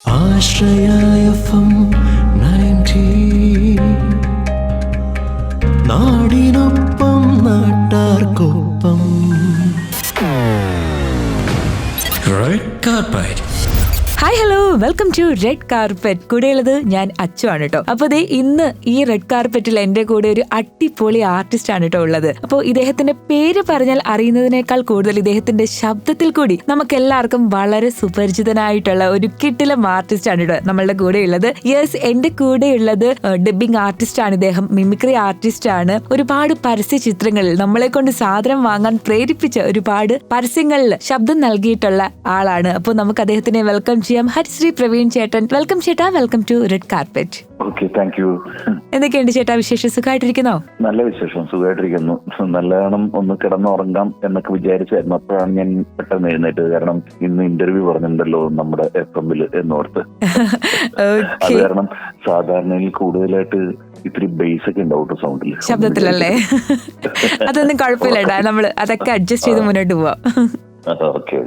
ആശ്രയ FM 90 നാടിനൊപ്പം നാട്ടാർക്കൊപ്പം red carpet. Hi hello, welcome to red carpet. കൂടെയുള്ളത് ഞാൻ അച്ചു ആണ് കേട്ടോ. അപ്പൊ ദേ ഇന്ന് ഈ റെഡ് കാർപ്പറ്റിൽ എന്റെ കൂടെ ഒരു അടിപൊളി ആർട്ടിസ്റ്റ് ആണ് കേട്ടോ ഉള്ളത്. അപ്പോൾ ഇദ്ദേഹത്തിന്റെ പേര് പറഞ്ഞാൽ അറിയുന്നതിനേക്കാൾ കൂടുതൽ ഇദ്ദേഹത്തിന്റെ ശബ്ദത്തിൽ കൂടി നമുക്ക് എല്ലാവർക്കും വളരെ സുപരിചിതനായിട്ടുള്ള ഒരു കിടിലം ആർട്ടിസ്റ്റ് ആണ് കേട്ടോ നമ്മളുടെ കൂടെ ഉള്ളത്. യെസ്, എന്റെ കൂടെ ഉള്ളത് ഡബ്ബിംഗ് ആർട്ടിസ്റ്റ് ആണ് ഇദ്ദേഹം. മിമിക്രി ആർട്ടിസ്റ്റ് ആണ്. ഒരുപാട് പരസ്യ ചിത്രങ്ങളിൽ നമ്മളെ കൊണ്ട് സാധനം വാങ്ങാൻ പ്രേരിപ്പിച്ച ഒരുപാട് പരസ്യങ്ങളിൽ ശബ്ദം നൽകിയിട്ടുള്ള ആളാണ്. അപ്പോൾ നമുക്ക് അദ്ദേഹത്തിനെ വെൽക്കം ചെയ്യാം. ഹരിശ്രീ പ്രവീൺ ചേട്ടൻ. വെൽക്കം ചേട്ടാ, welcome to red carpet. Okay, thank you. എന്തൊക്കെയുണ്ട് ചേട്ടാ വിശേഷം? സുഖമായിട്ടിരിക്കുന്നോ? നല്ല വിശേഷം, സുഖമായിട്ടിരിക്കുന്നു. നല്ലതാണ്, ഒന്ന് കിടന്നുറങ്ങാം എന്നൊക്കെ വിചാരിച്ചായിരുന്നു. അപ്പോഴാണ് ഞാൻ പെട്ടെന്ന് എഴുന്നേറ്റത്. കാരണം ഇന്ന് ഇന്റർവ്യൂ പറഞ്ഞിട്ടുണ്ടല്ലോ നമ്മുടെ FM-ൽ എന്നോർത്ത്. അത് കാരണം സാധാരണയിൽ കൂടുതലായിട്ട് ഇത്തിരി ബേസ് ഒക്കെ ഉണ്ടാവും സൗണ്ടിൽ, ശബ്ദത്തിലല്ലേ? അതൊന്നും കുഴപ്പമില്ലടാ, നമ്മള് അതൊക്കെ അഡ്ജസ്റ്റ് ചെയ്ത് മുന്നോട്ട് പോവാം. ഓക്കെ.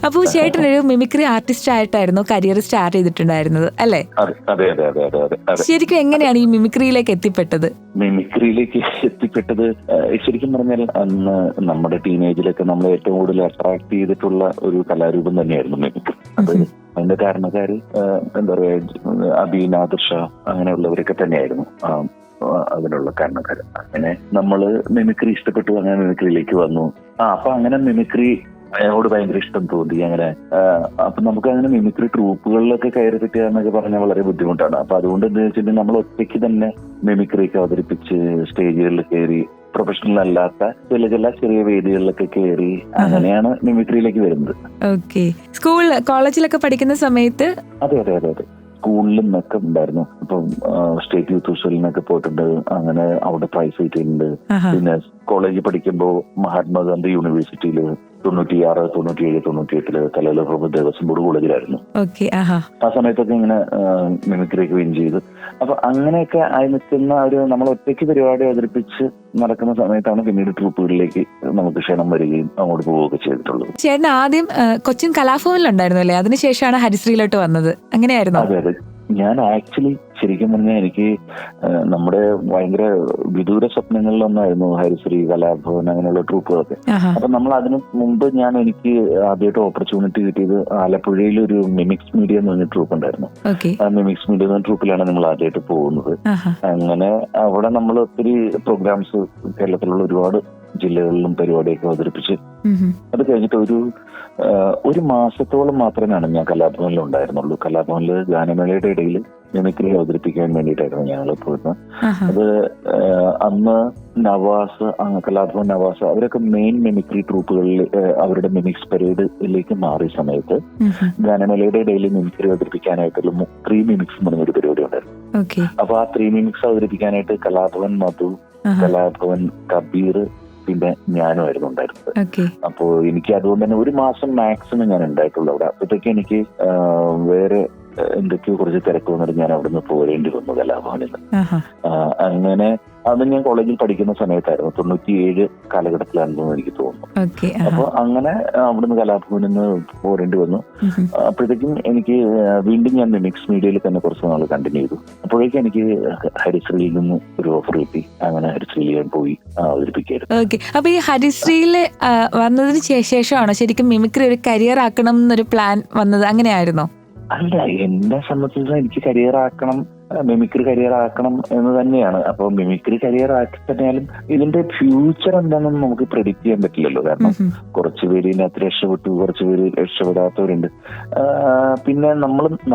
അപ്പൊ ചേട്ടൻ ഒരു മിമിക്രി ആർട്ടിസ്റ്റ് ആയിട്ടായിരുന്നു കരിയർ സ്റ്റാർട്ട് ചെയ്തിട്ടുണ്ടായിരുന്നത് അല്ലേ? അതെ. ശരിക്കും എങ്ങനെയാണ് ഈ മിമിക്രിയിലേക്ക് എത്തിപ്പെട്ടത്? മിമിക്രിയിലേക്ക് എത്തിപ്പെട്ടത് ശരിക്കും പറഞ്ഞാൽ അന്ന് നമ്മുടെ ടീനേജിലൊക്കെ നമ്മൾ ഏറ്റവും കൂടുതൽ അട്രാക്ട് ചെയ്തിട്ടുള്ള ഒരു കലാരൂപം തന്നെയായിരുന്നു മിമിക്രി. അത് അതിന്റെ കാരണക്കാര് എന്താ പറയാ, അബീൻ, ആദിർഷ അങ്ങനെയുള്ളവരൊക്കെ തന്നെയായിരുന്നു അതിനുള്ള കാരണക്കാര്. അങ്ങനെ നമ്മള് മിമിക്രി ഇഷ്ടപ്പെട്ടു, അങ്ങനെ മിമിക്രിയിലേക്ക് വന്നു. അപ്പൊ അങ്ങനെ മിമിക്രി അയാളോട് ഭയങ്കര ഇഷ്ടം തോന്നി. അങ്ങനെ അപ്പൊ നമുക്ക് അങ്ങനെ മിമിക്രി ട്രൂപ്പുകളിലൊക്കെ കയറി പറ്റുക എന്നൊക്കെ പറഞ്ഞാൽ വളരെ ബുദ്ധിമുട്ടാണ്. അപ്പൊ അതുകൊണ്ട് എന്താ വെച്ചിട്ടുണ്ടെങ്കിൽ നമ്മൾ ഒറ്റയ്ക്ക് തന്നെ മിമിക്രിയൊക്കെ അവതരിപ്പിച്ച് സ്റ്റേജുകളിൽ കയറി, പ്രൊഫഷണൽ അല്ലാത്ത ചില ചെറിയ വേദികളിലൊക്കെ കയറി, അങ്ങനെയാണ് മിമിക്രിയിലേക്ക് വരുന്നത്. ഓക്കെ. സ്കൂൾ കോളേജിലൊക്കെ പഠിക്കുന്ന സമയത്ത്? അതെ. സ്കൂളിലും ഒക്കെ ഉണ്ടായിരുന്നു. ഇപ്പം സ്റ്റേറ്റ് യൂത്ത് ഫെസ്റ്റിവലിനൊക്കെ പോയിട്ടുണ്ട്. അങ്ങനെ അവിടെ പ്രൈസ് കിട്ടിയിട്ടുണ്ട്. പിന്നെ കോളേജിൽ പഠിക്കുമ്പോൾ മഹാത്മാഗാന്ധി യൂണിവേഴ്സിറ്റിയില് 96, 97, 98 കലാലയ ദേവസ്വം ബോർഡ് കോളേജിലായിരുന്നു. ആ സമയത്തൊക്കെ ഇങ്ങനെ മിമിക്രിയൊക്കെ വിൻ ചെയ്തു. അപ്പൊ അങ്ങനെയൊക്കെ ആയി നിൽക്കുന്ന ഒരു നമ്മൾ ഒറ്റയ്ക്ക് പരിപാടി അവതരിപ്പിച്ച് നടക്കുന്ന സമയത്താണ് പിന്നീട് ട്രൂപ്പുകളിലേക്ക് നമുക്ക് ക്ഷണം വരികയും അങ്ങോട്ട് പോവുകയൊക്കെ ചെയ്തിട്ടുള്ളത്. ചേട്ടൻ ആദ്യം കൊച്ചിൻ കലാഭവനിലുണ്ടായിരുന്നു അല്ലേ? അതിനുശേഷമാണ് ഹരിശ്രീയിലോട്ട് വന്നത്, അങ്ങനെയായിരുന്നു? അതെ. ഞാൻ ആക്ച്വലി ശരിക്കും പറഞ്ഞാൽ എനിക്ക് നമ്മുടെ ഭയങ്കര വിദൂര സ്വപ്നങ്ങളിലൊന്നായിരുന്നു ഹരിശ്രീ, കലാഭവൻ അങ്ങനെയുള്ള ട്രൂപ്പുകളൊക്കെ. അപ്പൊ നമ്മൾ അതിന് മുമ്പ് എനിക്ക് ആദ്യമായിട്ട് ഓപ്പർച്യൂണിറ്റി കിട്ടിയത് ആലപ്പുഴയിൽ ഒരു മിമിക്സ് മീഡിയ എന്ന് പറഞ്ഞ ട്രൂപ്പ് ഉണ്ടായിരുന്നു. ആ മിമിക്സ് മീഡിയ എന്ന ട്രൂപ്പിലാണ് നമ്മൾ ആദ്യമായിട്ട് പോകുന്നത്. അങ്ങനെ അവിടെ നമ്മൾ ഒത്തിരി പ്രോഗ്രാംസ് കേരളത്തിലുള്ള ഒരുപാട് ജില്ലകളിലും പരിപാടിയൊക്കെ അവതരിപ്പിച്ച് അത് കഴിഞ്ഞിട്ട് ഒരു മാസത്തോളം മാത്രമാണ് ഞാൻ കലാഭവനിൽ ഉണ്ടായിരുന്നുള്ളൂ. കലാഭവനിൽ ഗാനമേളയുടെ ഇടയിൽ മിമിക്രി അവതരിപ്പിക്കാൻ വേണ്ടിയിട്ടായിരുന്നു ഞങ്ങൾ പോയിരുന്നത്. അത് അന്ന് നവാസ്, കലാഭവൻ നവാസ് അവരൊക്കെ മെയിൻ മിമിക്രി ട്രൂപ്പുകളിൽ അവരുടെ മിമിക്സ് പരേഡിലേക്ക് മാറിയ സമയത്ത് ഗാനമേളയുടെ ഇടയിൽ മിമിക്രി അവതരിപ്പിക്കാനായിട്ടുള്ള 3 മിമിക്സ് എന്ന് പറഞ്ഞൊരു പരിപാടി ഉണ്ടായിരുന്നു. അപ്പൊ ആ 3 മിമിക്സ് അവതരിപ്പിക്കാനായിട്ട് കലാഭവൻ മധു, കലാഭവൻ കബീർ, പിന്നെ ഞാനുമായിരുന്നു ഉണ്ടായിരുന്നത്. അപ്പോ എനിക്ക് അതുകൊണ്ട് തന്നെ ഒരു മാസം മാക്സിമം ഞാൻ ഉണ്ടായിട്ടുള്ളൂ അവിടെ. അപ്പോഴത്തേക്ക് എനിക്ക് വേറെ എന്തൊക്കെയോ കുറച്ച് തിരക്ക് വന്നിട്ട് ഞാൻ അവിടെ നിന്ന് പോരേണ്ടി വന്നു കലാഭവനിൽ. അങ്ങനെ അത് ഞാൻ കോളേജിൽ പഠിക്കുന്ന സമയത്തായിരുന്നു, 97 കാലഘട്ടത്തിലാണെന്ന് എനിക്ക് തോന്നുന്നു. അപ്പൊ അങ്ങനെ അവിടുന്ന് കലാഭവനിൽ നിന്ന് പോരേണ്ടി വന്നു. അപ്പോഴത്തേക്കും എനിക്ക് വീണ്ടും ഞാൻ മിമിക്സ് മീഡിയയിൽ തന്നെ കുറച്ച് നാൾ കണ്ടിന്യൂ ചെയ്തു. അപ്പോഴേക്കും എനിക്ക് ഹരിശ്രീയിൽ നിന്ന് ഒരു ഓഫർ കിട്ടി. അങ്ങനെ ഹരിശ്രീയിൽ ഞാൻ പോയി അവതരിപ്പിക്കായിരുന്നു. ഓക്കെ. അപ്പൊ ഈ ഹരിശ്രീയിൽ വന്നതിന് ശേഷമാണോ ശരിക്കും മിമിക്രി ഒരു കരിയർ ആക്കണം എന്നൊരു പ്ലാൻ വന്നത്? അങ്ങനെയായിരുന്നോ? അല്ല, എന്നെ സംബന്ധിച്ച് എനിക്ക് മിമിക്രി കരിയർ ആക്കണം എന്ന് തന്നെയാണ്. അപ്പൊ മിമിക്രി കരിയർ ആക്കി തന്നെയാലും ഇതിന്റെ ഫ്യൂച്ചർ എന്താണെന്ന് നമുക്ക് പ്രെഡിക്റ്റ് ചെയ്യാൻ പറ്റില്ലല്ലോ. കാരണം കുറച്ച് പേര് ഇതിനകത്ത് രക്ഷപ്പെട്ടു, കുറച്ച് പേര് രക്ഷപ്പെടാത്തവരുണ്ട്. പിന്നെ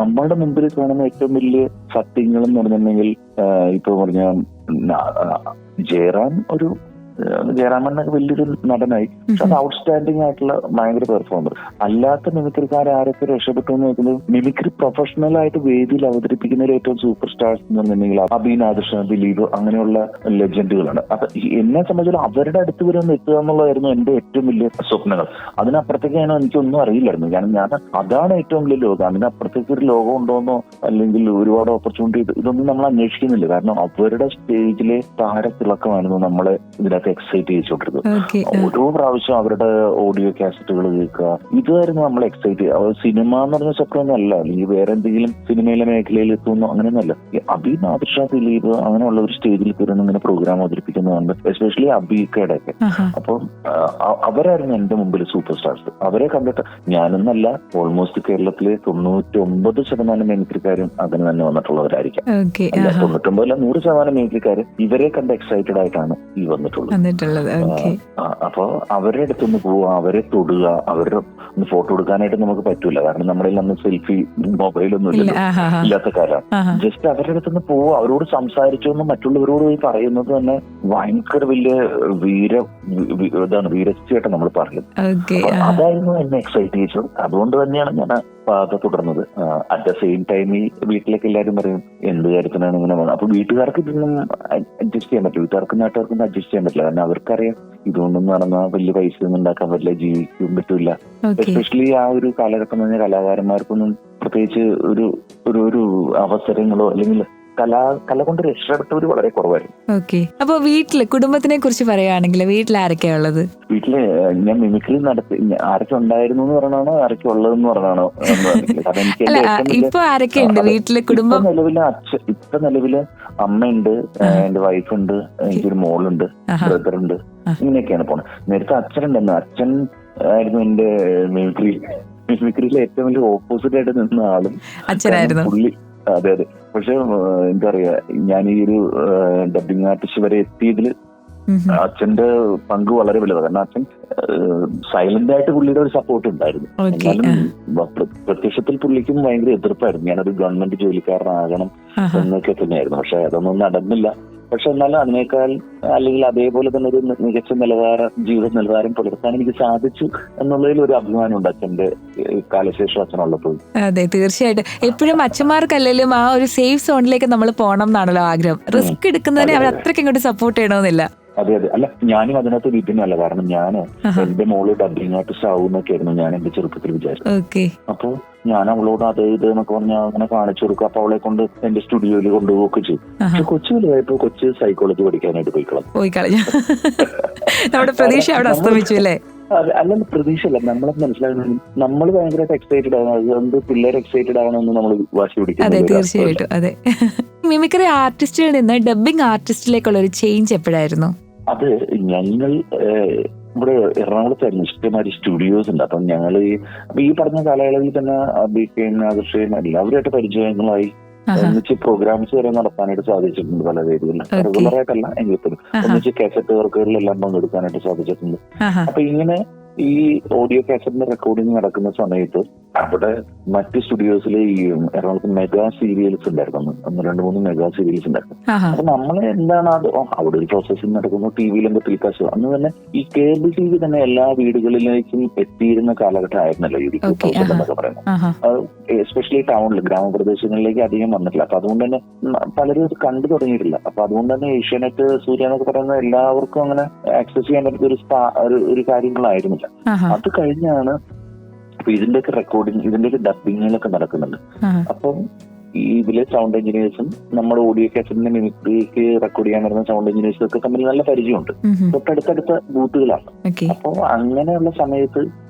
നമ്മളുടെ മുമ്പിൽ കാണുന്ന ഏറ്റവും വലിയ സത്യങ്ങൾ എന്ന് പറഞ്ഞിട്ടുണ്ടെങ്കിൽ ഇപ്പൊ പറഞ്ഞ ജയറാമണ്ണൊക്കെ വലിയൊരു നടനായി, പക്ഷെ അത് ഔട്ട്സ്റ്റാൻഡിംഗ് ആയിട്ടുള്ള ഭയങ്കര പെർഫോമർ. അല്ലാത്ത മിമിക്രിക്കാർ ആരൊക്കെ രക്ഷപ്പെട്ടു എന്ന് നോക്കുന്നത് മിമിക്രി പ്രൊഫഷണൽ ആയിട്ട് വേദിയിൽ അവതരിപ്പിക്കുന്ന ഏറ്റവും സൂപ്പർ സ്റ്റാർസ് എന്ന് പറഞ്ഞിട്ടുണ്ടെങ്കിൽ അബീൻ, ആദിർഷ, ദിലീപ് അങ്ങനെയുള്ള ലെജൻഡുകളാണ്. അപ്പൊ എന്നെ സംബന്ധിച്ചാൽ അവരുടെ അടുത്ത് വരെ ഒന്ന് എത്തുക എന്നുള്ളതായിരുന്നു എന്റെ ഏറ്റവും വലിയ സ്വപ്നങ്ങൾ. അതിനപ്പുറത്തേക്കാണ് എനിക്കൊന്നും അറിയില്ലായിരുന്നു. ഞാൻ അതാണ് ഏറ്റവും വലിയ ലോകം. അതിനപ്പുറത്തേക്ക് ഒരു ലോകം ഉണ്ടോന്നോ അല്ലെങ്കിൽ ഒരുപാട് ഓപ്പർച്യൂണിറ്റി ഇതൊന്നും നമ്മൾ അന്വേഷിക്കുന്നില്ല. കാരണം അവരുടെ സ്റ്റേജിലെ താരത്തിളക്കമായിരുന്നു നമ്മളെ ഇതിനകത്ത് നമ്മളെയൊക്കെ എക്സൈറ്റ് ചെയ്യിച്ചോണ്ടിരുന്നത്. ഓക്കെ. ഓരോ പ്രാവശ്യം അവരുടെ ഓഡിയോ കാസറ്റുകൾ കേൾക്കുക, ഇതായിരുന്നു നമ്മൾ എക്സൈറ്റ് ചെയ്യുക. സിനിമ എന്ന് പറഞ്ഞ സ്വപ്നമൊന്നും അല്ല, അല്ലെങ്കിൽ വേറെ എന്തെങ്കിലും സിനിമയിലെ മേഖലയിൽ എത്തുന്നു അങ്ങനെയൊന്നുമല്ല. അബി, നാദിർഷ, ദിലീപ് അങ്ങനെയുള്ള ഒരു സ്റ്റേജിൽ കയറുന്ന ഇങ്ങനെ പ്രോഗ്രാം അവതരിപ്പിക്കുന്നതുകൊണ്ട്, എസ്പെഷ്യലി അബിക്കയുടെ ഒക്കെ. അപ്പം അവരായിരുന്നു എന്റെ മുമ്പിൽ സൂപ്പർ സ്റ്റാർസ്. അവരെ കണ്ടിട്ട് ഞാനെന്നല്ല, ഓൾമോസ്റ്റ് കേരളത്തിലെ 99% മിമിക്രിക്കാരും അതിന് തന്നെ വന്നിട്ടുള്ളവരായിരിക്കാം. 99 100% മിമിക്രിക്കാര് ഇവരെ കണ്ട് എക്സൈറ്റഡ് ആയിട്ടാണ് ഈ വന്നിട്ടുള്ളത്. അപ്പൊ അവരുടെ അടുത്തൊന്ന് പോവുക, അവരെ തൊടുക, അവരുടെ ഒന്ന് ഫോട്ടോ എടുക്കാനായിട്ട് നമുക്ക് പറ്റൂല, കാരണം നമ്മുടെ അന്ന് സെൽഫി മൊബൈലൊന്നും ഇല്ലാത്ത കാലം. ജസ്റ്റ് അവരുടെ അടുത്തൊന്ന് പോവുക, അവരോട് സംസാരിച്ചൊന്ന് മറ്റുള്ളവരോട് പോയി പറയുന്നത് തന്നെ ഭയങ്കര വലിയ വീരസ്ഥയായിട്ട് നമ്മൾ പറയുന്നത്. അതായിരുന്നു എന്നെ എക്സൈറ്റ് ചെയ്യിച്ചത്. അതുകൊണ്ട് തന്നെയാണ് ഞാൻ അത് തുടർന്നത്. അറ്റ് ദ സെയിം ടൈം ഈ വീട്ടിലേക്ക് എല്ലാവരും പറയും എന്ത് കാര്യത്തിനാണ് ഇങ്ങനെ വന്നത്. അപ്പൊ വീട്ടുകാർക്ക് ഇതൊന്നും അഡ്ജസ്റ്റ് ചെയ്യാൻ പറ്റില്ല, വീട്ടുകാർക്കും നാട്ടുകാർക്കും അഡ്ജസ്റ്റ് ചെയ്യാൻ പറ്റില്ല. കാരണം അവർക്കറിയാം ഇതുകൊണ്ടൊന്നും നടന്നാൽ വലിയ പൈസ ഒന്നും ഉണ്ടാക്കാൻ പറ്റില്ല, ജീവിക്കാൻ പറ്റില്ല. എസ്പെഷ്യലി ആ ഒരു കാലഘട്ടം എന്ന് പറഞ്ഞാൽ കലാകാരന്മാർക്കൊന്നും പ്രത്യേകിച്ച് ഒരു അവസരങ്ങളോ അല്ലെങ്കിൽ കല കൊണ്ട് രക്ഷപ്പെടുത്തവർ വളരെ കുറവായിരുന്നു. ഓക്കെ. അപ്പൊ വീട്ടില് കുടുംബത്തിനെ കുറിച്ച് പറയുകയാണെങ്കിൽ വീട്ടിൽ ആരൊക്കെയാ ഉള്ളത്? വീട്ടില് ഞാൻ മിമിക്രി നടത്തി ആരൊക്കെ ഉണ്ടായിരുന്നു എന്ന് പറയണോ ആരൊക്കെ ഉള്ളതെന്ന് പറയണോ? ഇപ്പൊ ആരൊക്കെ ഉണ്ട് വീട്ടില് കുടുംബം? ഇപ്പൊ നിലവില് അമ്മയുണ്ട്, എന്റെ വൈഫുണ്ട്, എനിക്കൊരു മോളുണ്ട്, ബ്രദറുണ്ട്, ഇങ്ങനെയൊക്കെയാണ് പോണത്. നേരത്തെ അച്ഛനുണ്ടായിരുന്നു. അച്ഛൻ ആയിരുന്നു എന്റെ മിമിക്രിയിലെ ഏറ്റവും വലിയ ഓപ്പോസിറ്റ് ആയിട്ട് നിന്ന ആളും അച്ഛനായിരുന്നു. പുള്ളി അതെ. പക്ഷെ എന്താ പറയാ, ഞാൻ ഈ ഒരു ഡബിങ് ആർട്ടിസ്റ്റ് വരെ എത്തിയതിൽ അച്ഛന്റെ പങ്ക് വളരെ വലുതാണ്. കാരണം അച്ഛൻ സൈലന്റ് ആയിട്ട് പുള്ളിയുടെ ഒരു സപ്പോർട്ട് ഉണ്ടായിരുന്നു. എന്നാലും പ്രത്യക്ഷത്തിൽ പുള്ളിക്കും ഭയങ്കര എതിർപ്പായിരുന്നു. ഞാനൊരു ഗവൺമെന്റ് ജോലിക്കാരനാകണം എന്നൊക്കെ തന്നെയായിരുന്നു. പക്ഷെ അതൊന്നും നടന്നില്ല. പക്ഷെ എന്നാലും അതിനേക്കാൾ അല്ലെങ്കിൽ അതേപോലെ തന്നെ ഒരു മികച്ച ജീവിത നിലവാരം പുലർത്താൻ എനിക്ക് സാധിച്ചു എന്നുള്ളതിൽ ഒരു അഭിമാനമുണ്ട് അച്ഛന്റെ കാലശേഷം അച്ഛനുള്ളപ്പോൾ. അതെ, തീർച്ചയായിട്ടും. എപ്പോഴും അച്ഛന്മാർക്കല്ലെങ്കിലും ആ ഒരു സേഫ് സോണിലേക്ക് നമ്മൾ പോകണം എന്നാണല്ലോ ആഗ്രഹം. റിസ്ക് എടുക്കുന്നതിനെ അവർ അത്രയ്ക്ക് ഇങ്ങോട്ട് സപ്പോർട്ട് ചെയ്യണമെന്നില്ല. അതെ. അല്ല, ഞാനും അതിനകത്ത് വിഭിന്നല്ല. കാരണം ഞാൻ എന്റെ മോള് ഡബിങ് ആർട്ടിസ്റ്റ് ആവുന്നൊക്കെ ആയിരുന്നു ഞാൻ എന്റെ ചെറുപ്പത്തിൽ വിചാരിച്ചു. അപ്പൊ ഞാൻ അവളോട് അത് ഇത് എന്നൊക്കെ പറഞ്ഞാൽ അങ്ങനെ കാണിച്ചു കൊടുക്കും. അപ്പൊ അവളെ കൊണ്ട് എന്റെ സ്റ്റുഡിയോയിൽ കൊണ്ടുപോകുകയൊക്കെ ചെയ്യും. പക്ഷെ കൊച്ചു വലുതായപ്പോ കൊച്ചു സൈക്കോളജി പഠിക്കാനായിട്ട് പോയി കളഞ്ഞു. നമ്മുടെ പ്രതീക്ഷ അവിടെ അസ്തമിച്ചു അല്ലേ? അല്ല, പ്രതീക്ഷയല്ല. നമ്മളെ മനസ്സിലാകുന്നത് നമ്മൾ ഭയങ്കരമായിട്ട് എക്സൈറ്റഡ് ആവണം. അതുകൊണ്ട് പിള്ളേർ എക്സൈറ്റഡ് ആവണമെന്ന് നമ്മൾ വാശി പിടിക്കുന്നത്. അതെ, തീർച്ചയായിട്ടും. അതെ. മിമിക്രി ആർട്ടിസ്റ്റിൽ നിന്ന് ഡബിങ് ആർട്ടിസ്റ്റിലേക്കുള്ള ഒരു ചേഞ്ച് എപ്പോഴായിരുന്നു? അത് ഞങ്ങൾ ഇവിടെ എറണാകുളത്തായിരുന്നു ഇഷ്ടമാതിരി സ്റ്റുഡിയോസ് ഉണ്ട്. അപ്പം ഞങ്ങൾ ഈ പറഞ്ഞ കാലയളവിൽ തന്നെ അബിക്കയും നാദിർഷയും എല്ലാവരുമായിട്ട് പരിചയങ്ങളായി ഒന്നിച്ച് പ്രോഗ്രാംസ് വരെ നടത്താനായിട്ട് സാധിച്ചിട്ടുണ്ട്. പല വേദികളിൽ റെഗുലറായിട്ടല്ല എങ്കിൽ പോലും ഒന്നിച്ച് കാസറ്റ് വർക്കുകളിലെല്ലാം പങ്കെടുക്കാനായിട്ട് സാധിച്ചിട്ടുണ്ട്. അപ്പൊ ഇങ്ങനെ ഈ ഓഡിയോ കാസറ്റിന്റെ റെക്കോർഡിങ് നടക്കുന്ന സമയത്ത് അവിടെ മറ്റ് സ്റ്റുഡിയോസിൽ ഈ എറണാകുളത്ത് മെഗാ സീരിയൽസ് ഉണ്ടായിരുന്നു. 2-3 മെഗാ സീരിയൽസ് ഉണ്ടായിരുന്നു. അപ്പൊ നമ്മൾ എന്താണ് അവിടെ ഒരു പ്രോസസ്സിംഗ് നടക്കുന്നു, ടി വിയിലും ടെലികാസ്റ്റ്. അന്ന് തന്നെ ഈ കേബിൾ ടി വി തന്നെ എല്ലാ വീടുകളിലേക്കും എത്തിയിരുന്ന കാലഘട്ടം ആയിരുന്നല്ലോ ഈ 2000 എന്നൊക്കെ പറയുന്നത്. എസ്പെഷ്യലി ടൗണിൽ ഗ്രാമപ്രദേശങ്ങളിലേക്ക് അധികം വന്നിട്ടില്ല. അപ്പൊ അതുകൊണ്ട് തന്നെ പലരും ഇത് കണ്ടു തുടങ്ങിയിട്ടില്ല. അപ്പൊ അതുകൊണ്ട് തന്നെ ഏഷ്യാനെറ്റ്, സൂര്യ എന്നൊക്കെ പറയുന്ന എല്ലാവർക്കും അങ്ങനെ ആക്സസ് ചെയ്യാൻ പറ്റുന്ന ഒരു കാര്യങ്ങളായിരുന്നില്ല. അത് കഴിഞ്ഞാണ് ഇതിന്റെയൊക്കെ റെക്കോർഡിങ്, ഇതിന്റെയൊക്കെ ഡബിങ്ങുകളൊക്കെ നടക്കുന്നുണ്ട്. അപ്പം ഈ ഇതിലെ സൗണ്ട് എഞ്ചിനീയേഴ്സും നമ്മുടെ ഓഡിയോ കാസറ്റിന്റെ മിമിക്രിക്ക് റെക്കോർഡ് ചെയ്യാൻ വരുന്ന സൗണ്ട് എഞ്ചിനീയേഴ്സും ഒക്കെ തമ്മിൽ നല്ല പരിചയമുണ്ട്. തൊട്ടടുത്തടുത്ത ബൂത്തുകളാണ്. അപ്പൊ അങ്ങനെയുള്ള സമയത്ത്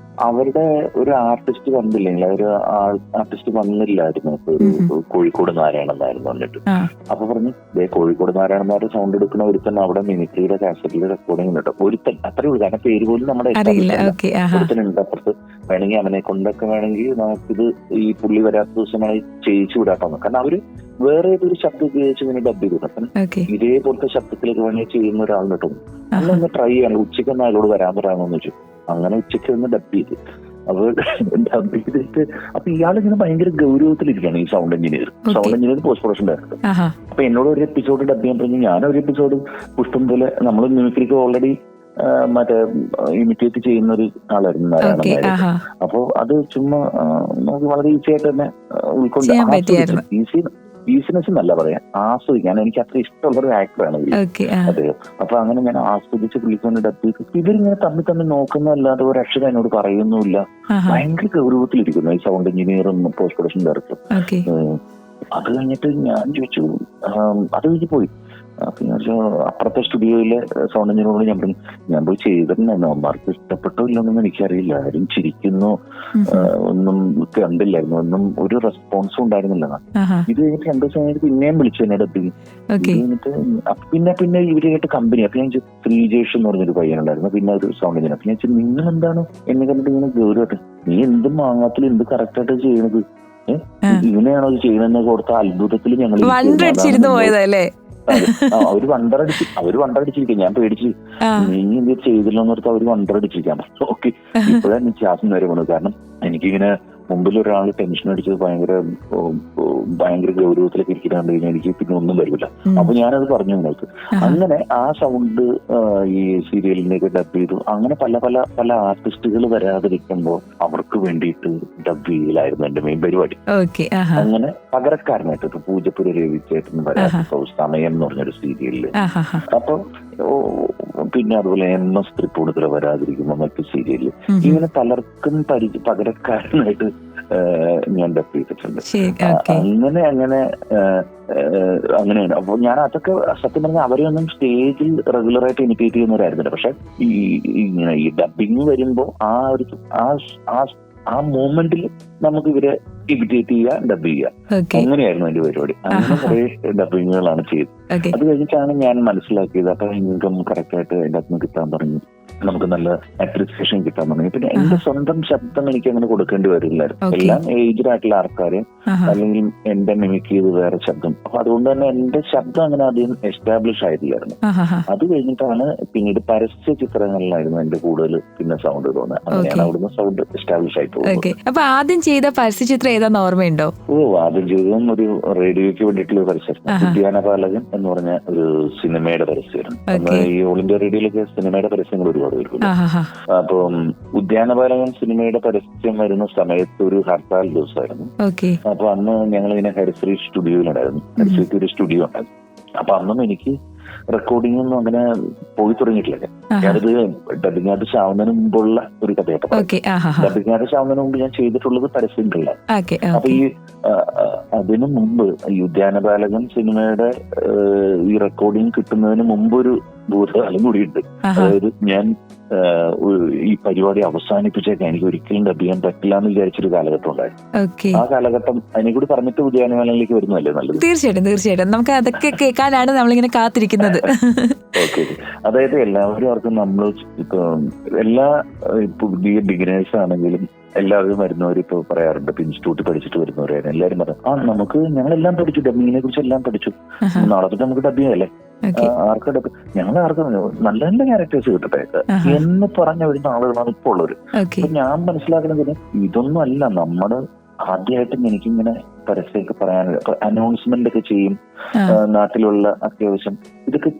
അവരുടെ ഒരു ആർട്ടിസ്റ്റ് വന്നില്ലെങ്കിൽ ആർട്ടിസ്റ്റ് വന്നില്ലായിരുന്നു. കോഴിക്കോട് നാരായണൻ എന്നായിരുന്നു വന്നിട്ട്. അപ്പൊ പറഞ്ഞു, കോഴിക്കോട് നാരായണൻ നായർ സൗണ്ട് എടുക്കുന്ന ഒരുത്തൻ അവിടെ മിമിക്രിയുടെ കാസറ്റിൽ റെക്കോർഡിംഗ് ഉണ്ട്. ഒരുത്തൻ അത്രേ ഉള്ളൂ. കാരണം പേര് പോലും നമ്മുടെ ഒരുത്തനുണ്ട് അപ്പുറത്ത്. വേണമെങ്കിൽ അവനെ കൊണ്ടൊക്കെ വേണമെങ്കിൽ നമുക്കിത് ഈ പുള്ളി വരാത്ത ദിവസമായി ചെയ്യിച്ചു വിടാട്ടോ. കാരണം അവര് വേറെ ഏതൊരു ശബ്ദം ഉപയോഗിച്ച് ഇങ്ങനെ ഡബ് ചെയ്തു അപ്പം ഇതേപോലത്തെ ശബ്ദത്തിലേക്ക് വേണമെങ്കിൽ ചെയ്യുന്ന ഒരാളിട്ടോ അന്നൊന്ന് ട്രൈ ചെയ്യണം. ഉച്ചയ്ക്ക് ഒന്ന് അയാളോട് വരാൻ പറയാമെന്ന് വെച്ചു. അങ്ങനെ ഉച്ചയ്ക്ക് ഒന്ന് ഡബ് ചെയ്തു. അപ്പൊ ഡബ് ചെയ്തിട്ട് അപ്പൊ ഇയാളിങ്ങനെ ഭയങ്കര ഗൗരവത്തിലിരിക്കുകയാണ് ഈ sound engineer post production director. അപ്പൊ എന്നോട് ഒരു എപ്പിസോഡ് ഡബ് ചെയ്യാൻ പറഞ്ഞു. ഞാനൊരു എപ്പിസോഡ് പുഷ്പം പോലെ നമ്മൾ മിമിക്രിക്ക് ഓൾറെഡി മറ്റേ ഇമിറ്റേറ്റ് ചെയ്യുന്ന ഒരു ആളായിരുന്നു നാരായണൻ. അപ്പൊ അത് ചുമ്മാ നമുക്ക് വളരെ ഈസി ആയിട്ട് തന്നെ ഉൾക്കൊണ്ട് ഈസിനെസ് എന്നല്ല പറയാം, ആസ്വദിക്കാൻ എനിക്ക് അത്ര ഇഷ്ടമുള്ള ഒരു ആക്ടറാണ് അദ്ദേഹം. അപ്പൊ അങ്ങനെ ഞാൻ ആസ്വദിച്ച് പുള്ളിക്കൊണ്ട് ഡബ്. ഇവരിങ്ങനെ തമ്മിൽ നോക്കുന്നതല്ലാതെ ഒരു അക്ഷരം എന്നോട് പറയുന്നുമില്ല. ഭയങ്കര ഗൗരവത്തിലിരിക്കുന്നു ഈ സൗണ്ട് എഞ്ചിനീയറും പോസ്റ്റ് പ്രൊഡക്ഷൻ ഡയറക്ടറും. അത് കഴിഞ്ഞിട്ട് ഞാൻ ചോദിച്ചു, അത് കഴിഞ്ഞ് പോയി. അപ്പൊ ഞാൻ അപ്പുറത്തെ സ്റ്റുഡിയോയിലെ സൗണ്ട് എഞ്ചിനീയറോട് ഞാൻ പോയി ചെയ്തിട്ടുണ്ടായിരുന്നു. അമ്മമാർക്ക് ഇഷ്ടപ്പെട്ടോ ഇല്ലെന്നൊന്നും എനിക്കറിയില്ല. ആരും ചിരിക്കുന്നു ഒന്നും കണ്ടില്ലായിരുന്നു, ഒന്നും ഒരു റെസ്പോൺസും ഉണ്ടായിരുന്നില്ല. ഇത് കഴിഞ്ഞിട്ട് 2 ദിവസം കഴിഞ്ഞിട്ട് പിന്നെയും വിളിച്ചു എന്നെ ഡബിങ്. കഴിഞ്ഞിട്ട് പിന്നെ ഇവരായിട്ട് കമ്പനി. അപ്പൊ ഞാൻ ശ്രീജേഷ് എന്ന് പറഞ്ഞൊരു പയ്യനുണ്ടായിരുന്നു, പിന്നെ ഒരു സൗണ്ട് എഞ്ചിനീയർ. അപ്പൊ ഞാൻ നിങ്ങൾ എന്താണ് എന്നെ കണ്ടിട്ട് ഇങ്ങനെ ഗൗരവട്ടെ, നീ എന്തും മാങ്ങാത്തിൽ എന്ത് കറക്റ്റായിട്ട് ചെയ്യണത്, ഇങ്ങനെയാണോ ഇത് ചെയ്യണമെന്ന് കൊടുത്ത അത്ഭുതത്തിൽ ഞങ്ങൾ അവര് വണ്ടടിച്ചിരിക്കുക. ഞാൻ പേടിച്ച് നീ എന്ത് ചെയ്തില്ലെന്ന് ഓർത്ത് അവര് വണ്ടടിച്ചിരിക്കാൻ. ഓക്കെ, ഇപ്പോഴാണ് എനിക്ക് ശ്വാസം നേരെ പോണത്. കാരണം എനിക്കിങ്ങനെ മുമ്പിൽ ഒരാൾ ടെൻഷൻ അടിച്ചത് ഭയങ്കര ഗൗരവത്തിലേക്ക് ഇരിക്കുന്ന കണ്ടു കഴിഞ്ഞാൽ എനിക്ക് പിന്നെ ഒന്നും വരില്ല. അപ്പൊ ഞാനത് പറഞ്ഞു നിങ്ങൾക്ക്. അങ്ങനെ ആ സൗണ്ട് ഈ സീരിയലിനെയൊക്കെ ഡബ് ചെയ്തു. അങ്ങനെ പല പല പല ആർട്ടിസ്റ്റുകൾ വരാതിരിക്കുമ്പോ അവർക്ക് വേണ്ടിയിട്ട് ഡബ് ചെയ്യലായിരുന്നു എന്റെ മെയിൻ പരിപാടി. അങ്ങനെ പകരക്കാരനായിട്ട് ഇപ്പൊ പൂജപ്പുര രവിച്ചേട്ടൻ വരാത്ത സമയം എന്ന് പറഞ്ഞൊരു സീരിയലില്. അപ്പൊ പിന്നെ അതുപോലെ MS തൃപ്പൂണിത്തുറ വരാതിരിക്കുമ്പോ മറ്റു സീരിയലില് ഇങ്ങനെ പലർക്കും പകരക്കാരനായിട്ട് ഞാൻ ഡബ് ചെയ്തിട്ടുണ്ട്. അങ്ങനെയാണ്. അപ്പൊ ഞാൻ അതൊക്കെ സത്യം പറഞ്ഞാൽ അവരെയൊന്നും സ്റ്റേജിൽ റെഗുലറായിട്ട് ഇമിറ്റേറ്റ് ചെയ്യുന്നവരായിരുന്നില്ല. പക്ഷെ ഈ ഡബിങ് വരുമ്പോ ആ മൂമെന്റിൽ നമുക്ക് ഇവരെ ഇമിറ്റേറ്റ് ചെയ്യുക, ഡബ് ചെയ്യുക. അങ്ങനെയായിരുന്നു എന്റെ പരിപാടി. അങ്ങനെ കുറെ ഡബിങ്ങുകളാണ് ചെയ്തത്. അത് കഴിഞ്ഞിട്ടാണ് ഞാൻ മനസ്സിലാക്കിയത് അപ്പൊ ഇൻകം കറക്റ്റ് ആയിട്ട് അതിന്റെ അകത്ത് കിട്ടാൻ തുടങ്ങി, നമുക്ക് നല്ല അപ്രിസിയേഷൻ കിട്ടാൻ തുടങ്ങി. പിന്നെ എന്റെ സ്വന്തം ശബ്ദം എനിക്ക് അങ്ങനെ കൊടുക്കേണ്ടി വരില്ലായിരുന്നു. എല്ലാം ഏജ്ഡ് ആയിട്ടുള്ള ആൾക്കാര് അല്ലെങ്കിൽ എന്റെ മിമിക് ചെയ്ത് വേറെ ശബ്ദം. അപ്പൊ അതുകൊണ്ട് തന്നെ എന്റെ ശബ്ദം അങ്ങനെ അധികം എസ്റ്റാബ്ലിഷ് ആയിട്ടില്ലായിരുന്നു. അത് കഴിഞ്ഞിട്ടാണ് പിന്നീട് പരസ്യ ചിത്രങ്ങളിലായിരുന്നു എന്റെ കൂടുതൽ പിന്നെ സൗണ്ട് തോന്നുന്നത്. അങ്ങനെയാണ് അവിടുന്ന് സൗണ്ട് എസ്റ്റാബ്ലിഷ് ആയിട്ട് പോകുന്നത്. അപ്പൊ ആദ്യം ചെയ്ത പരസ്യചിത്രം ഏതാന്ന് ഓർമ്മയുണ്ടോ? ആദ്യം ചെയ്തതും ഒരു റേഡിയോയ്ക്ക് വേണ്ടിയിട്ടുള്ള പരസ്യം, ഉദ്യാനപാലകൻ എന്ന് പറഞ്ഞ ഒരു സിനിമയുടെ പരസ്യമായിരുന്നു. ഈ ഓൾ ഇന്ത്യ റേഡിയോയിലൊക്കെ സിനിമയുടെ പരസ്യങ്ങൾ ഒരുപാട് വരും. അപ്പം ഉദ്യാനപാലകൻ സിനിമയുടെ പരസ്യം വരുന്ന സമയത്ത് ഒരു ഹർത്താൽ ദിവസമായിരുന്നു. അപ്പൊ അന്ന് ഞങ്ങൾ ഇങ്ങനെ ഹരിശ്രീ സ്റ്റുഡിയോയിലുണ്ടായിരുന്നു. ഹരിശ്രീക്ക് ഒരു സ്റ്റുഡിയോ ഉണ്ടായിരുന്നു. അപ്പൊ അന്നും എനിക്ക് റെക്കോർഡിംഗ് ഒന്നും അങ്ങനെ പോയി തുടങ്ങിയിട്ടില്ല. ഞാനിത് ഡബിങ് ആർട്ടിസ്റ്റ് ആവുന്നതിന് മുമ്പുള്ള ഒരു കഥയായിട്ട് ഡബിങ് ആർട്ടിസ്റ്റ് ആവുന്നതിന് മുമ്പ് ഞാൻ ചെയ്തിട്ടുള്ളത് പരസ്യങ്ങളിലാണ്. അപ്പൊ ഈ അതിനു മുമ്പ് ഈ ഉദ്യാനപാലകൻ സിനിമയുടെ ഈ റെക്കോർഡിംഗ് കിട്ടുന്നതിന് മുമ്പൊരു ഭൂതകാലം കൂടിയുണ്ട്. അതായത് ഞാൻ ഈ പരിപാടി അവസാനിപ്പിച്ചേക്കാൻ, എനിക്ക് ഒരിക്കലും ഡബ് ചെയ്യാൻ പറ്റില്ല എന്ന് വിചാരിച്ചൊരു കാലഘട്ടം ഉണ്ടായിരുന്നു. ആ കാലഘട്ടം അതിനെ കൂടി പറഞ്ഞിട്ട് ഉദ്യാനപാലനിലേക്ക് വരുന്നതല്ലേ നല്ലത്? തീർച്ചയായിട്ടും നമുക്ക് അതൊക്കെ കേൾക്കാനാണ് നമ്മളിങ്ങനെ കാത്തിരിക്കുന്നത്. ഓക്കെ, അതായത് എല്ലാവരും അവർക്ക് നമ്മൾ ഇപ്പൊ പുതിയ ബിഗിനേഴ്സ് ആണെങ്കിലും എല്ലാവരും വരുന്നവർ ഇപ്പൊ പറയാറുണ്ട്, ഇപ്പൊ ഇൻസ്റ്റിറ്റ്യൂട്ടിൽ പഠിച്ചിട്ട് വരുന്നവരാണ് എല്ലാവരും പറഞ്ഞു ഞങ്ങളെല്ലാം പഠിച്ചു, ഡബിങ്ങിനെ കുറിച്ച് എല്ലാം പഠിച്ചു, നാളെ തൊട്ട് നമുക്ക് ഡബ് ചെയ്യാല്ലേ, ആർക്കും ഡബ് ആർക്കും നല്ല നല്ല ക്യാരക്ടേഴ്സ് കിട്ടട്ടെ എന്ന് പറഞ്ഞ വരുന്ന ആളുകളാണ് ഇപ്പോൾ ഉള്ളവര്. അപ്പൊ ഞാൻ മനസ്സിലാക്കുന്നത് ഇതൊന്നും അല്ല. നമ്മള് ആദ്യമായിട്ടും എനിക്കിങ്ങനെ പരസ്യമൊക്കെ പറയാനുള്ള അനൗൺസ്മെന്റ് ഒക്കെ ചെയ്യും, നാട്ടിലുള്ള അത്യാവശ്യം ഇതൊക്കെ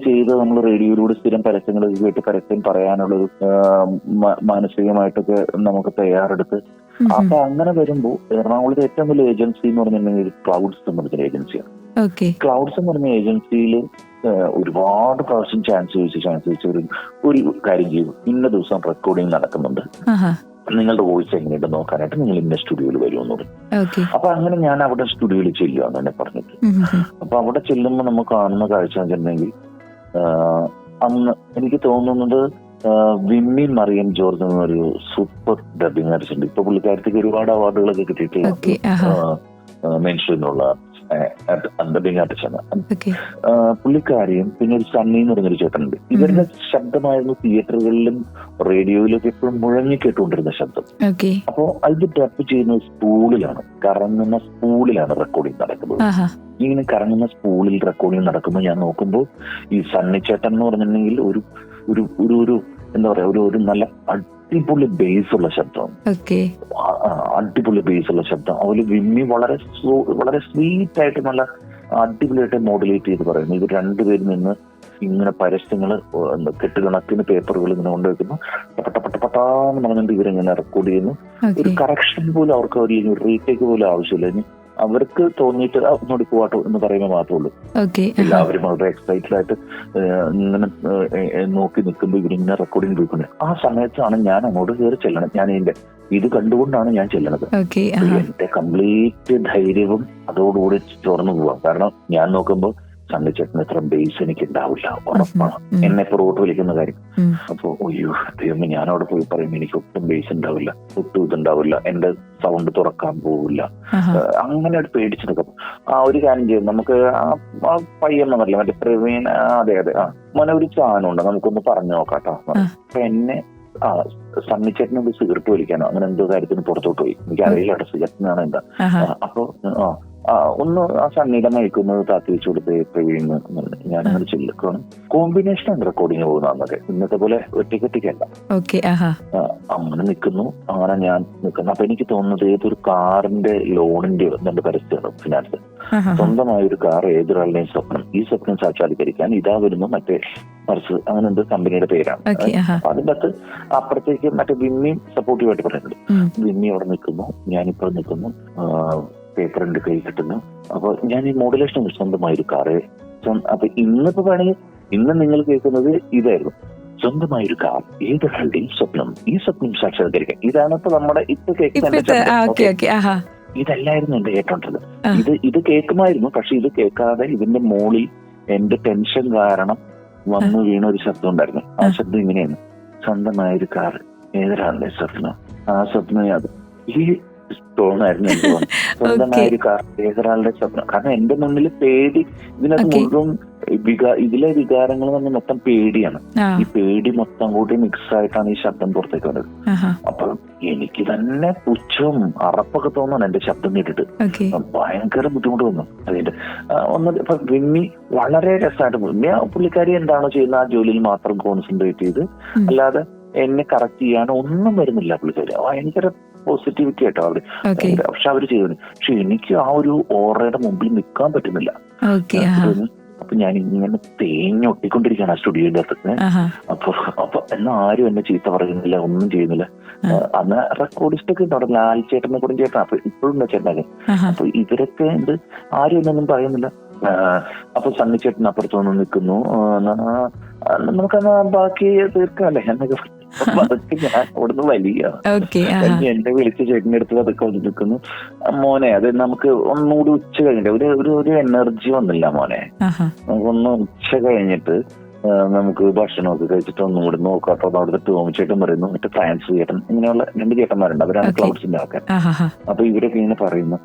ചെയ്ത് നമ്മൾ റേഡിയോയിലൂടെ സ്ഥിരം പരസ്യങ്ങൾ കേട്ട് പരസ്യം പറയാനുള്ളൊരു മാനസികമായിട്ടൊക്കെ നമുക്ക് തയ്യാറെടുത്ത്. അപ്പൊ അങ്ങനെ വരുമ്പോൾ എറണാകുളത്തെ ഏറ്റവും വലിയ ഏജൻസി എന്ന് പറഞ്ഞിട്ടുണ്ടെങ്കിൽ ക്ലൗഡ്സ് എന്ന് പറഞ്ഞൊരു ഏജൻസിയാണ്. ക്ലൗഡ്സ് എന്ന് പറഞ്ഞ ഏജൻസിയിൽ ഒരുപാട് പ്രാവശ്യം ചാൻസ് ചോദിച്ച് ഒരു കാര്യം ചെയ്തു, ഇന്ന ദിവസം റെക്കോർഡിംഗ് നടക്കുന്നുണ്ട്, നിങ്ങളുടെ വോയിസ് എങ്ങനെയുണ്ട് നോക്കാനായിട്ട് നിങ്ങൾ ഇന്ന സ്റ്റുഡിയോയിൽ വരുമെന്ന് പറഞ്ഞു. അപ്പൊ അങ്ങനെ ഞാൻ അവിടെ സ്റ്റുഡിയോയിൽ ചെല്ലുകയെന്ന് തന്നെ പറഞ്ഞിട്ട്. അപ്പൊ അവിടെ ചെല്ലുമ്പോൾ നമുക്ക് കാണുന്ന കാഴ്ച വെച്ചിട്ടുണ്ടെങ്കിൽ അന്ന് എനിക്ക് തോന്നുന്നത് വിമ്മി മറിയം ജോർജ് എന്നൊരു സൂപ്പർ ഡബിങ് ആർട്ടിസ്റ്റ്. ഇപ്പൊ പുള്ളിക്കാരത്തേക്ക് ഒരുപാട് അവാർഡുകളൊക്കെ കിട്ടിയിട്ടുള്ള മെയിൻ സ്ട്രീമിലുള്ള ഡബിങ് ആർട്ടിസ്റ്റാണ് പുള്ളിക്കാരിയും. പിന്നെ ഒരു സണ്ണി എന്ന് പറഞ്ഞൊരു ചേട്ടനുണ്ട്. ഇവരുടെ ശബ്ദമായിരുന്നു തിയേറ്ററുകളിലും റേഡിയോയിലൊക്കെ എപ്പോഴും മുഴങ്ങി കേട്ടുകൊണ്ടിരുന്ന ശബ്ദം. അപ്പോ അത് ഡബ് ചെയ്യുന്ന സ്പൂളിലാണ്, കറങ്ങുന്ന സ്പൂളിലാണ് റെക്കോർഡിംഗ് നടക്കുന്നത്. ഇങ്ങനെ കറങ്ങുന്ന സ്പൂളിൽ റെക്കോർഡിംഗ് നടക്കുമ്പോൾ ഞാൻ നോക്കുമ്പോൾ ഈ സണ്ണി ചേട്ടൻ എന്ന് പറഞ്ഞിട്ടുണ്ടെങ്കിൽ ഒരു എന്താ പറയാ ഒരു നല്ല അടിപൊളി ബേസ് ഉള്ള ശബ്ദമാണ്. അടിപൊളി ബേസ് ഉള്ള ശബ്ദം. അതുപോലെ വിമ്മി വളരെ സ്വീറ്റ് ആയിട്ട് നല്ല അടിപൊളിയായിട്ട് മോഡുലേറ്റ് ചെയ്ത് പറയുന്നു. ഇത് രണ്ടുപേരും നിന്ന് ഇങ്ങനെ പരസ്യങ്ങൾ കെട്ടുകണക്കിന് പേപ്പറുകൾ ഇങ്ങനെ കൊണ്ടുവയ്ക്കുന്നു, പട്ടാന്ന് പറഞ്ഞിട്ട് ഇവരിങ്ങനെ റെക്കോർഡ് ചെയ്യുന്നു. ഒരു കറക്ഷൻ പോലും അവർക്ക് ഒരു റീടേക്ക് പോലും ആവശ്യമില്ല. അവർക്ക് തോന്നിയിട്ട് ഒന്നുകൂടി പോവാട്ടോ എന്ന് പറയുമ്പോൾ മാത്രമേ ഉള്ളൂ. എല്ലാവരും വളരെ എക്സൈറ്റഡ് ആയിട്ട് ഇങ്ങനെ നോക്കി നിൽക്കുമ്പോൾ ഇവരിങ്ങനെ റെക്കോർഡിങ് പോയിക്കൊണ്ട് ആ സമയത്താണ് ഞാൻ അങ്ങോട്ട് കയറി ചെല്ലണം. ഞാൻ ഇത് കണ്ടുകൊണ്ടാണ് ഞാൻ ചെല്ലണത്. എന്റെ കംപ്ലീറ്റ് ധൈര്യവും അതോടുകൂടി ചോർന്നു പോവാം. കാരണം ഞാൻ നോക്കുമ്പോൾ സണ്ണി ചേട്ടന് ഇത്ര ബേസ് എനിക്ക് ഉണ്ടാവില്ല, ഉറപ്പാണ്. എന്നെ പുറകോട്ട് വലിക്കുന്ന കാര്യം. അപ്പൊ അയ്യോ ദൈവമേ, ഞാനവിടെ പോയി പറയും എനിക്ക് ഒട്ടും ബേസ് ഉണ്ടാവില്ല, ഒട്ടും ഇതുണ്ടാവില്ല, എന്റെ സൗണ്ട് തുറക്കാൻ പോവില്ല, അങ്ങനെ ഒരു പേടിച്ചു നിൽക്കും. ഒരു കാര്യം ചെയ്യും, നമുക്ക് ആ പയ്യെന്നല്ല മറ്റേ പ്രവീൺ, അതെ മോനെ ഒരു സാധനമുണ്ട് നമുക്കൊന്ന് പറഞ്ഞു നോക്കാട്ടോ. അപ്പൊ എന്നെ സണ്ണിച്ചേട്ടനോട് സിഗരറ്റ് വലിക്കാനോ അങ്ങനെ എന്തോ കാര്യത്തിന് പുറത്തോട്ട് പോയി, എനിക്ക് അറിയില്ല കേട്ടോ സിഗരറ്റിനാണ് എന്താ. അപ്പൊ ഒന്ന് ആ സണ്ണിയുടെ മയക്കുന്നത് താത്തി വെച്ച് കൊടുത്ത് പ്രവീണ് ഞാനങ്ങനെ ചെല്ലിക്കണം. കോമ്പിനേഷൻ ആണ് റെക്കോർഡിങ് പോകുന്നതൊക്കെ, ഇന്നത്തെ പോലെ ഒറ്റയ്ക്കല്ല. അങ്ങനെ നിൽക്കുന്നു, അങ്ങനെ ഞാൻ നിൽക്കുന്നു. അപ്പൊ എനിക്ക് തോന്നുന്നത് ഏതൊരു കാറിന്റെ ലോണിന്റെ എന്റെ പരസ്യമാണ് ഫിനാൻസ്. സ്വന്തമായ ഒരു കാർ ഏതൊരാളുടെയും സ്വപ്നം, ഈ സ്വപ്നം സാക്ഷാത്കരിക്കാൻ ഇതാ വരുന്നു മറ്റേ മറിച്ച് അങ്ങനെ എന്തോ കമ്പനിയുടെ പേരാണ്. അതിൻ്റെ അകത്ത് അപ്പുറത്തേക്ക് മറ്റേ വിമ്മിയും സപ്പോർട്ടീവായിട്ട് പറയുന്നുണ്ട്. വിമ്മി അവിടെ നിൽക്കുന്നു, ഞാനിപ്പോൾ നിൽക്കുന്നു, പേപ്പർ ഉണ്ട് കൈ കിട്ടുന്നു. അപ്പൊ ഞാൻ ഈ മോഡുലേഷൻ സ്വന്തമായൊരു കാറ്. അപ്പൊ ഇന്നിപ്പോ വേണമെങ്കിൽ ഇന്ന് നിങ്ങൾ കേൾക്കുന്നത് ഇതായിരുന്നു, സ്വന്തമായൊരു കാർ ഏതൊരാളുടെയും സ്വപ്നം, ഈ സ്വപ്നം സാക്ഷാത്കരിക്കാൻ. ഇതാണ് ഇപ്പൊ നമ്മുടെ ഇപ്പൊ കേൾക്കുന്ന. ഇതല്ലായിരുന്നു എന്റെ കേട്ടോണ്ടത്. ഇത് കേൾക്കുമായിരുന്നു, പക്ഷെ ഇത് കേൾക്കാതെ ഇതിന്റെ മുകളിൽ എന്റെ ടെൻഷൻ കാരണം വന്നു വീണ ഒരു ശബ്ദം ഉണ്ടായിരുന്നു. ആ ശബ്ദം ഇങ്ങനെയാണ്, സ്വന്തമായൊരു കാർ ഏതൊരാളുടെ സ്വപ്നം, ആ സ്വപ്നം അത് ഈ തോന്നായിരുന്നു എനിക്ക് തോന്നുന്നു. സ്വന്തമായൊരു കാർ ഏതൊരാളുടെ സ്വപ്നം. കാരണം എന്റെ മുന്നിൽ പേടി, ഇതിനകത്ത് മുഴുവൻ ഇതിലെ വികാരങ്ങൾ തന്നെ മൊത്തം പേടിയാണ്. ഈ പേടി മൊത്തം കൂടി മിക്സ് ആയിട്ടാണ് ഈ ശബ്ദം പുറത്തേക്ക് വന്നത്. അപ്പൊ എനിക്ക് തന്നെ പുച്ഛവും അറപ്പൊക്കെ തോന്നാണ് എന്റെ ശബ്ദം കേട്ടിട്ട്. ഭയങ്കര ബുദ്ധിമുട്ട് വന്നു അതിന്റെ. ഇപ്പൊ വിമ്മി വളരെ രസമായിട്ട് വിമ്മി പുള്ളിക്കാരി എന്താണോ ചെയ്യുന്ന ആ ജോലിയിൽ മാത്രം കോൺസെൻട്രേറ്റ് ചെയ്ത്, അല്ലാതെ എന്നെ കറക്റ്റ് ചെയ്യാനോ ഒന്നും വരുന്നില്ല പുള്ളിക്കാരി. ഭയങ്കര പോസിറ്റിവിറ്റി ആയിട്ടോ അവര്. പക്ഷെ അവര് ചെയ്യുന്നു. പക്ഷെ എനിക്ക് ആ ഒരു ഓറയുടെ മുമ്പിൽ നിൽക്കാൻ പറ്റുന്നില്ല. അപ്പൊ ഞാൻ ഇങ്ങനെ തേഞ്ഞൊട്ടിക്കൊണ്ടിരിക്കുകയാണ് ആ സ്റ്റുഡിയോന്റെ അകത്ത്. അപ്പൊ എന്നാ ആരും എന്നെ ചീത്ത പറയുന്നില്ല, ഒന്നും ചെയ്യുന്നില്ല. അന്ന് റെക്കോർഡിസ്റ്റ് ഒക്കെ ഉണ്ടോ, ലാൽ ചേട്ടനെ കൂടെ ചേട്ടൻ, അപ്പൊ ഇപ്പോഴും ചേട്ടനൊക്കെ. അപ്പൊ ഇവരൊക്കെ ഉണ്ട്, ആരും എന്നൊന്നും പറയുന്നില്ല. അപ്പൊ സണ്ണി ചേട്ടൻ അപ്പുറത്തൊന്ന് നിൽക്കുന്നു, നമുക്കന്ന് ബാക്കി തീർക്കാല്ലേ എന്നൊക്കെ. അതൊക്കെ ഞാൻ അവിടുന്ന് വലിയ എന്റെ വിളിച്ച ചേട്ടന്റെ അടുത്ത് അതൊക്കെ വന്ന് നിൽക്കുന്നു. മോനെ അത് നമുക്ക് ഒന്നുകൂടി ഉച്ച കഴിഞ്ഞിട്ട് ഒരു എനർജി വന്നില്ല മോനെ, നമുക്കൊന്ന് ഉച്ച കഴിഞ്ഞിട്ട് നമുക്ക് ഭക്ഷണമൊക്കെ കഴിച്ചിട്ട് ഒന്നും കൂടി നോക്കാട്ടോ. അവിടുത്തെ ടോമി ചേട്ടൻ പറയുന്നു, മറ്റേ ഫ്രാൻസ് ചേട്ടൻ, ഇങ്ങനെയുള്ള 2 ചേട്ടന്മാരുണ്ട്, അവരാണ് ക്ലൗഡ്സിന്റെ ആൾക്കാർ. അപ്പൊ ഇവരൊക്കെ ഇങ്ങനെ പറയുന്നു.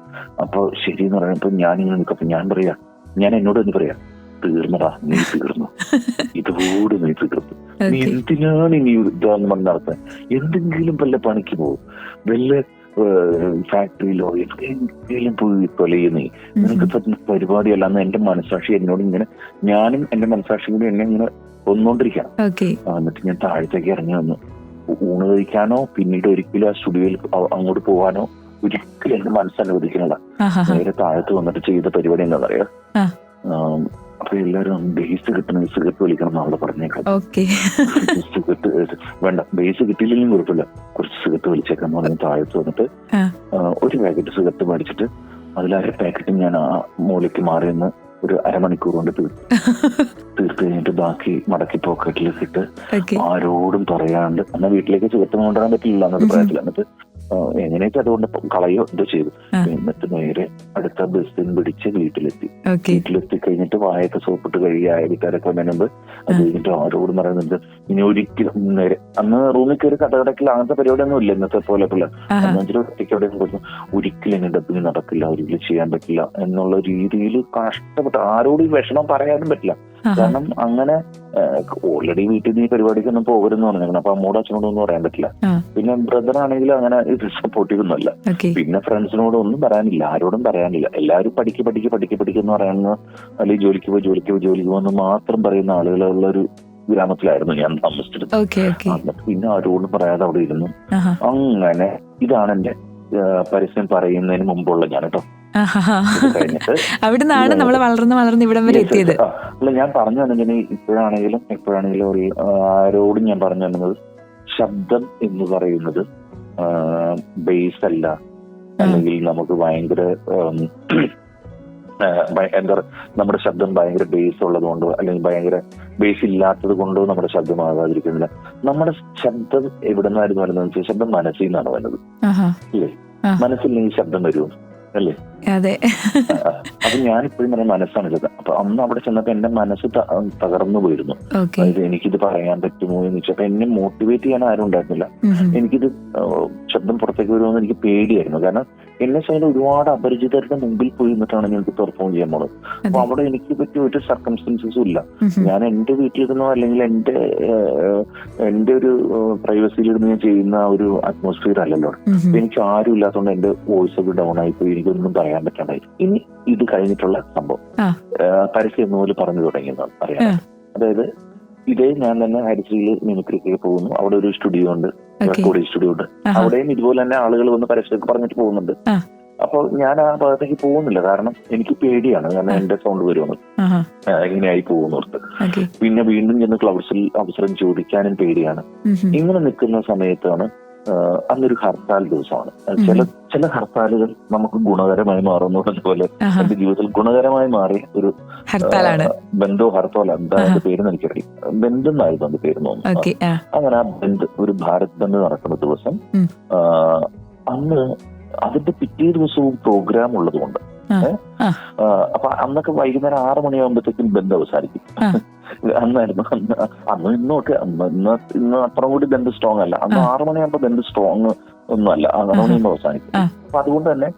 അപ്പൊ ശരിയെന്ന് പറയുമ്പോ ഞാനിങ്ങനെ നിൽക്കും. അപ്പൊ ഞാൻ പറയാ, ഞാൻ എന്നോട് എന്ന് പറയാ, തീർന്നടാ, നീ തീർന്നു, ഇതുകൂടി നീ തീർന്നു, നീ എന്തിനാണ് ഇനി ഇതാന്ന് പറഞ്ഞ നടത്താൻ? എന്തെങ്കിലും വല്ല പണിക്ക് പോകും, വല്ല ഫാക്ടറിയിലോ എന്തെങ്കിലും പോയി തൊലയുന്നേ, നിനക്ക് പറ്റുന്ന പരിപാടിയല്ലാന്ന് എന്റെ മനസ്സാക്ഷി എന്നോട് ഇങ്ങനെ, ഞാനും എന്റെ മനസ്സാക്ഷി കൂടി എന്നെ ഇങ്ങനെ കൊന്നുകൊണ്ടിരിക്കാം. എന്നിട്ട് ഞാൻ താഴത്തേക്ക് ഇറങ്ങി വന്നു. ഊണ് കഴിക്കാനോ പിന്നീട് ഒരിക്കലും ആ സ്റ്റുഡിയോയിൽ അങ്ങോട്ട് പോകാനോ ഒരിക്കലും എന്റെ മനസ്സനുവദിക്കുന്നില്ല. നേരെ താഴത്ത് വന്നിട്ട് ചെയ്ത പരിപാടി എന്താ പറയാ, അപ്പൊ എല്ലാരും ബേസ് കിട്ടണമെങ്കിൽ സിഗരറ്റ് വലിക്കണം എന്നാണ് പറഞ്ഞേക്കാം. സിഗരറ്റ് വേണ്ട, ബേസ് കിട്ടിയില്ലെങ്കിലും കുഴപ്പമില്ല, കുറച്ച് സിഗരറ്റ് വലിച്ചേക്കാന്ന് പറഞ്ഞ് താഴത്ത് വന്നിട്ട് ഒരു പാക്കറ്റ് സിഗരറ്റ് മേടിച്ചിട്ട് അതിലര പാക്കറ്റ് ഞാൻ ആ മൂലയ്ക്ക് മാറി നിന്ന് ഒരു അരമണിക്കൂർ കൊണ്ട് തീർത്ത് കഴിഞ്ഞിട്ട് ബാക്കി മടക്കി പോക്കറ്റിലേക്ക് ഇട്ട് ആരോടും പറയാണ്ട്, എന്നാൽ വീട്ടിലേക്ക് സിഗരറ്റ് കൊണ്ടുവരാൻ പറ്റില്ല എന്നൊരു പ്രായത്തിൽ. എന്നിട്ട് എങ്ങനെയൊക്കെ അതുകൊണ്ട് കളയോ എന്തോ ചെയ്തു. എന്നിട്ട് നേരെ അടുത്ത ബസ്സിൽ പിടിച്ച് വീട്ടിലെത്തി കഴിഞ്ഞിട്ട് വായൊക്കെ സോപ്പിട്ട് കഴുകി അയൽക്കാരൊക്കെ വന്നുമ്പ് അത് കഴിഞ്ഞിട്ട് ആരോടും പറയുന്നുണ്ട് ഇനി ഒരിക്കലും നേരെ. അന്ന് റൂമിൽ കയറി കടകടക്കില്ല, അങ്ങനത്തെ പരിപാടിയൊന്നും ഇല്ല ഇന്നത്തെ പോലെ പിള്ള. അന്നഞ്ചിൽ ഒറ്റയ്ക്ക് എവിടെയും കൊടുത്തു, ഒരിക്കലും എന്നെ ഡബിങ് നടക്കില്ല, ഒരിക്കലും ചെയ്യാൻ പറ്റില്ല എന്നുള്ള രീതിയിൽ കഷ്ടപ്പെട്ട് ആരോടും വിഷമം പറയാനും പറ്റില്ല. കാരണം അങ്ങനെ ഓൾറെഡി വീട്ടിൽ നിന്ന് ഈ പരിപാടിക്കൊന്നും പോകരുതെന്ന് പറഞ്ഞേക്കണം. അപ്പൊ അമ്മോടും അച്ഛനോടും ഒന്നും പറയാൻ പറ്റില്ല. പിന്നെ ബ്രദർ ആണെങ്കിൽ അങ്ങനെ ഇത് സപ്പോർട്ടീവൊന്നുമല്ല. പിന്നെ ഫ്രണ്ട്സിനോടും ഒന്നും പറയാനില്ല, ആരോടും പറയാനില്ല. എല്ലാവരും പഠിക്കുന്ന പറയുന്ന, അല്ലെങ്കിൽ ജോലിക്ക് പോകുമെന്ന് മാത്രം പറയുന്ന ആളുകളുള്ള ഒരു ഗ്രാമത്തിലായിരുന്നു ഞാൻ താമസിച്ചിരുന്നത്. എന്നിട്ട് പിന്നെ ആരോടും പറയാതെ അവിടെ ഇരുന്നു. അങ്ങനെ ഇതാണ് എന്റെ പരസ്യം പറയുന്നതിന് മുമ്പുള്ള ഞാൻ കേട്ടോ. അവിടുന്നാണ് നമ്മൾ വളർന്ന് ഇവിടം വരെ എത്തിയത്. അല്ല, ഞാൻ പറഞ്ഞു തന്നെ എപ്പോഴാണെങ്കിലും ആരോടും ഞാൻ പറഞ്ഞു തന്നത്, ശബ്ദം എന്ന് പറയുന്നത് ബേസ് അല്ല, അല്ലെങ്കിൽ നമുക്ക് ഭയങ്കര എന്താ നമ്മുടെ ശബ്ദം ഭയങ്കര ബേസ് ഉള്ളത് കൊണ്ടോ അല്ലെങ്കിൽ ഭയങ്കര ബേസ് ഇല്ലാത്തത് കൊണ്ടോ നമ്മുടെ ശബ്ദമാകാതിരിക്കുന്നില്ല. നമ്മുടെ ശബ്ദം എവിടെ നിന്നായിരുന്നു വരുന്നത് വെച്ചാൽ ശബ്ദം മനസ്സിൽ നിന്നാണ് വരുന്നത്. ഇല്ലേ? മനസ്സിൽ ഈ ശബ്ദം വരുമോ? അല്ലേ? അതെ. അപ്പൊ ഞാനിപ്പോഴും പറഞ്ഞ മനസ്സാണിത്. അപ്പൊ അന്ന് അവിടെ ചെന്നപ്പോ എന്റെ മനസ്സ് തകർന്നു പോയിരുന്നു. അതായത് എനിക്കിത് പറയാൻ പറ്റുമോ എന്ന് വെച്ചാൽ എന്നെ മോട്ടിവേറ്റ് ചെയ്യാൻ ആരും ഉണ്ടായിരുന്നില്ല. എനിക്കിത് ശബ്ദം പുറത്തേക്ക് വരുമെന്ന് എനിക്ക് പേടിയായിരുന്നു. കാരണം എന്നെ സംബന്ധിച്ച് ഒരുപാട് അപരിചിതരുടെ മുമ്പിൽ പോയി നിന്നിട്ടാണ് എനിക്ക് പെർഫോം ചെയ്യാൻ പോണത്. അപ്പൊ അവിടെ എനിക്ക് പറ്റിയ ഒരു സർക്കംസ്റ്റൻസസും ഇല്ല. ഞാൻ എന്റെ വീട്ടിലിരുന്നോ അല്ലെങ്കിൽ എന്റെ ഒരു പ്രൈവസിയിലിരുന്ന് ഞാൻ ചെയ്യുന്ന ഒരു അറ്റ്മോസ്ഫിയർ അല്ലല്ലോ. എനിക്ക് ആരും ഇല്ലാത്തതുകൊണ്ട് എന്റെ വോയിസ് ഒക്കെ ഡൗൺ ആയിപ്പോയി, എനിക്കൊന്നും പറയാൻ പറ്റാണ്ടായി. ഇനി ഇത് കഴിഞ്ഞിട്ടുള്ള സംഭവം പരസ്യം പോലെ പറഞ്ഞു തുടങ്ങിയതാണ് പറയാൻ. അതായത് ഇതേ ഞാൻ തന്നെ ഹരിശ്രീയിൽ മിമിക്രിക്ക് പോകുന്നു. അവിടെ ഒരു സ്റ്റുഡിയോ ഉണ്ട്, റെക്കോർഡിംഗ് സ്റ്റുഡിയോ ഉണ്ട്. അവിടെയും ഇതുപോലെ തന്നെ ആളുകൾ വന്ന് പരസ്യമൊക്കെ പറഞ്ഞിട്ട് പോകുന്നുണ്ട്. അപ്പൊ ഞാൻ ആ ഭാഗത്തേക്ക് പോകുന്നില്ല, കാരണം എനിക്ക് പേടിയാണ്. കാരണം എന്റെ സൗണ്ട് വരുമെന്ന്, എങ്ങനെയായി പോകുന്നോർത്ത്. പിന്നെ വീണ്ടും ചെന്ന് ക്ലൗഡ്സിൽ അവസരം ചോദിക്കാനും പേടിയാണ്. ഇങ്ങനെ നിൽക്കുന്ന സമയത്താണ് അന്നൊരു ഹർത്താൽ ദിവസമാണ്. ചില ഹർത്താലുകൾ നമുക്ക് ഗുണകരമായി മാറുന്നു. അതുപോലെ എന്റെ ജീവിതത്തിൽ ഗുണകരമായി മാറിയ ഒരു ബന്ധോ ഹർത്താൽ എന്താ എന്റെ പേര് എനിക്കറിയാം. ബന്ദ് എന്നായിരുന്നു എന്റെ പേര് തോന്നുന്നു. അങ്ങനെ ആ ബന്ദ്, ഒരു ഭാരത് ബന്ദ് നടക്കുന്ന ദിവസം, അന്ന് അതിന്റെ പിറ്റേ ദിവസവും പ്രോഗ്രാം ഉള്ളതുകൊണ്ട് അപ്പൊ അന്നൊക്കെ വൈകുന്നേരം 6 മണിയാകുമ്പോഴത്തേക്കും ബന്ദ് അവസാനിക്കും. അന്നായിരുന്നു അന്ന് ഇന്നൊക്കെ ഇന്ന് അത്ര കൂടി ബന്ദ് സ്ട്രോങ് അല്ല. അന്ന് 6 മണിയാകുമ്പോ ബന്ദ് സ്ട്രോങ് ഒന്നും അല്ല, 6 മണിയാകുമ്പോ അവസാനിക്കും. അപ്പൊ അതുകൊണ്ട് തന്നെ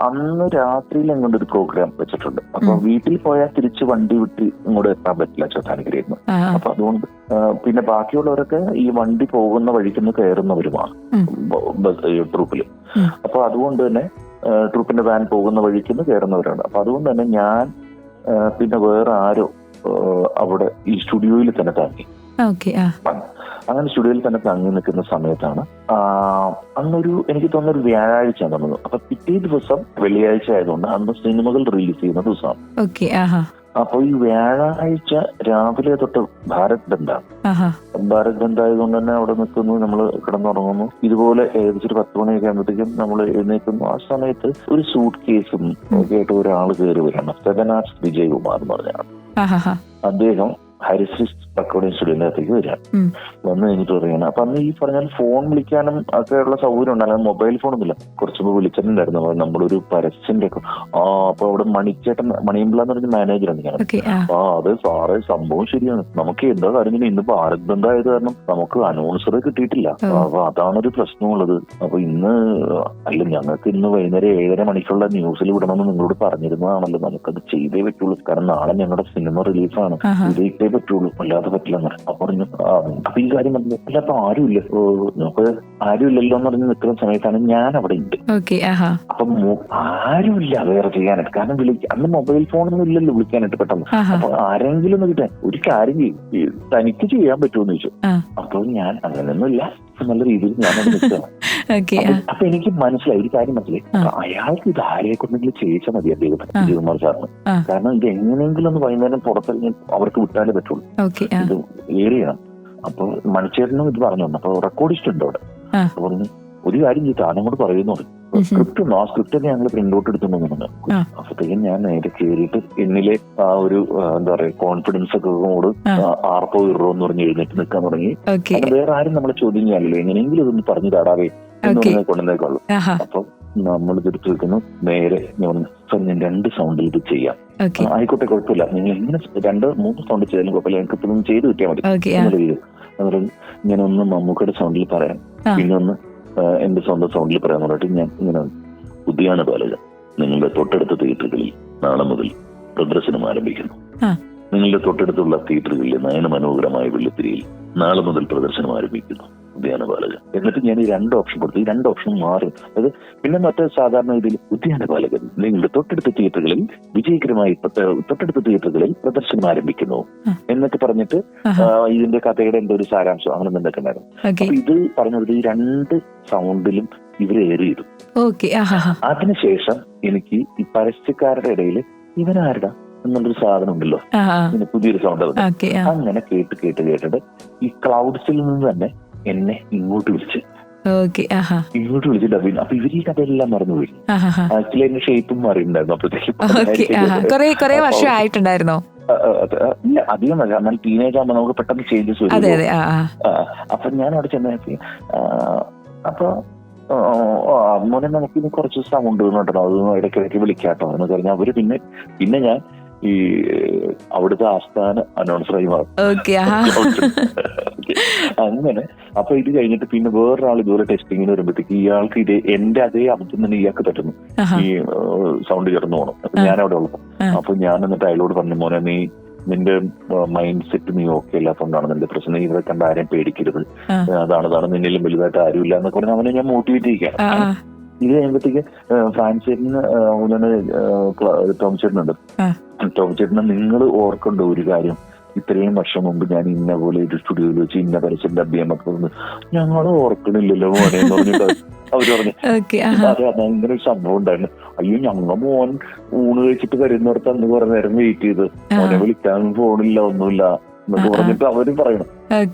അന്ന് രാത്രിയിൽ എങ്ങോട്ട് ഒരു പ്രോഗ്രാം വെച്ചിട്ടുണ്ട്. അപ്പൊ വീട്ടിൽ പോയാൽ തിരിച്ച് വണ്ടി വിട്ട് ഇങ്ങോട്ട് എത്താൻ പറ്റില്ല ചോറ്റാനിക്കരയിൽ. അപ്പൊ അതുകൊണ്ട് പിന്നെ ബാക്കിയുള്ളവരൊക്കെ ഈ വണ്ടി പോകുന്ന വഴിക്കുന്ന കയറുന്നവരുമാണ് ട്രൂപ്പില്. അപ്പൊ അതുകൊണ്ട് തന്നെ ട്രൂപ്പിന്റെ വാൻ പോകുന്ന വഴിക്കുന്ന കയറുന്നവരാണ്. അപ്പൊ അതുകൊണ്ട് തന്നെ ഞാൻ പിന്നെ വേറെ ആരോ അവിടെ ഈ സ്റ്റുഡിയോയിൽ തന്നെ തങ്ങി. അങ്ങനെ സ്റ്റുഡിയോയിൽ തന്നെ തങ്ങി നിൽക്കുന്ന സമയത്താണ് അന്നൊരു, എനിക്ക് തോന്നുന്ന ഒരു വ്യാഴാഴ്ച തോന്നുന്നു. അപ്പൊ പിറ്റേ ദിവസം വെള്ളിയാഴ്ച ആയതുകൊണ്ട് അന്ന് സിനിമകൾ റിലീസ് ചെയ്യുന്ന ദിവസമാണ്. അപ്പൊ ഈ വ്യാഴാഴ്ച രാവിലെ തൊട്ട് ഭാരത് ബന്ദാണ്. ഭാരത് ബന്ദ് ആയതുകൊണ്ട് തന്നെ അവിടെ നിൽക്കുന്നു, നമ്മൾ കിടന്നുറങ്ങുന്നു. ഇതുപോലെ ഏകദേശം ഒരു 10 മണിയൊക്കെ ആകുമ്പോഴത്തേക്കും നമ്മൾ എഴുന്നേൽക്കുന്നു. ആ സമയത്ത് ഒരു സൂട്ട് കേസും ഒക്കെ ആയിട്ട് ഒരാൾ കയറി വരികയാണ്. സെവനാർസ് വിജയകുമാർ എന്ന് പറഞ്ഞാണ്. അദ്ദേഹം ഹരിശ്രീ റെക്കോർഡിംഗ് സ്റ്റുഡിയോന്റെ അകത്തേക്ക് വരിക. വന്നു കഴിഞ്ഞിട്ട് പറയുകയാണ്. അപ്പൊ അന്ന് ഈ പറഞ്ഞാൽ ഫോൺ വിളിക്കാനും ഒക്കെയുള്ള സൗകര്യം ഉണ്ട്, അല്ലാതെ മൊബൈൽ ഫോണൊന്നുമില്ല. കുറച്ച് മുമ്പ് വിളിച്ചിട്ടുണ്ടായിരുന്നു നമ്മളൊരു പരസ്യന്റെ ഒക്കെ. അപ്പൊ അവിടെ മണിയമ്പിള്ള എന്ന് പറഞ്ഞ മാനേജറാണ് ഞാൻ. അത് സാറേ സംഭവം ശരിയാണ്, നമുക്ക് എന്താ കാര്യം ഇന്ന് ഭാരത് ബന്ദ് ആയത് കാരണം നമുക്ക് അനൗൺസറെ കിട്ടിയിട്ടില്ല. അപ്പൊ അതാണൊരു പ്രശ്നമുള്ളത്. അപ്പൊ ഞങ്ങൾക്ക് ഇന്ന് വൈകുന്നേരം 7:30 മണിക്കുള്ള ന്യൂസിൽ വിടണമെന്ന് നിങ്ങളോട് പറഞ്ഞിരുന്നതാണല്ലോ, നമുക്കത് ചെയ്തേ പറ്റുള്ളൂ. കാരണം നാളെ ഞങ്ങളുടെ സിനിമ റിലീസാണ്, ചെയ്തേ പറ്റുള്ളൂ, അല്ലാതെ പറ്റില്ലെന്ന്. അപ്പൊ പറഞ്ഞു അപ്പൊ ഈ കാര്യം പറഞ്ഞു. അല്ല അപ്പൊ ആരുമില്ല, നമുക്ക് ആരുമില്ലല്ലോ എന്ന് പറഞ്ഞ് നിൽക്കുന്ന സമയത്താണ് ഞാൻ അവിടെ ഉണ്ട്. അപ്പൊ ആരുമില്ല വേറെ ചെയ്യാനായിട്ട്. കാരണം അന്ന് മൊബൈൽ ഫോണൊന്നും ഇല്ലല്ലോ വിളിക്കാനായിട്ട് പെട്ടെന്ന്. അപ്പൊ ആരെങ്കിലും ഒന്ന് കിട്ടാൻ ഒരു കാര്യം ചെയ്യും, തനിക്ക് ചെയ്യാൻ പറ്റുമെന്ന് ചോദിച്ചു. അപ്പൊ ഞാൻ അങ്ങനെയൊന്നുമില്ല, നല്ല രീതിയിൽ ഞാനത് നിൽക്കുകയാണ്. അപ്പൊ എനിക്ക് മനസ്സിലായി, ഒരു കാര്യം മനസ്സിലായി, അയാൾക്ക് ഇത് ആരെ കൊണ്ടെങ്കിലും ചെയ്യിച്ചാൽ മതി അദ്ദേഹത്തിന്, വിജയകുമാർ സാറിന്. കാരണം ഇത് എങ്ങനെയെങ്കിലും ഒന്ന് വൈകുന്നേരം പുറത്തിറങ്ങി അവർക്ക് വിട്ടാലേ പറ്റുള്ളൂ, ഇത് ഏറിയണം. അപ്പൊ മണിച്ചേട്ടനും ഇത് പറഞ്ഞു തന്നു. അപ്പൊ റെക്കോർഡിസ്റ്റ് ഉണ്ട് അവിടെ. പറഞ്ഞു ഒരു കാര്യം ചെയ്തിട്ട് ആനോട് പറയുന്നു, സ്ക്രിപ്റ്റ് ഉണ്ടോ? ആ സ്ക്രിപ്റ്റ് തന്നെ ഞങ്ങൾ പ്രിന്റ് ഔട്ട് എടുത്തുണ്ടെന്നു. അപ്പത്തേക്കും ഞാൻ നേരെ കയറിയിട്ട് എന്നിലെ ആ ഒരു എന്താ പറയാ കോൺഫിഡൻസ് ഒക്കെ കൂടെ ആർപ്പോ ഇറോ എന്ന് പറഞ്ഞ് എഴുന്നേറ്റ് നിൽക്കാൻ തുടങ്ങി. വേറെ ആരും നമ്മളെ ചോദ്യം ചെയ്യാനല്ലോ, എങ്ങനെയെങ്കിലും ഇതൊന്ന് പറഞ്ഞു താടാവേ എന്ന് പറഞ്ഞാൽ കൊണ്ടുവന്നേക്കുള്ളൂ. അപ്പൊ നമ്മൾ ഇതെടുത്ത് വെക്കുന്നു. നേരെ ഞാൻ 2 സൗണ്ടിൽ ഇത് ചെയ്യാം, ആയിക്കോട്ടെ കുഴപ്പമില്ല, നിങ്ങൾ എങ്ങനെ 2-3 സൗണ്ട് ചെയ്താലും കുഴപ്പമില്ല, എനിക്ക് ഇപ്പം ചെയ്ത് കിട്ടിയാൽ മതി എന്നുള്ള രീതി. അതുകൊണ്ട് ഞാനൊന്ന് മമ്മൂക്കയുടെ സൗണ്ടിൽ പറയാം, പിന്നെ ഒന്ന് എന്റെ സ്വന്തം സൗണ്ടിൽ പറയാന്ന് പറഞ്ഞിട്ട് ഞാൻ ഇങ്ങനെ ഉദ്യാന ബാലക നിങ്ങളുടെ തൊട്ടടുത്ത തിയേറ്ററുകളിൽ നാളെ മുതൽ പ്രദർശനം ആരംഭിക്കുന്നു. നിങ്ങളുടെ തൊട്ടടുത്തുള്ള തിയേറ്ററുകളിലെ നയന മനോഹരമായ വെള്ളിത്തിരിയിൽ നാളെ മുതൽ പ്രദർശനം ആരംഭിക്കുന്നു ഉദ്യാന ബാലകൻ. എന്നിട്ട് ഞാൻ ഈ 2 ഓപ്ഷൻ കൊടുത്തു. ഈ 2 ഓപ്ഷനും മാറി. അത് പിന്നെ മറ്റേ സാധാരണ ഇതിൽ ഉദ്യാന ബാലകൻ നിങ്ങളുടെ തൊട്ടടുത്ത തിയേറ്ററുകളിൽ വിജയകരമായി തൊട്ടടുത്ത തിയേറ്ററുകളിൽ പ്രദർശനം ആരംഭിക്കുന്നു എന്നൊക്കെ പറഞ്ഞിട്ട് ഇതിന്റെ കഥയുടെ എന്തോ ഒരു സാരാംശം അങ്ങനെ എന്തൊക്കെ ഉണ്ടായിരുന്നു. അപ്പൊ ഇത് പറഞ്ഞത് ഈ 2 സൗണ്ടിലും ഇവര് ഏറിയിടും. അതിനുശേഷം എനിക്ക് ഈ പരസ്യക്കാരുടെ ഇടയിൽ ഇവനാരുടെ എന്നുള്ളൊരു സാധനം ഉണ്ടല്ലോ, പിന്നെ പുതിയൊരു സൗണ്ട്. അങ്ങനെ കേട്ടിട്ട് ഈ ക്ലൗഡ്സിൽ നിന്ന് തന്നെ എന്നെ ഇങ്ങോട്ട് വിളിച്ച് ഡബിങ്. അപ്പൊ ഇവര് ഈ കഥയെല്ലാം മറന്നുപോയി. ആക്ച്വലി എന്റെ ഷേപ്പും മാറിയിട്ടുണ്ടായിരുന്നു അപ്പോഴത്തേക്കും. ഇല്ല അധികം അല്ല, എന്നാൽ ടീനേജ് ആകുമ്പോൾ നമുക്ക് പെട്ടെന്ന് ചേഞ്ചസ് വരും. അപ്പൊ ഞാൻ അവിടെ ചെന്നപ്പോ അപ്പൊ മോനെ നമുക്ക് ഇനി കുറച്ച് സൗണ്ട് കേട്ടോ, അത് ഇടയ്ക്കിടയ്ക്ക് വിളിക്കാട്ടോ എന്ന് പറഞ്ഞാൽ അവര് പിന്നെ ഞാൻ ഈ അവിടുത്തെ ആസ്ഥാന അനൗൺസറായി മാറും. അങ്ങനെ അപ്പൊ ഇത് കഴിഞ്ഞിട്ട് പിന്നെ വേറൊരാൾ ഇതുപോലെ ടെസ്റ്റിങ്ങിന് വരുമ്പോഴത്തേക്ക് ഇയാൾക്ക് എന്റെ അതേ അബദ്ധം തന്നെ ഇയാൾക്ക് പറ്റുന്നു, ഈ സൗണ്ട് ചേർന്ന് പോകണം. അപ്പൊ ഞാൻ അവിടെ ഉള്ളു. അപ്പൊ ഞാൻ എന്നിട്ട് അയാളോട് പറഞ്ഞു, മോനെ നിന്റെ മൈൻഡ് സെറ്റ് നീ ഓക്കെ അല്ലാത്തതുകൊണ്ടാണ് നിന്റെ പ്രശ്നം, ഇവിടെ കണ്ട ആരെയും പേടിക്കരുത്, അതാണ് നിന്നിലും വലുതായിട്ട് ആരുമില്ല എന്നൊക്കെ പറഞ്ഞാൽ അവനെ ഞാൻ മോട്ടിവേറ്റ് ചെയ്യിക്കാം. ഇത് കഴിയുമ്പോഴത്തേക്ക് ഫ്രാൻസിന് ടോം ചേട്ടനുണ്ട്. ടോം ചേട്ടന് നിങ്ങൾ ഓർക്കേണ്ട ഒരു കാര്യം, ഇത്രയും വർഷം മുമ്പ് ഞാൻ ഇന്ന പോലെ ഒരു സ്റ്റുഡിയോയിൽ വെച്ച് ഇന്ന പരസ്യം ഡബ് ചെയ്യാൻ പറ്റുന്നത് ഞങ്ങൾ ഓർക്കണില്ലല്ലോ മോനെ എന്ന് പറഞ്ഞിട്ട് അവര് പറഞ്ഞു. അതെ, അങ്ങനെ ഒരു സംഭവം ഉണ്ടായിരുന്നു. അയ്യോ ഞങ്ങൾ മോൻ ഊണ് കഴിച്ചിട്ട് വരുന്നിടത്ത് അന്ന് കുറെ നേരം വെയിറ്റ് ചെയ്ത് മോനെ വിളിക്കാൻ ഫോണില്ല ഒന്നുമില്ല എന്നൊക്കെ പറഞ്ഞിട്ട് അവര് പറയണം.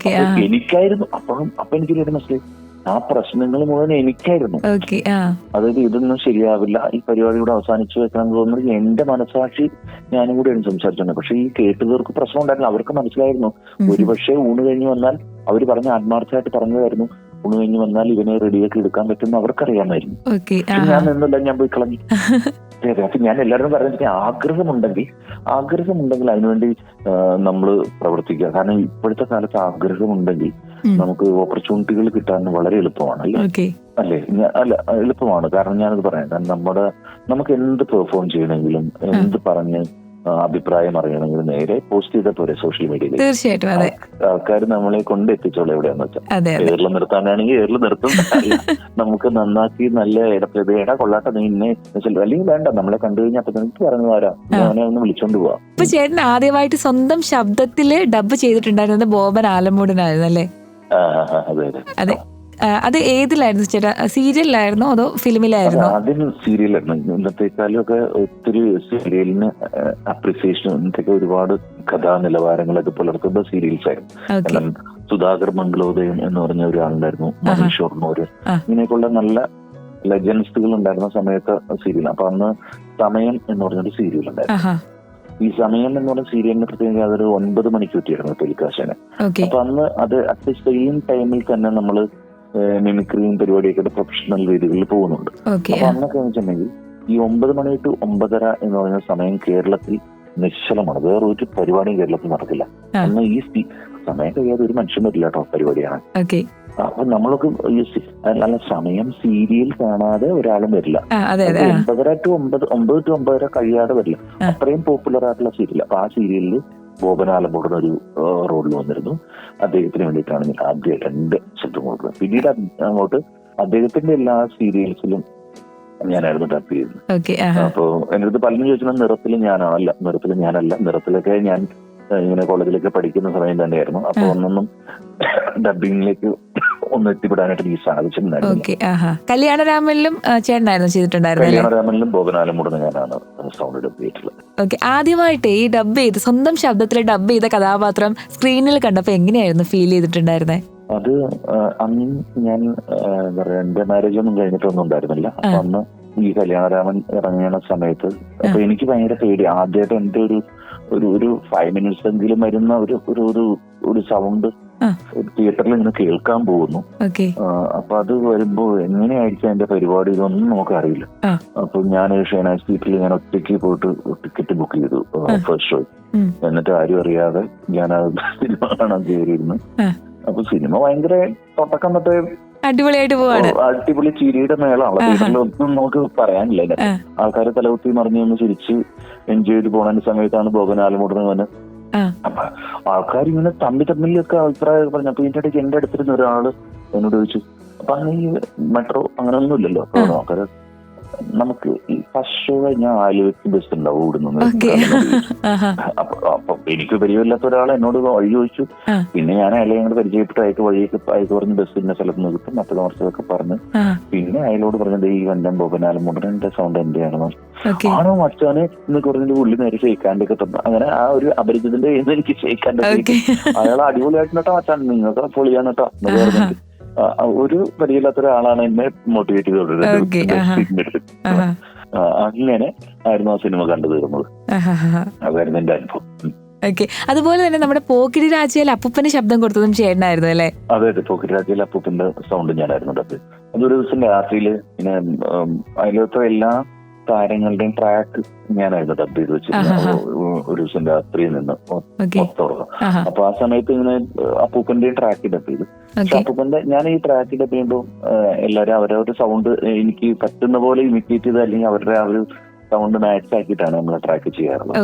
എനിക്കായിരുന്നു അപ്പൊ എനിക്ക് മനസ്സിലായി ആ പ്രശ്നങ്ങൾ മുഴുവൻ എനിക്കായിരുന്നു. അതായത് ഇതൊന്നും ശരിയാവില്ല, ഈ പരിപാടി കൂടെ അവസാനിച്ചു വെക്കണം തോന്നുന്നത് എന്റെ മനസ്സാക്ഷി ഞാനും കൂടെയാണ് സംസാരിച്ചത്. പക്ഷെ ഈ കേട്ടുകാർക്ക് പ്രശ്നം ഉണ്ടായിരുന്നു. അവർക്ക് മനസ്സിലായിരുന്നു ഒരുപക്ഷെ ഊണ് കഴിഞ്ഞ് വന്നാൽ അവര് പറഞ്ഞ ആത്മാർത്ഥമായിട്ട് പറഞ്ഞതായിരുന്നു, ഊണ് കഴിഞ്ഞ് വന്നാൽ ഇവനെ റെഡിയാക്കി എടുക്കാൻ പറ്റുമെന്ന് അവർക്കറിയാമായിരുന്നു. ഞാൻ നിന്നല്ല, ഞാൻ പോയി കളഞ്ഞു. അപ്പൊ ഞാൻ എല്ലാവരും പറഞ്ഞിട്ട് ആഗ്രഹമുണ്ടെങ്കിൽ അതിനുവേണ്ടി നമ്മൾ പ്രവർത്തിക്കുക. കാരണം ഇപ്പോഴത്തെ കാലത്ത് ആഗ്രഹമുണ്ടെങ്കിൽ നമുക്ക് ഓപ്പർച്യൂണിറ്റികൾ കിട്ടാൻ വളരെ എളുപ്പമാണ്. അല്ലേ? അല്ല, എളുപ്പമാണ്. കാരണം ഞാനത് പറയാം, കാരണം നമുക്ക് എന്ത് പെർഫോം ചെയ്യണമെങ്കിലും എന്ത് പറഞ്ഞ് അഭിപ്രായം അറിയണമെങ്കിലും നേരെ പോസ്റ്റ് ചെയ്താൽ പോരെ സോഷ്യൽ മീഡിയയിൽ. തീർച്ചയായിട്ടും ആൾക്കാർ നമ്മളെ കൊണ്ട് എത്തിച്ചോളൂ എവിടെയാന്ന് വെച്ചാൽ. കേരള നിർത്താനാണെങ്കിൽ കേരള നിർത്തും. നമുക്ക് നന്നാക്കി നല്ല ഇടപെടാ കൊള്ളാട്ടെ നീ ഇന്നെ അല്ലെങ്കിൽ വേണ്ട, നമ്മളെ കണ്ടു കഴിഞ്ഞാൽ അപ്പൊ എനിക്ക് പറഞ്ഞു വരാം, ഞാനെ ഒന്ന് വിളിച്ചോണ്ട് പോവാം. ഇപ്പൊ ചേട്ടൻ ആദ്യമായിട്ട് സ്വന്തം ശബ്ദത്തില് ഡബ് ചെയ്തിട്ടുണ്ടായിരുന്നത് ബോബൻ ആലമൂടനായിരുന്നു അല്ലേ? അതെ. അത് ഏതിലായിരുന്നു ചേട്ടാ? സീരിയലിലായിരുന്നോ അതോ ഫിലിമിലായിരുന്നോ? ആദ്യം സീരിയലായിരുന്നു. ഇന്നത്തേക്കാളും ഒക്കെ ഒത്തിരി സീരിയലിന് അപ്രിസിയേഷൻ ഇന്നത്തേക്ക് ഒരുപാട് കഥാനിലവാരങ്ങളൊക്കെ പുലർത്തുന്ന സീരിയൽസ് ആയിരുന്നു. കാരണം സുധാകർ മംഗളോദയം എന്ന് പറഞ്ഞ ഒരാളുണ്ടായിരുന്നു, മനീഷ് ഷൊർണൂര്, ഇങ്ങനെയൊക്കെയുള്ള നല്ല ലെജൻഡ്സുകൾ ഉണ്ടായിരുന്ന സമയത്ത് സീരിയൽ. അപ്പൊ അന്ന് സമയം എന്ന് പറഞ്ഞൊരു സീരിയൽ ഉണ്ടായിരുന്നു. ഈ സമയം എന്ന് പറഞ്ഞ സീരിയലിന് പ്രത്യേകിച്ച് അതൊരു 9 മണിക്ക് പറ്റിയായിരുന്നു ടെലികാസ്റ്റിന്. അപ്പൊ അന്ന് അത് അറ്റ് ദ സെയിം ടൈമിൽ തന്നെ നമ്മള് മിമിക്രിയും പരിപാടിയൊക്കെ പ്രൊഫഷണൽ രീതികളിൽ പോകുന്നുണ്ട്. അപ്പൊ അന്നൊക്കെ വെച്ചിട്ടുണ്ടെങ്കിൽ ഈ 9 മണി ടു 9:30 എന്ന് പറയുന്ന സമയം കേരളത്തിൽ നിശ്ചലമാണ്. വേറൊരു പരിപാടിയും കേരളത്തിൽ നടക്കില്ല. അന്ന് ഈ സമയം കഴിയാതെ ഒരു മനുഷ്യൻ വരില്ല കേട്ടോ, പരിപാടിയാണ്. അപ്പൊ നമ്മളൊക്കെ നല്ല സമയം സീരിയൽ കാണാതെ ഒരാളും വരില്ല. 9:30 to 9 to 9:30 കഴിയാതെ വരില്ല. അത്രയും പോപ്പുലർ ആയിട്ടുള്ള സീരിയൽ. അപ്പൊ ആ സീരിയലിൽ ബോബൻ ആലമൂടൻ ഒരു റോളിൽ വന്നിരുന്നു. അദ്ദേഹത്തിന് വേണ്ടിയിട്ടാണ് ഞാൻ ആദ്യമായിട്ട് എന്റെ ശബ്ദം കൊടുക്കുന്നത്. പിന്നീട് അങ്ങോട്ട് അദ്ദേഹത്തിന്റെ എല്ലാ സീരിയൽസിലും ഞാനായിരുന്നു ഡബ് ചെയ്യുന്നത്. അപ്പൊ എന്റെ അടുത്ത് പലരും ചോദിച്ചാൽ നിറത്തിൽ ഞാനല്ല. നിറത്തിലൊക്കെ ഞാൻ ഇങ്ങനെ കോളേജിലൊക്കെ പഠിക്കുന്ന സമയം തന്നെയായിരുന്നു. അപ്പൊ ഒന്നൊന്നും ഡബിങ്ങിലേക്ക് ഒന്ന് എത്തിപ്പെടാനായിട്ട് എനിക്ക് സാധിച്ചിട്ടുണ്ടായിരുന്നു. കല്യാണരാമനിലും ചേട്ടനായിരുന്നു ചെയ്തിട്ടുണ്ടായിരുന്നു. കല്യാണരാമനിലും ബോബൻ ആലമൂടൻ ഞാനാണ് സൗണ്ട് ഡബ് ചെയ്തിട്ടുള്ളത്. ആദ്യമായിട്ട് ഈ ഡബ് ചെയ്ത് സ്വന്തം ശബ്ദത്തിൽ ഡബ് ചെയ്ത കഥാപാത്രം സ്ക്രീനിൽ കണ്ടപ്പോ എങ്ങനെയായിരുന്നു ഫീൽ ചെയ്തിട്ടുണ്ടായിരുന്നത്? അത് അന്ന് ഞാൻ എന്താ പറയാ, എന്റെ മാരേജ് ഒന്നും കഴിഞ്ഞിട്ടൊന്നും ഉണ്ടായിരുന്നില്ല. അപ്പൊ അന്ന് ഈ കല്യാണരാമൻ ഇറങ്ങിയ സമയത്ത് അപ്പൊ എനിക്ക് ഭയങ്കര പേടി. ആദ്യമായിട്ട് എന്റെ ഒരു 5 minutes എങ്കിലും വരുന്ന ഒരു സൗണ്ട് തിയേറ്ററിൽ ഇങ്ങനെ കേൾക്കാൻ പോകുന്നു. അപ്പൊ അത് വരുമ്പോ എങ്ങനെയായിരിക്കും അതിന്റെ പരിപാടി, ഇതൊന്നും നമുക്കറിയില്ല. അപ്പൊ ഞാൻ ഷെനാസ് തിയേറ്ററിൽ ഞാൻ ഒറ്റയ്ക്ക് പോയിട്ട് ടിക്കറ്റ് ബുക്ക് ചെയ്തു ഫസ്റ്റ് ഷോ. എന്നിട്ട് ആരും അറിയാതെ ഞാൻ ആ സിനിമ കാണാൻ കയറിയിരുന്നു. അപ്പൊ സിനിമ ഭയങ്കര തുടക്കം തൊട്ടേ അടിപൊളിയായിട്ട് പോവാണ്. അടിപൊളി ചിരിയുടെ മേളാണ്. തിയേറ്ററിലൊന്നും നമുക്ക് പറയാനില്ല. ആൾക്കാരെ തലകുത്തി മറിഞ്ഞൊന്ന് ചിരിച്ച് എൻജോയ് ചെയ്ത് പോണ സമയത്താണ് ബോബൻ ആലമൂടൻ വന്ന്. അപ്പൊ ആൾക്കാരിങ്ങനെ തമ്മിലൊക്കെ അഭിപ്രായം പറഞ്ഞു. അപ്പൊ ഇതിന്റെ ഇടയ്ക്ക് എന്റെ അടുത്തിരുന്ന ഒരാള് എന്നോട് ചോദിച്ചു, അപ്പൊ ഈ മെട്രോ അങ്ങനെ ഒന്നും ഇല്ലല്ലോ, ആൾക്കാര് നമുക്ക് ഈ ഫസ്റ്റ് ഷോ കഴിഞ്ഞാൽ ആലുവയ്ക്ക് ബസ് ഉണ്ടാവും ഓടുന്നത്. അപ്പൊ എനിക്ക് പരിചയമില്ലാത്ത ഒരാൾ എന്നോട് വഴി ചോദിച്ചു. പിന്നെ ഞാൻ അയാളെ പരിചയപ്പെട്ട് അയക്ക് പറഞ്ഞ് ബസ് ഇന്ന സ്ഥലത്ത് നിന്ന് കിട്ടും മറ്റു കുറച്ചതൊക്കെ പറഞ്ഞ് പിന്നെ അയാളോട് പറഞ്ഞത് ഈ വണ്ടം ബോബൻ ആലമൂടൻ എന്റെ സൗണ്ട് എന്റെയാണെന്ന്. ആണോ മച്ചാനെ എന്നൊക്കെ പറഞ്ഞിട്ട് പുള്ളി നേരെ ഷെയ്ക്കാണ്ടൊക്കെ തന്നു. അങ്ങനെ ആ ഒരു അപരിചിതന്റെ എനിക്ക് ഷെയ്ക്കാണ്ടൊക്കെ അയാൾ അടിപൊളിയായിട്ട് കേട്ടോ മച്ചാൻ നിങ്ങൾക്ക് പൊളിയാണ് കേട്ടോ എന്നൊക്കെ പറഞ്ഞിട്ട് ഒരു പരിചയമില്ലാത്ത ഒരാളാണ് എന്നെ മോട്ടിവേറ്റ് ചെയ്തോണ്ടിരുന്നത്. അങ്ങനെ ആയിരുന്നു ആ സിനിമ കണ്ടു തീർന്നത്. അതായിരുന്നു എന്റെ അനുഭവം. അതുപോലെ തന്നെ നമ്മുടെ പോക്കിരി രാജയിൽ അപ്പൂപ്പന് ശബ്ദം കൊടുത്തതും ചേട്ടനായിരുന്നു അല്ലേ? അതെ, പോക്കിരി രാജയിൽ അപ്പൂപ്പന്റെ സൗണ്ട് ഞാനായിരുന്നു. അതൊരു ദിവസം രാത്രിയില് പിന്നെ അതിലത്തെ എല്ലാ താരങ്ങളുടെയും ട്രാക്ക് ഞാനായിരുന്നു ഡബ് ചെയ്ത് വെച്ചിരുന്നത്. ഒരു ദിവസം രാത്രിയിൽ നിന്ന് മൊത്തം. അപ്പൊ ആ സമയത്ത് ഇങ്ങനെ അപ്പൂപ്പന്റെയും ട്രാക്ക് ഡബ് ചെയ്തു. പക്ഷെ അപ്പൂപ്പന്റെ ഞാൻ ഈ ട്രാക്ക് ഡബ് ചെയ്യുമ്പോൾ എല്ലാവരും അവരവരുടെ സൗണ്ട് എനിക്ക് പറ്റുന്ന പോലെ ഇമിറ്റേറ്റ് ചെയ്ത് അല്ലെങ്കിൽ അവരുടെ ആ ഒരു സൗണ്ട് മാച്ച് ആക്കിയിട്ടാണ് നമ്മൾ ട്രാക്ക് ചെയ്യാറുള്ളത്.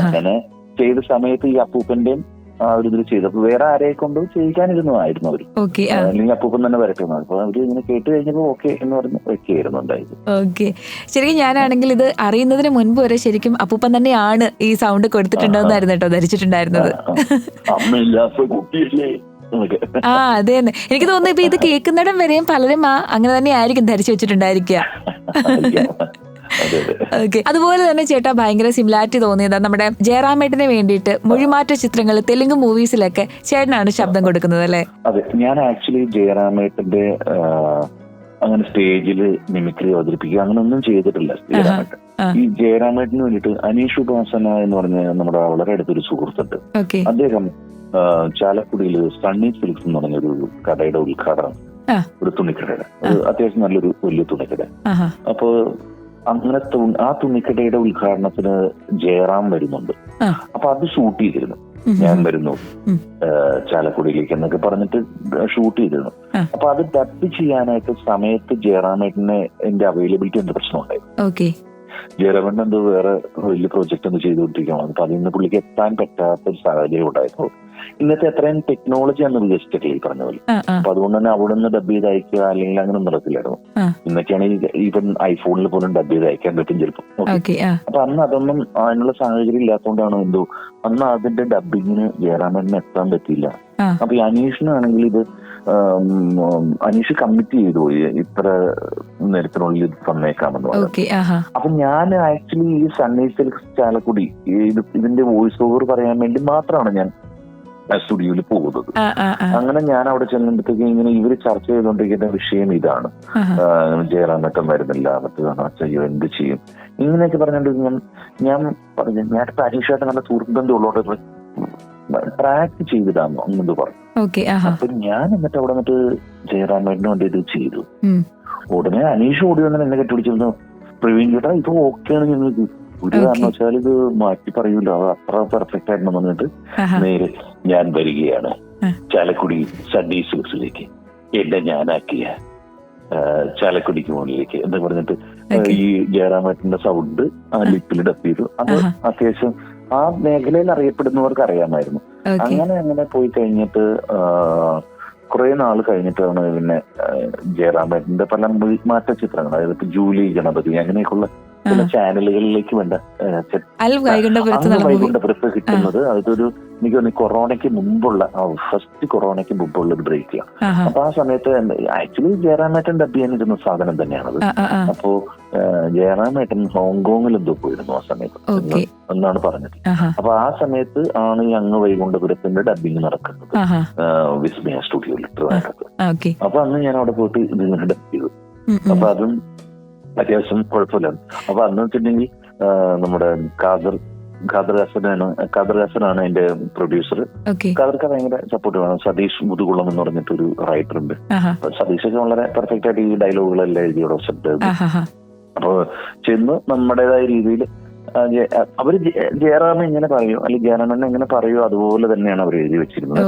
അങ്ങനെ ചെയ്ത സമയത്ത് ഈ അപ്പൂപ്പന്റെയും ആ ഒരു ഇതിൽ ചെയ്തപ്പോ വേറെ ആരെയെ കൊണ്ട് ചെയ്യിക്കാനിരുന്നതായിരുന്നു അവര്, അല്ലെങ്കിൽ അപ്പൂപ്പൻ തന്നെ വരട്ടുന്നു. അപ്പൊ അവര് ഇങ്ങനെ കേട്ട് കഴിഞ്ഞപ്പോ ഓക്കെ എന്ന് പറഞ്ഞ് വെക്കുകയായിരുന്നു ഉണ്ടായത്. ഓക്കെ, ശരിക്കും ഞാനാണെങ്കിൽ ഇത് അറിയുന്നതിന് മുൻപ് വരെ ശരിക്കും അപ്പൂപ്പൻ തന്നെയാണ് ഈ സൗണ്ട് കൊടുത്തിട്ടുണ്ടോന്നായിരുന്നു കേട്ടോ ധരിച്ചിട്ടുണ്ടായിരുന്നത്. ആ അതെ, എനിക്ക് തോന്നുന്നു ഇപ്പൊ ഇത് കേൾക്കുന്നിടം വരെയും പലരും അങ്ങനെ തന്നെ ആയിരിക്കും ധരിച്ചു വെച്ചിട്ടുണ്ടായിരിക്കുക. ഓക്കെ, അതുപോലെ തന്നെ ചേട്ടാ ഭയങ്കര സിമിലാരിറ്റി തോന്നിയത് നമ്മുടെ ജയറാമേട്ടന് വേണ്ടിയിട്ട് മൊഴിമാറ്റ ചിത്രങ്ങൾ തെലുങ്ക് മൂവീസിലൊക്കെ ചേട്ടനാണ് ശബ്ദം കൊടുക്കുന്നത് അല്ലേ? അതെ, ഞാൻ ആക്ച്വലി ജയറാമേട്ടന്റെ അങ്ങനെ സ്റ്റേജില് മിമിക്രി അവതരിപ്പിക്കുക അങ്ങനെ ഒന്നും ചെയ്തിട്ടില്ല. ജയറാമേട്ടൻ ഈ ജയറാമേട്ടന് വേണ്ടിയിട്ട് അനീഷ് ഉപാസന എന്ന് പറഞ്ഞ നമ്മുടെ വളരെ അടുത്തൊരു സുഹൃത്തുണ്ട്. അദ്ദേഹം ചാലക്കുടിയിൽ സണ്ണി സിൽക്സ് എന്ന് പറഞ്ഞൊരു കടയുടെ ഉദ്ഘാടനം, ഒരു തുണിക്കടയുടെ, അത്യാവശ്യം നല്ലൊരു വലിയ തുണിക്കട. അപ്പൊ അങ്ങനെ ആ തുണിക്കടയുടെ ഉദ്ഘാടനത്തിന് ജയറാം വരുന്നുണ്ട്. അപ്പൊ അത് ഷൂട്ട് ചെയ്തിരുന്നു. ഞാൻ വരുന്നു ചാലക്കുടിയിലേക്ക് എന്നൊക്കെ പറഞ്ഞിട്ട് ഷൂട്ട് ചെയ്തിരുന്നു. അപ്പൊ അത് ഡബ് ചെയ്യാനായിട്ട് സമയത്ത് ജയറാമേട്ടന് എന്റെ അവൈലബിലിറ്റി എന്ത് പ്രശ്നം ഉണ്ടായിരുന്നു. ജയറാമേട്ടൻ എന്തോ വേറെ വലിയ പ്രോജക്റ്റ് ഒന്ന് ചെയ്തുകൊണ്ടിരിക്കണം. അപ്പൊ അതിൽ നിന്ന് പുള്ളിക്ക് എത്താൻ പറ്റാത്ത ഒരു സാഹചര്യം ഉണ്ടായിരുന്നു. ഇന്നത്തെ അത്രയും ടെക്നോളജി അന്ന് വികസിച്ചിട്ടില്ല ഈ പറഞ്ഞ പോലെ. അപ്പൊ അതുകൊണ്ട് തന്നെ അവിടെ നിന്ന് ഡബ് ചെയ്ത് അയക്കുക അല്ലെങ്കിൽ അങ്ങനെ ഒന്നും നടക്കില്ലായിരുന്നു. ഇന്നൊക്കെയാണ് ഈവൻ ഐഫോണിൽ പോലും ഡബ് ചെയ്ത് അയക്കാൻ പറ്റും ചിലപ്പോൾ. അപ്പൊ അന്ന് അതൊന്നും അതിനുള്ള സാഹചര്യം ഇല്ലാത്തതുകൊണ്ടാണ് എന്തോ അന്ന് അതിന്റെ ഡബിങ്ങിന് ജയറാമേട്ടന് എത്താൻ പറ്റിയില്ല. അപ്പൊ ഈ അനീഷിനാണെങ്കിൽ ഇത് അനീഷ് കമ്മിറ്റ് ചെയ്തു പോയി ഇത്ര നേരത്തിനുള്ളിൽ ഇത് തന്നേക്കാമെന്ന് പറഞ്ഞു. അപ്പൊ ഞാൻ ആക്ച്വലി ഈ സണ്ണി സിൽക്സ് ചാലക്കുടി ഇതിന്റെ വോയിസ് ഓവർ പറയാൻ വേണ്ടി മാത്രമാണ് ഞാൻ സ്റ്റുഡിയോയിൽ പോകുന്നത്. അങ്ങനെ ഞാൻ അവിടെ ചെല്ലുമ്പോഴത്തേക്ക് ഇങ്ങനെ ഇവര് ചർച്ച ചെയ്തുകൊണ്ടിരിക്കുന്ന വിഷയം ഇതാണ്, ജയറാമേട്ടൻ വരുന്നില്ല, മറ്റു എന്ത് ചെയ്യും ഇങ്ങനെയൊക്കെ പറഞ്ഞുകൊണ്ട് ഞാൻ പറഞ്ഞു ഞാൻ അനീഷായിട്ട് നല്ല സുഹൃത്തുബന്ധം ഉള്ളതുകൊണ്ട് ട്രാക്ക് ചെയ്തിടാമോ അങ്ങനെന്ത് പറഞ്ഞു. അപ്പൊ ഞാൻ എന്നിട്ട് അവിടെ വന്നിട്ട് ജയറാമേട്ടന് വേണ്ടി ഇത് ചെയ്തു. ഉടനെ അനീഷ് ഓടി വന്നാൽ എന്നെ കെട്ടിപിടിച്ചിരുന്നു, പ്രവീൺ ചേട്ടാ ഇത് ഓക്കെയാണ് ഞങ്ങൾക്ക് ഒരു കാരണം വെച്ചാൽ ഇത് മാറ്റി പറയൂല, അത് അത്ര പെർഫെക്റ്റ് ആയിരുന്നു പറഞ്ഞിട്ട് നേരെ ഞാൻ വരികയാണ് ചാലക്കുടി സണ്ണി സിൽക്സിലേക്ക്, എന്നെ ഞാനാക്കിയ ചാലക്കുടിക്ക് മുകളിലേക്ക് എന്ന് പറഞ്ഞിട്ട് ഈ ജയറാമേട്ടന്റെ സൗണ്ട് ആ ലിപ്പിൽ ഡബ് ചെയ്തു. അത് അത്യാവശ്യം ആ മേഖലയിൽ അറിയപ്പെടുന്നവർക്ക് അറിയാമായിരുന്നു. അങ്ങനെ പോയി കഴിഞ്ഞിട്ട് കുറെ നാൾ കഴിഞ്ഞിട്ടാണ് പിന്നെ ജയറാമേട്ടന്റെ പല മാറ്റ ചിത്രങ്ങൾ, അതായത് ജൂലി ഗണപതി അങ്ങനെയൊക്കെയുള്ള ചില ചാനലുകളിലേക്ക് വേണ്ട വൈകുണ്ഠപുരത്ത് കിട്ടുന്നത്. അതൊരു എനിക്ക് തോന്നി കൊറോണയ്ക്ക് മുമ്പുള്ള ഫസ്റ്റ് കൊറോണയ്ക്ക് മുമ്പുള്ള ഒരു ബ്രേക്കാണ്. അപ്പൊ ആ സമയത്ത് ആക്ച്വലി ജയറാമേട്ടൻ ഡബ് ചെയ്യാനിരുന്ന സാധനം തന്നെയാണത്. അപ്പോ ജയറാമേട്ടൻ ഹോങ്കോങ്ങിൽ എന്തോ പോയിരുന്നു ആ സമയത്ത് എന്നാണ് പറഞ്ഞത്. അപ്പൊ ആ സമയത്ത് ആണ് ഈ അങ്ങ് വൈകുണ്ഠപുരത്തിന്റെ ഡബിങ് നടക്കുന്നത് വിസ്മയ സ്റ്റുഡിയോയിൽ. അപ്പൊ അന്ന് ഞാൻ അവിടെ പോയിട്ട് ഇതിങ്ങനെ ഡബ് ചെയ്തു. അപ്പൊ അതും അത്യാവശ്യം കുഴപ്പമില്ല. അപ്പൊ അന്ന് വെച്ചിട്ടുണ്ടെങ്കിൽ നമ്മുടെ ഖാദർ ഹസനാണ് എന്റെ പ്രൊഡ്യൂസർ. ഖാദർക്ക് ഭയങ്കര സപ്പോർട്ട് വേണം. സതീഷ് മുതുകുളം എന്ന് പറഞ്ഞിട്ടൊരു റൈറ്റർ ഉണ്ട്. സതീഷൊക്കെ വളരെ പെർഫെക്റ്റ് ആയിട്ട് ഈ ഡയലോഗുകളെല്ലാം എഴുതിയോടെ സെറ്റ്. അപ്പൊ ചെന്ന് നമ്മുടേതായ രീതിയിൽ അവര് ജയറാമൻ എങ്ങനെ പറയൂ അല്ലെങ്കിൽ ജയറാമൻ എങ്ങനെ പറയൂ അതുപോലെ തന്നെയാണ് അവർ എഴുതി വെച്ചിരുന്നത്.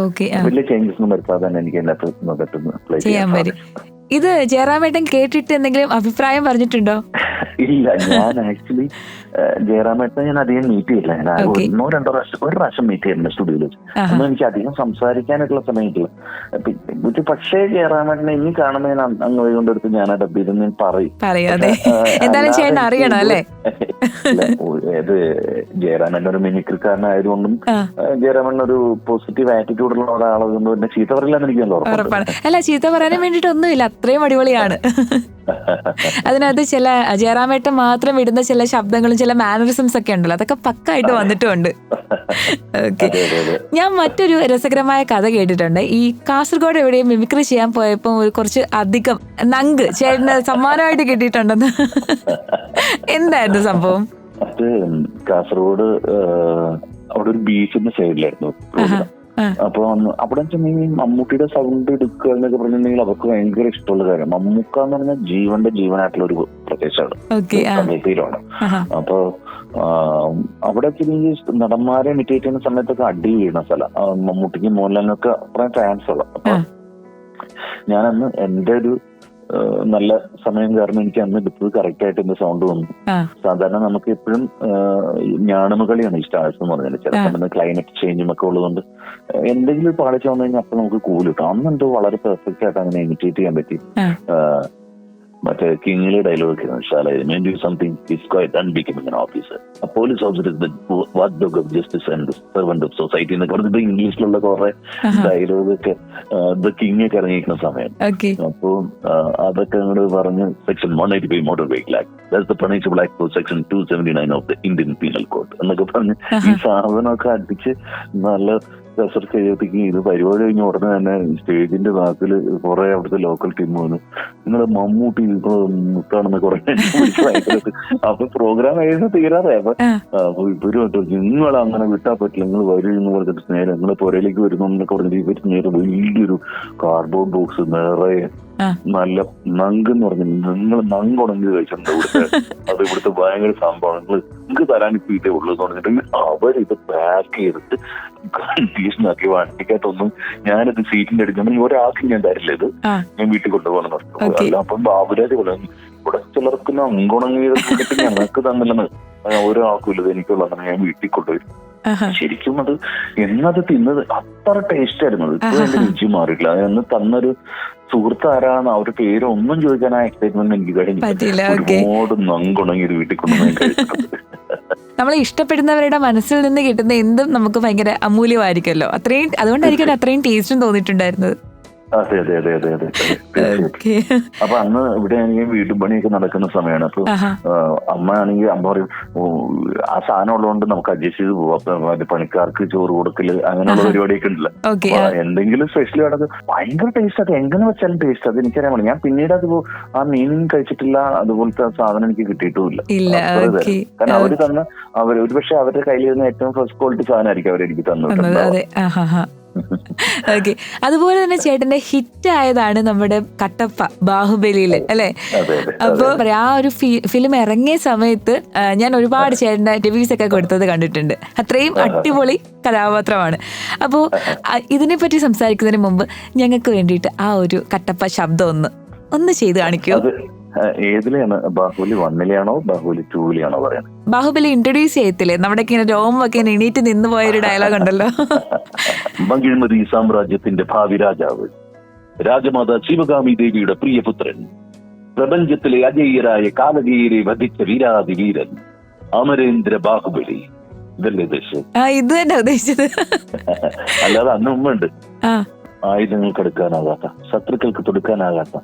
വലിയ ചേഞ്ചസ് ഒന്നും വരുത്താതെ തന്നെ എനിക്ക് അതിനകത്ത് പ്ലേ ചെയ്യാൻ പറ്റും. ഇത് ജയറാമേട്ടൻ കേട്ടിട്ട് എന്തെങ്കിലും അഭിപ്രായം പറഞ്ഞിട്ടുണ്ടോ? ഇല്ല, ഞാൻ ആക്ച്വലി ജയറാമേട്ടനെ ഞാൻ അധികം മീറ്റ് ചെയ്യില്ല. ഞാൻ ഒരു പ്രാവശ്യം മീറ്റ് ചെയ്യുന്നുണ്ട് സ്റ്റുഡിയോയിൽ വെച്ച്. ഒന്നും എനിക്ക് അധികം സംസാരിക്കാനായിട്ടുള്ള സമയത്തില്ല. പക്ഷേ ജയറാമേട്ടനെ ഇനി കാണുമ്പോൾ ഞാൻ അങ്ങ് വൈകൊണ്ടെടുത്ത് ഞാൻ ആ ഡബ് ചെയ്തെന്ന് പറയും. ഏത് ജയറാമേട്ടൻ ഒരു മിമിക്രിക്കാരനായതുകൊണ്ടും ജയറാമേട്ടൻ ഒരു പോസിറ്റീവ് ആറ്റിറ്റ്യൂഡുള്ള ഒരാളതുകൊണ്ട് തന്നെ ചീത്ത പറയില്ലെന്ന് എനിക്ക് ഉറപ്പാണ്. അല്ല, ചീത്ത പറയാനും വേണ്ടിയിട്ടൊന്നുമില്ല, അത്രയും അടിപൊളിയാണ്. അതിനകത്ത് ചില ജയറാമേട്ടൻ മാത്രം ഇടുന്ന ചില ശബ്ദങ്ങളും ചില മാനറിസംസ് ഒക്കെ ഉണ്ടല്ലോ, അതൊക്കെ പക്കായിട്ട് വന്നിട്ടുമുണ്ട്. ഓക്കെ, ഞാൻ മറ്റൊരു രസകരമായ കഥ കേട്ടിട്ടുണ്ട്. ഈ കാസർഗോഡ് എവിടെയും മിമിക്രി ചെയ്യാൻ പോയപ്പോ കുറച്ച് അധികം നങ്ക് ചേട്ടന് സമ്മാനമായിട്ട് കിട്ടിയിട്ടുണ്ടെന്ന്. എന്തായിരുന്നു സംഭവം? അത് കാസർഗോഡ് അവിടെ ഒരു ബീച്ചിന്റെ സൈഡിലായിരുന്നു. അപ്പൊ അവിടെ വെച്ചിട്ടുണ്ടെങ്കിൽ മമ്മൂട്ടിയുടെ സൗണ്ട് എടുക്കുക എന്നൊക്കെ പറഞ്ഞിട്ടുണ്ടെങ്കിൽ അവർക്ക് ഭയങ്കര ഇഷ്ടമുള്ള കാര്യം. മമ്മൂക്ക എന്ന് പറഞ്ഞാൽ ജീവനായിട്ടുള്ള ഒരു പ്രദേശമാണ്, പേരാണ്. അപ്പൊ അവിടെ നടന്മാരെ ഇമിറ്റേറ്റ് ചെയ്യുന്ന സമയത്തൊക്കെ അടി വീഴുന്ന സ്ഥലം. മമ്മൂട്ടിക്ക് മോഹൻലാലിനൊക്കെ കുറെ ഫാൻസ് ഉള്ള. അപ്പൊ ഞാനന്ന് എന്റെ ഒരു നല്ല സമയം കാരണം എനിക്ക് അന്ന് എടുത്തത് കറക്റ്റ് ആയിട്ട് എന്റെ സൗണ്ട് വന്നു. സാധാരണ നമുക്ക് എപ്പോഴും ഞാണുമകളിയാണ് ഈ സ്റ്റാർസ് എന്ന് പറഞ്ഞാൽ. ചില സമയത്ത് ക്ലൈമറ്റ് ചേഞ്ചും ഒക്കെ ഉള്ളതുകൊണ്ട് എന്തെങ്കിലും ഒരു പാളിച്ച വന്നു കഴിഞ്ഞാൽ അപ്പൊ നമുക്ക് കൂല് കിട്ടും. അന്നെന്തോ വളരെ പെർഫെക്റ്റ് ആയിട്ട് അങ്ങനെ ഇമിറ്റേറ്റ് ചെയ്യാൻ പറ്റി. മറ്റേ കിങ്ങിലെ dialogue something is quite unbecoming an officer, a police officer is the watchdog of justice and the servant of society എന്നൊക്കെ പറഞ്ഞിട്ട് ഇംഗ്ലീഷിലുള്ള കുറെ ഡയലോഗൊക്കെ ദ കിങ് ഒക്കെ ഇറങ്ങിയിരിക്കുന്ന സമയം. അപ്പൊ അതൊക്കെ അങ്ങോട്ട് പറഞ്ഞ് section 185 motor vehicle act, that's the punishable act for section 279 of the Indian Penal Code എന്നൊക്കെ പറഞ്ഞ് ഈ സാധനമൊക്കെ അടിച്ച് നല്ല രസർക്കയ്യത്തേക്ക് ഇത് പരിപാടി കഴിഞ്ഞ ഉടനെ തന്നെ സ്റ്റേജിന്റെ ബാക്കിൽ കുറെ അവിടുത്തെ ലോക്കൽ ടീം വന്ന് നിങ്ങള് മമ്മൂട്ടി മുട്ടാണെന്ന് കുറെ. അപ്പൊ പ്രോഗ്രാം കഴിഞ്ഞ തീരാറേ. അപ്പൊ ഇവര് നിങ്ങൾ അങ്ങനെ വിട്ടാൻ പറ്റില്ല, നിങ്ങൾ വരും എന്ന് പറഞ്ഞിട്ട് നേരെ നിങ്ങള് പുരയിലേക്ക് വരുന്നു എന്നൊക്കെ പറഞ്ഞിട്ട് ഇവര് നേരെ വലിയൊരു കാർഡ്ബോർഡ് ബോക്സ് നിറയെ നല്ല നങ്ക് എന്ന് പറഞ്ഞു. നിങ്ങൾ നങ്കുണങ്ങി കഴിച്ചിട്ടുണ്ട് ഇവിടുത്തെ, അത് ഇവിടുത്തെ ഭയങ്കര സംഭവം, നിങ്ങൾക്ക് തരാൻ ഇപ്പൊ ഇതേ ഉള്ളൂ എന്ന് പറഞ്ഞിട്ടുണ്ടെങ്കിൽ അവരിത് പാക്ക് ചെയ്തിട്ട് കൺഫ്യൂഷനാക്കി വണ്ടിക്കകത്തൊന്നും ഞാനിത് സീറ്റിന്റെ അടിച്ചു ഒരാൾക്ക് ഞാൻ തരില്ല, ഇത് ഞാൻ വീട്ടിൽ കൊണ്ടുപോകണം പറഞ്ഞു. അല്ല അപ്പം ബാബുരാജ് പോലെ ഇവിടെ ചിലർക്ക് നങ്കുണങ്ങിയത് ഞങ്ങൾക്ക് തന്നില്ലെന്ന് ഒരാൾക്കും ഇല്ലത് എനിക്കുള്ള ഞാൻ വീട്ടിൽ കൊണ്ടുവരും. ശരിക്കും അത് എന്നത് തിന്നത് അത്ര ടേസ്റ്റ് ആയിരുന്നു. ഇപ്പൊ എന്റെ രുചി മാറിയിട്ടില്ല. എന്ന് തന്നൊരു സുഹൃത്ത് ആരാണ് ആ ഒരു പേര് ഒന്നും ചോദിക്കാൻ ആ എക്സൈറ്റ്മെന്റ് എനിക്ക് കഴിഞ്ഞില്ല. ഒരുപാട് നങ്കുണങ്ങിയത് വീട്ടിൽ കൊണ്ടുപോയി കഴിച്ചിട്ടുണ്ട്. നമ്മളെ ഇഷ്ടപ്പെടുന്നവരുടെ മനസ്സിൽ നിന്ന് കിട്ടുന്ന എന്തും നമുക്ക് ഭയങ്കര അമൂല്യമായിരിക്കുമല്ലോ. അത്രയും അതുകൊണ്ടായിരിക്കും അത്രയും ടേസ്റ്റും തോന്നിയിട്ടുണ്ടായിരുന്നത്. അതെ അതെ അതെ അതെ അതെ. അപ്പൊ അന്ന് ഇവിടെ ആണെങ്കിൽ വീട്ടു പണിയൊക്കെ നടക്കുന്ന സമയമാണ്. അപ്പൊ അമ്മ ആണെങ്കിൽ അമ്മ പറയും ആ സാധനം ഉള്ളതുകൊണ്ട് നമുക്ക് അഡ്ജസ്റ്റ് ചെയ്ത് പോവാം, പണിക്കാർക്ക് ചോറ് കൊടുക്കല് അങ്ങനെയുള്ള പരിപാടിയൊക്കെ ഉണ്ടല്ലോ. എന്തെങ്കിലും സ്പെഷ്യൽ ആണത് ഭയങ്കര ടേസ്റ്റ്. അത് എങ്ങനെ വെച്ചാലും ടേസ്റ്റ്, അത് എനിക്കറിയാൻ പറ്റില്ല. ഞാൻ പിന്നീട് അത് ആ മീനും കഴിച്ചിട്ടില്ല, അതുപോലത്തെ സാധനം എനിക്ക് കിട്ടിയിട്ടുമില്ല. കാരണം അവര് തന്ന ഒരുപക്ഷെ അവരുടെ കയ്യിൽ നിന്ന് ഏറ്റവും ഫസ്റ്റ് ക്വാളിറ്റി സാധനമായിരിക്കും അവരെനിക്ക് തന്നിട്ടുണ്ടാവും. ഓക്കെ. അതുപോലെ തന്നെ ചേട്ടന്റെ ഹിറ്റ് ആയതാണ് നമ്മുടെ കട്ടപ്പ ബാഹുബലിയില് അല്ലെ. അപ്പൊ ആ ഒരു ഫിലിം ഇറങ്ങിയ സമയത്ത് ഞാൻ ഒരുപാട് ചേട്ടന്റെ റിവ്യൂസ് ഒക്കെ കൊടുത്തത് കണ്ടിട്ടുണ്ട്. അത്രയും അടിപൊളി കഥാപാത്രമാണ്. അപ്പോ ഇതിനെ പറ്റി സംസാരിക്കുന്നതിന് മുമ്പ് ഞങ്ങൾക്ക് വേണ്ടിയിട്ട് ആ ഒരു കട്ടപ്പ ശബ്ദം ഒന്ന് ചെയ്ത് കാണിക്കോ? ഏതിലെയാണ്? ബാഹുബലി 1-ലെയാണോ ബാഹുബലി 2-ലെയാണോ പറയാൻ? ബാഹുബലി ഇൻട്രൊഡ്യൂസ് ചെയ്യത്തില്ലേ, നമ്മുടെ രോമൊക്കെ എണീറ്റ് നിന്ന് പോയൊരു ഡയലോഗ് ഉണ്ടല്ലോ. മകിഴ്മതി സാമ്രാജ്യത്തിന്റെ ഭാവി രാജാവ്, രാജമാതാ ശിവകാമി ദേവിയുടെ പ്രിയപുത്രൻ, പ്രപഞ്ചത്തിലെ അജയ്യരായ കാലകീയരെ വധിച്ച വീരാതി വീരൻ, അമരേന്ദ്ര ബാഹുബലി. ഇതല്ലേ ഉദ്ദേശിച്ചത്? ഇത് തന്നെ ഉദ്ദേശിച്ചത്. അല്ലാതെ അന്ന് ഉമ്മുണ്ട്. ആയുധങ്ങൾക്ക് എടുക്കാനാകാത്ത, ശത്രുക്കൾക്ക് തൊടുക്കാനാകാത്ത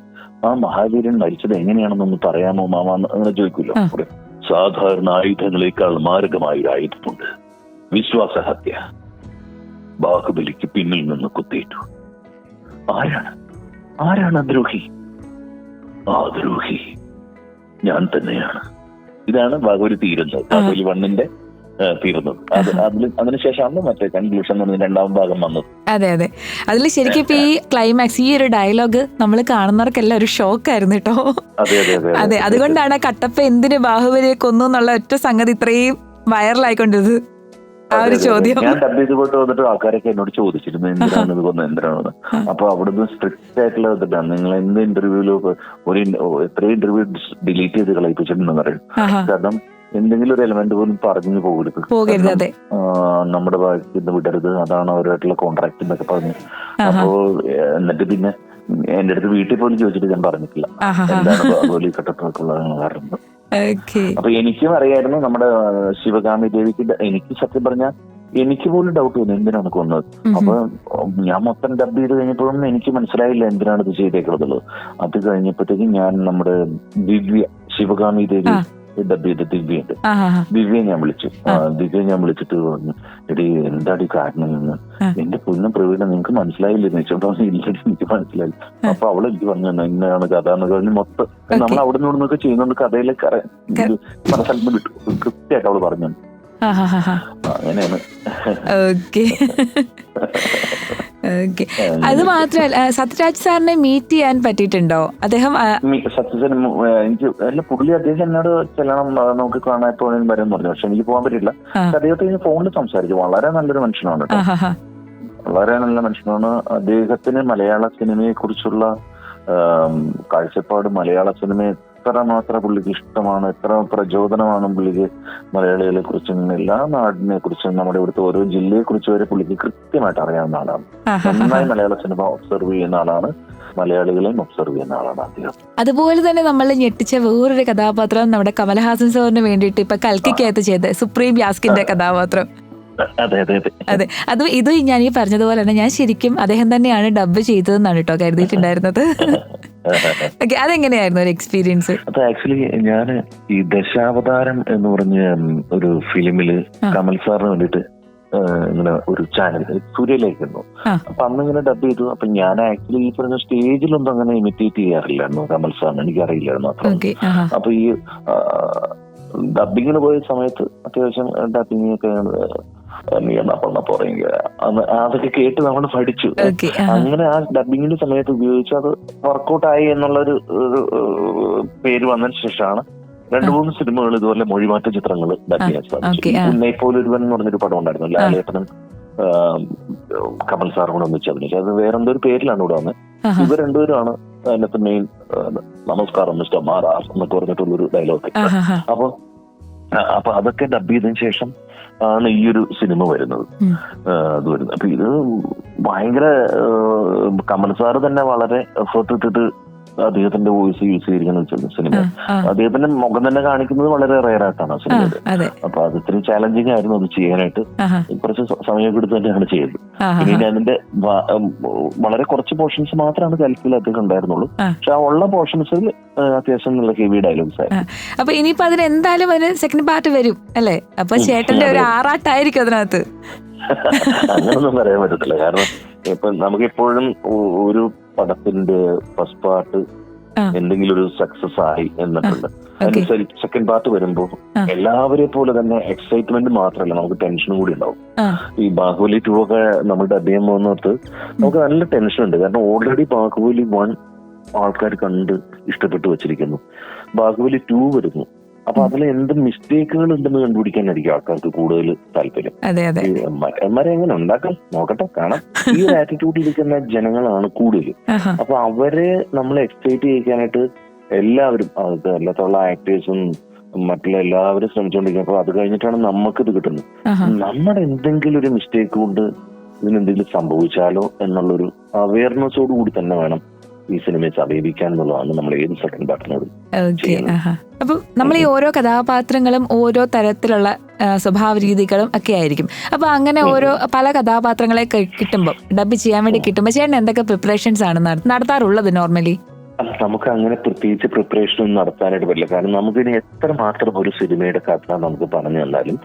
ആ മഹാവീരൻ മരിച്ചത് എങ്ങനെയാണെന്നൊന്ന് പറയാമോ മാമ അങ്ങനെ ചോദിക്കൂല്ലോ. സാധാരണ ആയുധങ്ങളെക്കാൾ മാരകമായ ഒരു ആയുധമുണ്ട്, വിശ്വാസഹത്യ. ബാഹുബലിക്ക് പിന്നിൽ നിന്ന് കുത്തിയിട്ടു. ആരാണ് ദ്രോഹി? ആ ദ്രോഹി ഞാൻ തന്നെയാണ്. ഇതാണ് ബാഹുബലി തീരുന്നത്. ബാഹുബലി 1-ന്റെ തീർന്നത്. അതിനുശേഷമാണ് മറ്റേ കൺക്ലൂഷൻ എന്ന് പറഞ്ഞ 2ാം ഭാഗം വന്നത്. അതെ അതെ. അതിൽ ശരിക്കും ഇപ്പൊ ഈ ക്ലൈമാക്സ്, ഈ ഒരു ഡയലോഗ് നമ്മൾ കാണുന്നവർക്കെല്ലാം ഒരു ഷോക്കായിരുന്നു കേട്ടോ. അതെ, അതുകൊണ്ടാണ് കട്ടപ്പ എന്തിന് ബാഹുബലിയെ കൊന്നു എന്നുള്ള ഒറ്റ സംഗതി ഇത്രയും വൈറലായിക്കൊണ്ടത്. ആ ഒരു ചോദ്യം ഞാൻ ഡബ് ചെയ്ത് പോയിട്ട് വന്നിട്ട് ആൾക്കാരൊക്കെ എന്നോട് ചോദിച്ചിരുന്നു എന്തിനാണ് ഇത് കൊന്നത്, എന്തിനാണ്. അപ്പൊ അവിടുന്ന് സ്ട്രിക്റ്റ് ആയിട്ടുള്ള ഇതാണ്, നിങ്ങൾ എന്ത് ഇന്റർവ്യൂവിലും എത്രയും ഇന്റർവ്യൂ ഡിലീറ്റ് ചെയ്ത് കളയിപ്പിച്ചിട്ടുണ്ടെന്ന് പറയും. കാരണം എന്തെങ്കിലും ഒരു എലമെന്റ് പോലും പറഞ്ഞു പോകരുത്, നമ്മുടെ ഭാഗത്ത് വിടരുത്, അതാണ് അവരുമായിട്ടുള്ള കോൺട്രാക്ട് എന്നൊക്കെ പറഞ്ഞു. അപ്പോ എന്നിട്ട് പിന്നെ എന്റെ അടുത്ത് വീട്ടിൽ പോലും ചോദിച്ചിട്ട് ഞാൻ പറഞ്ഞിട്ടില്ല എന്താണ് ബാഹുബലി കട്ടപ്പുള്ള കാരണം. അപ്പൊ എനിക്കും അറിയായിരുന്നു നമ്മുടെ ശിവകാമി ദേവിക്ക്. എനിക്ക് സത്യം പറഞ്ഞാൽ എനിക്ക് പോലും ഡൗട്ട് തോന്നി എന്തിനാണ് കൊന്നത്. അപ്പൊ ഞാൻ മൊത്തം ഡബ് ചെയ്ത് കഴിഞ്ഞപ്പോഴും എനിക്ക് മനസ്സിലായില്ല എന്തിനാണ് ഇത് ചെയ്തേക്കുള്ളത്. അത് കഴിഞ്ഞപ്പോഴത്തേക്കും ഞാൻ നമ്മുടെ ദിവ്യ ശിവകാമി ദേവി ഡബ് ചെയ്ത് ദിവ്യയെ ഞാൻ വിളിച്ചിട്ട് പറഞ്ഞു, എടി എന്താടി കാരണം എന്ന്. എന്റെ പൊന്നും പ്രവീണ നിങ്ങക്ക് മനസ്സിലായില്ലെന്ന് വെച്ചോണ്ടോ? ഇല്ലടി എനിക്ക് മനസ്സിലായി. അപ്പൊ അവള് എനിക്ക് പറഞ്ഞു ഇന്നതാണ് കഥ എന്ന് പറഞ്ഞ് മൊത്തം നമ്മൾ അവിടെ നിന്നൊക്കെ ചെയ്യുന്നോണ്ട് കഥയിലെ പല സ്ഥലത്തും വിട്ടു കൃത്യമായിട്ട് അവള് പറഞ്ഞു. അങ്ങനെയാണ്. Okay okay. അത് മാത്രമല്ല, സത്യരാജ് സാറിനെ മീറ്റ് ചെയ്യാൻ പറ്റിയിട്ടുണ്ടോ? അദ്ദേഹം സത്യസൻ എനിക്ക് അല്ല, പുള്ളി അദ്ദേഹം എന്നോട് ചെല്ലണം, നമുക്ക് കാണാൻ പോകാൻ വരും പറഞ്ഞു. പക്ഷെ എനിക്ക് പോകാൻ പറ്റില്ല. അദ്ദേഹത്തെ ഫോണിൽ സംസാരിച്ചു. വളരെ നല്ലൊരു മനുഷ്യനാണ് കേട്ടോ, വളരെ നല്ല മനുഷ്യനാണ്. അദ്ദേഹത്തിന് മലയാള സിനിമയെ കുറിച്ചുള്ള കാഴ്ചപ്പാട്, മലയാള സിനിമ എത്രമാത്രം പുള്ളിക്ക് ഇഷ്ടമാണ്, എത്ര പ്രചോദനമാണ് പുള്ളിക്ക് മലയാളികളെ കുറിച്ചും എല്ലാ നാടിനെ കുറിച്ചും നമ്മുടെ ഇവിടുത്തെ ഓരോ ജില്ലയെ കുറിച്ച് വരെ പുള്ളിക്ക് കൃത്യമായിട്ട് അറിയാവുന്ന ആളാണ്. നന്നായി മലയാള സിനിമ ഒബ്സർവ് ചെയ്യുന്ന ആളാണ്, മലയാളികളെയും ഒബ്സർവ് ചെയ്യുന്ന ആളാണ് അദ്ദേഹം. അതുപോലെ തന്നെ നമ്മൾ ഞെട്ടിച്ച വേറൊരു കഥാപാത്രം നമ്മുടെ കമലഹാസൻ സാറിന് വേണ്ടിയിട്ട് ഇപ്പൊ കൽക്കിക്കകത്ത് ചെയ്ത സുപ്രീം യാസ്കിന്റെ കഥാപാത്രം. അതെ, ഇത് ഞാൻ ഈ പറഞ്ഞതുപോലെ തന്നെ ഞാൻ ശരിക്കും അദ്ദേഹം തന്നെയാണ് ഡബ് ചെയ്തതെന്നാണ് കേട്ടോ കരുതിയിട്ടുണ്ടായിരുന്നത്. അതെങ്ങനെയായിരുന്നു ഒരു എക്സ്പീരിയൻസ്? അത് ആക്ച്വലി ഞാൻ ഈ ദശാവതാരം എന്ന് പറഞ്ഞ ഒരു ഫിലിമില് കമൽ സാറിന് വേണ്ടിട്ട് ഇങ്ങനെ ഒരു ചാനൽ സൂര്യയിലേക്കുന്നു. അപ്പൊ അന്ന് ഇങ്ങനെ ഡബ് ചെയ്തു. അപ്പൊ ഞാൻ ആക്ച്വലി ഈ പറഞ്ഞ സ്റ്റേജിലൊന്നും അങ്ങനെ ഇമിറ്റേറ്റ് ചെയ്യാറില്ലായിരുന്നു കമൽ സാറിന്, എനിക്കറിയില്ലായിരുന്നു അത്ര. അപ്പൊ ഈ ഡബിങ്ങിന് പോയ സമയത്ത് അത്യാവശ്യം ഡബിങ് ഒക്കെ നീ എന്നാ പറഞ്ഞ പോറീങ്ക അതൊക്കെ കേട്ട് നമ്മൾ പഠിച്ചു. അങ്ങനെ ആ ഡബിങ്ങിന്റെ സമയത്ത് ഉപയോഗിച്ച് അത് വർക്കൗട്ട് ആയി എന്നുള്ളൊരു പേര് വന്നതിന് ശേഷമാണ് 2-3 സിനിമകൾ ഇതുപോലെ മൊഴിമാറ്റ ചിത്രങ്ങൾ ഡബ് ചെയ്യാൻ സാധിച്ചു. ഉന്നയിപ്പോലൊരുവൻ എന്ന് പറഞ്ഞൊരു പടം ഉണ്ടായിരുന്നു, ലാലേട്ടനും കമൽ സാറും കൂടെ ഒന്നിച്ച് അഭിനയിച്ചു. അത് വേറെന്തോ ഒരു പേരിലാണ് ഇവിടെ വന്നത്. ഇവർ രണ്ടുപേരുമാണ് അതിനകത്ത് മെയിൻ. നമസ്കാരം മിസ്റ്റർ മാറാർ എന്നൊക്കെ പറഞ്ഞിട്ടുള്ളൊരു ഡയലോഗ്. അപ്പൊ അതൊക്കെ ഡബ് ചെയ്തതിനു ശേഷം ആണ് ഈ ഒരു സിനിമ വരുന്നത്. അപ്പൊ ഇത് ഭയങ്കര കമൽ സാറ് തന്നെ വളരെ എഫേർട്ട് ഇട്ടിട്ട് അദ്ദേഹത്തിന്റെ വോയിസ് യൂസ് ചെയ്തിരിക്കുന്ന സിനിമ. അദ്ദേഹത്തിന്റെ മുഖം തന്നെ കാണിക്കുന്നത് വളരെ റെയർ ആയിട്ടാണ് ആ സിനിമയിൽ. അപ്പൊ അത് ഇത്തിരി ചാലഞ്ചിങ് ആയിരുന്നു അത് ചെയ്യാനായിട്ട്. കുറച്ച് സമയമൊക്കെ എടുത്ത് തന്നെയാണ് ചെയ്തത്. പിന്നെ അതിന്റെ വളരെ കുറച്ച് പോർഷൻസ് മാത്രമാണ് കൽക്കിൽ അദ്ദേഹം ഉണ്ടായിരുന്നുള്ളൂ. പക്ഷെ ആ ഉള്ള പോർഷൻസിൽ അത്യാവശ്യം നല്ല ഹെവി ഡയലോഗ്സ് ആയിരുന്നു. അപ്പൊ ഇനിയിപ്പോ അതിന് എന്തായാലും അതിന് സെക്കൻഡ് പാർട്ട് വരും അല്ലേ? അപ്പൊ ചേട്ടന്റെ ഒരു ആറാട്ടായിരിക്കും അതിനകത്ത്. അങ്ങനൊന്നും പറയാൻ പറ്റത്തില്ല. കാരണം ഇപ്പൊ നമുക്ക് എപ്പോഴും ഒരു പടത്തിന്റെ ഫസ്റ്റ് പാർട്ട് എന്തെങ്കിലും ഒരു സക്സസ് ആയി എന്നിട്ടുണ്ട്. അതിന് സെക്കൻഡ് പാർട്ട് വരുമ്പോ എല്ലാവരെ പോലെ തന്നെ എക്സൈറ്റ്മെന്റ് മാത്രമല്ല, നമുക്ക് ടെൻഷനും കൂടി ഉണ്ടാവും. ഈ ബാഹുബലി 2 ഒക്കെ നമ്മുടെ അദ്ദേഹം പോകുന്നിടത്ത് നമുക്ക് നല്ല ടെൻഷൻ ഉണ്ട്. കാരണം ഓൾറെഡി ബാഹുബലി 1 ആൾക്കാർ കണ്ട് ഇഷ്ടപ്പെട്ടു വെച്ചിരിക്കുന്നു. ബാഹുബലി 2 വരുന്നു. അപ്പൊ അതിൽ എന്ത് മിസ്റ്റേക്കുകൾ ഉണ്ടെന്ന് കണ്ടുപിടിക്കാനായിരിക്കും ആൾക്കാർക്ക് കൂടുതൽ താല്പര്യം. മറ്റന്മാരെ എങ്ങനെ ഉണ്ടാക്കാം നോക്കട്ടെ കാണാം, ഈ ഒരു ആറ്റിറ്റ്യൂഡിലിരിക്കുന്ന ജനങ്ങളാണ് കൂടുതൽ. അപ്പൊ അവരെ നമ്മളെ എക്സൈറ്റ് ചെയ്യിക്കാനായിട്ട് എല്ലാവരും എല്ലാത്തുള്ള ആക്ടേഴ്സും മറ്റുള്ള എല്ലാവരും ശ്രമിച്ചുകൊണ്ടിരിക്കും. അപ്പൊ അത് കഴിഞ്ഞിട്ടാണ് നമുക്കിത് കിട്ടുന്നത്. നമ്മുടെ എന്തെങ്കിലും ഒരു മിസ്റ്റേക്ക് കൊണ്ട് ഇതിനെന്തെങ്കിലും സംഭവിച്ചാലോ എന്നുള്ളൊരു അവയർനെസ്സോട് കൂടി തന്നെ വേണം ഈ സിനിമയെ സമീപിക്കാൻ എന്നുള്ളതാണ് നമ്മൾ ഏത് സെക്കൻഡ് പാർട്ടിനോട്. അപ്പൊ നമ്മൾ ഈ ഓരോ കഥാപാത്രങ്ങളും ഓരോ തരത്തിലുള്ള സ്വഭാവ രീതികളും ഒക്കെ ആയിരിക്കും. അപ്പൊ അങ്ങനെ ഓരോ പല കഥാപാത്രങ്ങളെ കിട്ടുമ്പോൾ ഡബ് ചെയ്യാൻ വേണ്ടി കിട്ടുമ്പോൾ ചേട്ടൻ എന്തൊക്കെ പ്രിപ്പറേഷൻസ് ആണ് നടത്താറുള്ളത് നോർമലി? നമുക്ക് അങ്ങനെ പ്രത്യേകിച്ച് പ്രിപ്പറേഷൻ ഒന്നും നടത്താനായിട്ട് പറ്റില്ല. കാരണം നമുക്കിനി എത്ര മാത്രം ഒരു സിനിമയുടെ കഥ നമുക്ക് പറഞ്ഞു തന്നാലും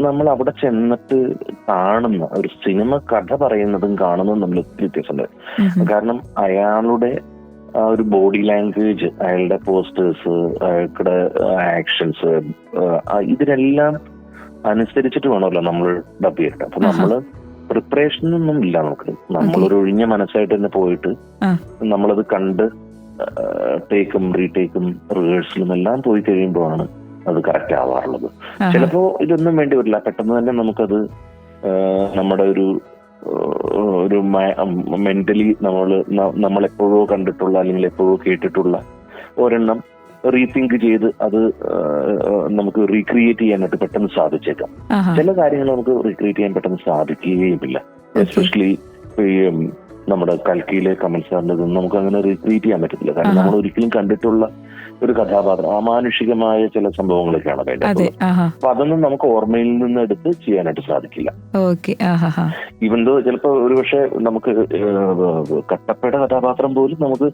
നമ്മൾ അവിടെ ചെന്നിട്ട് കാണുന്ന ഒരു സിനിമ കഥ പറയുന്നതും കാണുന്നതും നമ്മൾ ഒത്തിരി വ്യത്യാസമുണ്ട്. കാരണം അയാളുടെ ആ ഒരു ബോഡി ലാംഗ്വേജ്, അയാളുടെ പോസ്റ്റേഴ്സ്, അയാളുടെ ആക്ഷൻസ്, ഇതിനെല്ലാം അനുസരിച്ചിട്ട് വേണമല്ലോ നമ്മൾ ഡബ് ചെയ്തിട്ട്. അപ്പൊ നമ്മള് പ്രിപ്പറേഷനൊന്നും ഇല്ല നമുക്ക്. നമ്മളൊരു ഒഴിഞ്ഞ മനസ്സായിട്ട് തന്നെ പോയിട്ട് നമ്മളത് കണ്ട് ടേക്കും റീടേക്കും റിഹേഴ്സലും എല്ലാം പോയി കഴിയുമ്പോഴാണ് അത് കറക്റ്റ് ആവാറുള്ളത്. ചിലപ്പോ ഇതൊന്നും വേണ്ടി വരില്ല, പെട്ടെന്ന് തന്നെ നമുക്കത് നമ്മുടെ ഒരു മെന്റലി നമ്മളെപ്പോഴോ കണ്ടിട്ടുള്ള അല്ലെങ്കിൽ എപ്പോഴോ കേട്ടിട്ടുള്ള ഒരെണ്ണം റീതിങ്ക് ചെയ്ത് അത് നമുക്ക് റീക്രിയേറ്റ് ചെയ്യാനായിട്ട് പെട്ടെന്ന് സാധിച്ചേക്കാം. ചില കാര്യങ്ങൾ നമുക്ക് റീക്രിയേറ്റ് ചെയ്യാൻ പെട്ടെന്ന് സാധിക്കുകയുമില്ല. എസ്പെഷ്യലി ഈ നമ്മുടെ കൽക്കിയിലെ കമൽ സാറിന്റെ ഇതൊന്നും നമുക്ക് അങ്ങനെ റീക്രിയേറ്റ് ചെയ്യാൻ പറ്റത്തില്ല. കാരണം നമ്മൾ ഒരിക്കലും കണ്ടിട്ടുള്ള ഒരു കഥാപാത്രം, അമാനുഷികമായ ചില സംഭവങ്ങളൊക്കെയാണ് വേണ്ടത്. അപ്പൊ അതൊന്നും നമുക്ക് ഓർമ്മയിൽ നിന്ന് എടുത്ത് ചെയ്യാനായിട്ട് സാധിക്കില്ല. ഈവൻ ദോ ചിലപ്പോ ഒരുപക്ഷെ നമുക്ക് കട്ടപ്പയുടെ കഥാപാത്രം പോലും നമുക്ക്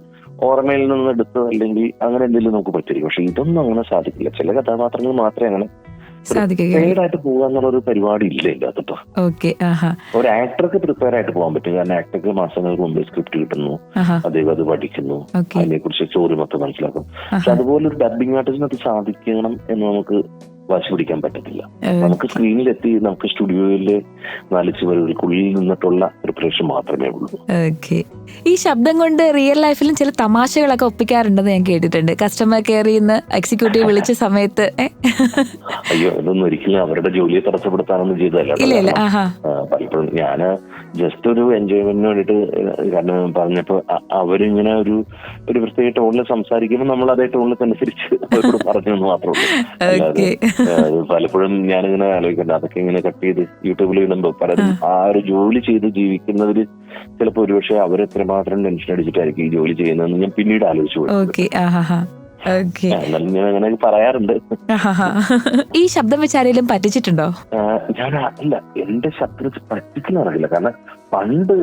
ഓർമ്മയിൽ നിന്ന് എടുത്ത് അല്ലെങ്കിൽ അങ്ങനെ എന്തെങ്കിലും നമുക്ക് പറ്റിയിരിക്കും. പക്ഷെ ഇതൊന്നും അങ്ങനെ സാധിക്കില്ല. ചില കഥാപാത്രങ്ങൾ മാത്രമേ അങ്ങനെ പ്രിപ്പയർഡ് ആയിട്ട് പോകുക എന്നുള്ളൊരു പരിപാടി ഇല്ല ഇതിനകത്തിപ്പോ. ഒരു ആക്ടർക്ക് പ്രിപ്പയർ ആയിട്ട് പോകാൻ പറ്റും. കാരണം ആക്ടർക്ക് മാസങ്ങൾക്ക് മുമ്പേ സ്ക്രിപ്റ്റ് കിട്ടുന്നു, അദ്ദേഹം അത് പഠിക്കുന്നു, അതിനെ കുറിച്ച് സ്റ്റോറി മൊത്തം മനസ്സിലാക്കും. പക്ഷെ അതുപോലെ ഒരു ഡബിംഗ് ആർട്ടിസ്റ്റിനകത്ത് സാധിക്കണം എന്ന് നമുക്ക് വാശി പിടിക്കാൻ പറ്റത്തില്ല. നമുക്ക് സ്ക്രീനിലെത്തി നമുക്ക് സ്റ്റുഡിയോയിലെ 4 ചുവരുകൾക്കുള്ളിൽ നിന്നിട്ടുള്ള പ്രിപ്പറേഷൻ മാത്രമേ ഉള്ളൂ. ഓക്കെ. ഈ ശബ്ദം കൊണ്ട് റിയൽ ലൈഫിലും ചില തമാശകളൊക്കെ ഒപ്പിക്കാറുണ്ടെന്ന് ഞാൻ കേട്ടിട്ടുണ്ട്. കസ്റ്റമർ കെയറിൽ നിന്ന് എക്സിക്യൂട്ടീവ് വിളിച്ച സമയത്ത് അയ്യോ, അതൊന്നും ഒരിക്കലും അവരുടെ ജോലിയെ തടസ്സപ്പെടുത്താനൊന്നും ചെയ്തതല്ല. പലപ്പോഴും ഞാന് ജസ്റ്റ് ഒരു എൻജോയ്മെന്റിന് വേണ്ടിട്ട്, കാരണം പറഞ്ഞപ്പോ അവരിങ്ങനെ ഒരു പ്രത്യേക ടോണിൽ സംസാരിക്കുമ്പോൾ നമ്മൾ അതേ ടോണിനനുസരിച്ച് അവരോട് പറഞ്ഞെന്ന് മാത്രമേ ഉള്ളൂ. പലപ്പോഴും ഞാനിങ്ങനെ ആലോചിക്കണ്ട, അതൊക്കെ ഇങ്ങനെ കട്ട് ചെയ്ത് യൂട്യൂബിൽ ഇടുമ്പോ പലരും ആ ഒരു ജോലി ചെയ്ത് ജീവിക്കുന്നവര് ചിലപ്പോ ഒരുപക്ഷെ അവരെത്രമാത്രം ടെൻഷൻ അടിച്ചിട്ടായിരിക്കും ഈ ജോലി ചെയ്യുന്നതെന്ന് ഞാൻ പിന്നീട് ആലോചിച്ചു പോയി. ഞാൻ അങ്ങനെ പറയാറുണ്ട്. ഈ ശബ്ദം വെച്ച് ആരെങ്കിലും പറ്റിച്ചിട്ടുണ്ടോ? ഞാൻ ഇല്ല, എന്റെ ശബ്ദം വെച്ച് പറ്റിക്കുന്ന അറിയില്ല. കാരണം പണ്ട്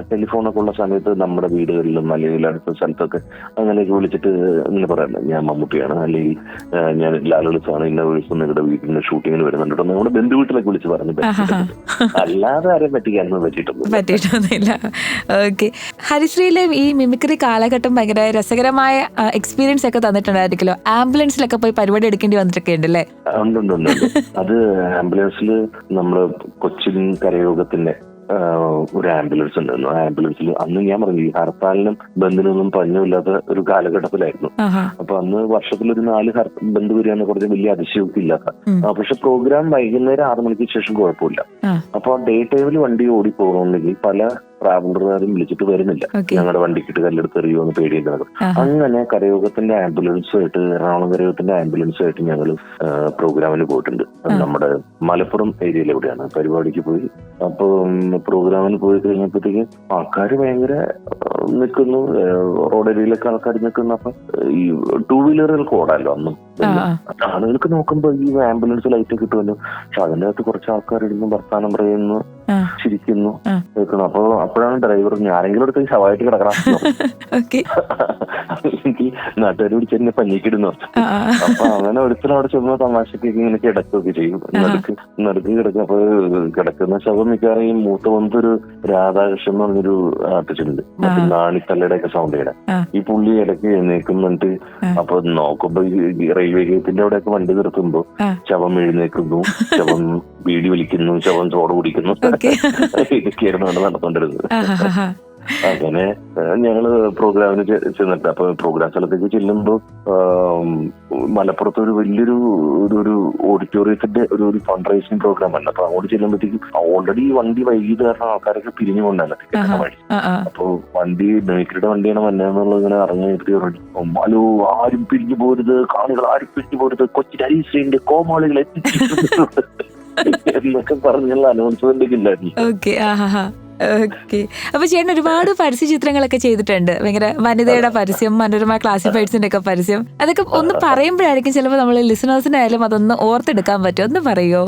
ടെലിഫോണൊക്കെ ഉള്ള സമയത്ത് നമ്മുടെ വീടുകളിലും അല്ലെങ്കിൽ അടുത്ത സ്ഥലത്തൊക്കെ അങ്ങനെയൊക്കെ വിളിച്ചിട്ട് ഇങ്ങനെ പറയാറുണ്ട്, ഞാൻ മമ്മൂട്ടിയാണ്, അല്ലെങ്കിൽ ഞാൻ ലാലളിസാണ്, ഇന്ന ദിവസം നിങ്ങളുടെ വീട്ടിൽ ഷൂട്ടിങ്ങിന് വരുന്നുണ്ടോ, നമ്മുടെ ബന്ധു വീട്ടിലൊക്കെ വിളിച്ച് പറഞ്ഞു. അല്ലാതെ ആരെയും പറ്റിക്കാനൊന്നും പറ്റിയിട്ടൊന്നുമില്ല. ഓക്കെ. ഹരിശ്രീയിലെ ഈ മിമിക്രി കാലഘട്ടം ഭയങ്കര രസകരമായ എക്സ്പീരിയൻസ് ഒക്കെ തന്നിട്ടുണ്ടായിരിക്കല്ലോ. ആംബുലൻസിലൊക്കെ പോയി പരിപാടി എടുക്കേണ്ടി വന്നിട്ടൊക്കെ ഉണ്ടല്ലേ? ഉണ്ട്. അത് ആംബുലൻസിൽ നമ്മള് കൊച്ചിൻ കരയോഗത്തിന്റെ ഒരു ആംബുലൻസ് ഉണ്ടായിരുന്നു. ആ ആംബുലൻസിൽ അന്ന് ഞാൻ പറഞ്ഞു, ഈ ഹർത്താലിനും ബന്ദിനൊന്നും പഞ്ഞമില്ലാത്ത ഒരു കാലഘട്ടത്തിലായിരുന്നു. അപ്പൊ അന്ന് വർഷത്തിലൊരു 4 ബന്ദ് വരികയെന്ന് പറഞ്ഞ വലിയ അതിശയോക്തി ഇല്ലാത്ത. പക്ഷെ പ്രോഗ്രാം വൈകുന്നേരം 6 മണിക്ക് ശേഷം കുഴപ്പമില്ല. അപ്പൊ ഡേ ടൈമിൽ വണ്ടി ഓടി പോകണമെങ്കിൽ പല ട്രാവലറുകാരും വിളിച്ചിട്ട് വരുന്നില്ല, ഞങ്ങളുടെ വണ്ടിക്കിട്ട് കല്ലെടുത്ത് എറിയുമെന്ന് പേടിയുണ്ടാകും. അങ്ങനെ കരയോഗത്തിന്റെ ആംബുലൻസുമായിട്ട്, എറണാകുളം കരയോഗത്തിന്റെ ആംബുലൻസുമായിട്ട് ഞങ്ങൾ പ്രോഗ്രാമിന് പോയിട്ടുണ്ട്. നമ്മുടെ മലപ്പുറം ഏരിയയിലെവിടെയാണ് പരിപാടിക്ക് പോയി. അപ്പൊ പ്രോഗ്രാമിന് പോയി കഴിഞ്ഞപ്പോഴത്തേക്ക് ആൾക്കാർ ഭയങ്കര നിൽക്കുന്നു, റോഡരിയിലൊക്കെ ആൾക്കാർ നിൽക്കുന്നു. അപ്പൊ ഈ 2 വീലറുകൾക്ക് ഓടാമല്ലോ അന്നും. ആളുകൾക്ക് നോക്കുമ്പോ ഈ ആംബുലൻസ് ലൈറ്റ് കിട്ടുമല്ലോ, പക്ഷെ അതിന്റെ അകത്ത് കുറച്ച് ആൾക്കാരിടുന്നു, വർത്താനം പറയുന്നു, ചിരിക്കുന്നു, കേൾക്കുന്നു. അപ്പോഴാണ് ഡ്രൈവർ ആരെങ്കിലും അടുത്ത് ശവായിട്ട് കിടക്കണം, എനിക്ക് നാട്ടുകാർ പിടിച്ച് എന്നെ പഞ്ഞിക്കിടുന്നു. അപ്പൊ അങ്ങനെ ഒരുത്തരം അവിടെ ചെന്ന തമാശക്ക് ഇങ്ങനെ കിടക്കുകയൊക്കെ ചെയ്യും. നടുക്ക് കിടക്കും. അപ്പൊ കിടക്കുന്ന ശവം മിക്കവാറും ഈ മൂത്ത വന്നൊരു രാധാകൃഷ്ണൻ എന്ന് പറഞ്ഞൊരു ആർട്ടിസ്റ്റ്, മറ്റേ നാണിത്തല്ലയുടെ ഒക്കെ സൗണ്ട് ചെയ്യണം. ഈ പുള്ളി ഇടയ്ക്ക് എഴുന്നേക്കുന്നുണ്ട്. അപ്പൊ നോക്കുമ്പോ ഈ റെയിൽവേ ഗേറ്റിന്റെ അവിടെയൊക്കെ വണ്ടി നിർത്തുമ്പോ ശവം എഴുന്നേക്കുന്നു, ശവം ബീഡി വലിക്കുന്നു, ശവം ചോട് കുടിക്കുന്നു. ഇതൊക്കെയായിരുന്നു നടന്നുകൊണ്ടിരുന്നത്. അങ്ങനെ ഞങ്ങള് പ്രോഗ്രാമിന് ചെന്നിട്ട്, അപ്പൊ പ്രോഗ്രാം സ്ഥലത്തേക്ക് ചെല്ലുമ്പോ മലപ്പുറത്ത് ഒരു വലിയൊരു ഒരു ഓഡിറ്റോറിയത്തിന്റെ ഒരു ഫണ്ട് റൈസിംഗ് പ്രോഗ്രാം ആണ്. അപ്പൊ അങ്ങോട്ട് ചെല്ലുമ്പോഴത്തേക്കും ഓൾറെഡി വണ്ടി വൈകിട്ട് കാരണം ആൾക്കാരൊക്കെ പിരിഞ്ഞു കൊണ്ടല്ല ടിക്കറ്റ് വഴി. അപ്പൊ വണ്ടി മിമിക്രിയുടെ വണ്ടിയാണ് വന്നതെന്നുള്ളത് ഇങ്ങനെ അറിഞ്ഞിട്ട് ഹലോ, ആരും പിരിഞ്ഞു പോരുത്, കാണികൾ ആരും പിരിഞ്ഞു പോരുത്, കൊച്ചിൻ ഹരിശ്രീന്റെ കോമാളികൾ എത്തിച്ചിട്ടുണ്ട് എന്നൊക്കെ പറഞ്ഞുള്ള അനൗൺസ്മെന്റ് ഇല്ലായിരുന്നു. അപ്പൊ ചേട്ടൻ ഒരുപാട് പരസ്യ ചിത്രങ്ങളൊക്കെ ചെയ്തിട്ടുണ്ട്. ഭയങ്കര വനിതയുടെ പരസ്യം, മനോരമ ക്ലാസിഫൈഡ്സിന്റെ ഒക്കെ പരസ്യം. അതൊക്കെ ഒന്ന് പറയുമ്പോഴായിരിക്കും ചിലപ്പോൾ നമ്മള് ലിസണേഴ്സിനായാലും അതൊന്ന് ഓർത്തെടുക്കാൻ പറ്റും. ഒന്ന് പറയോ?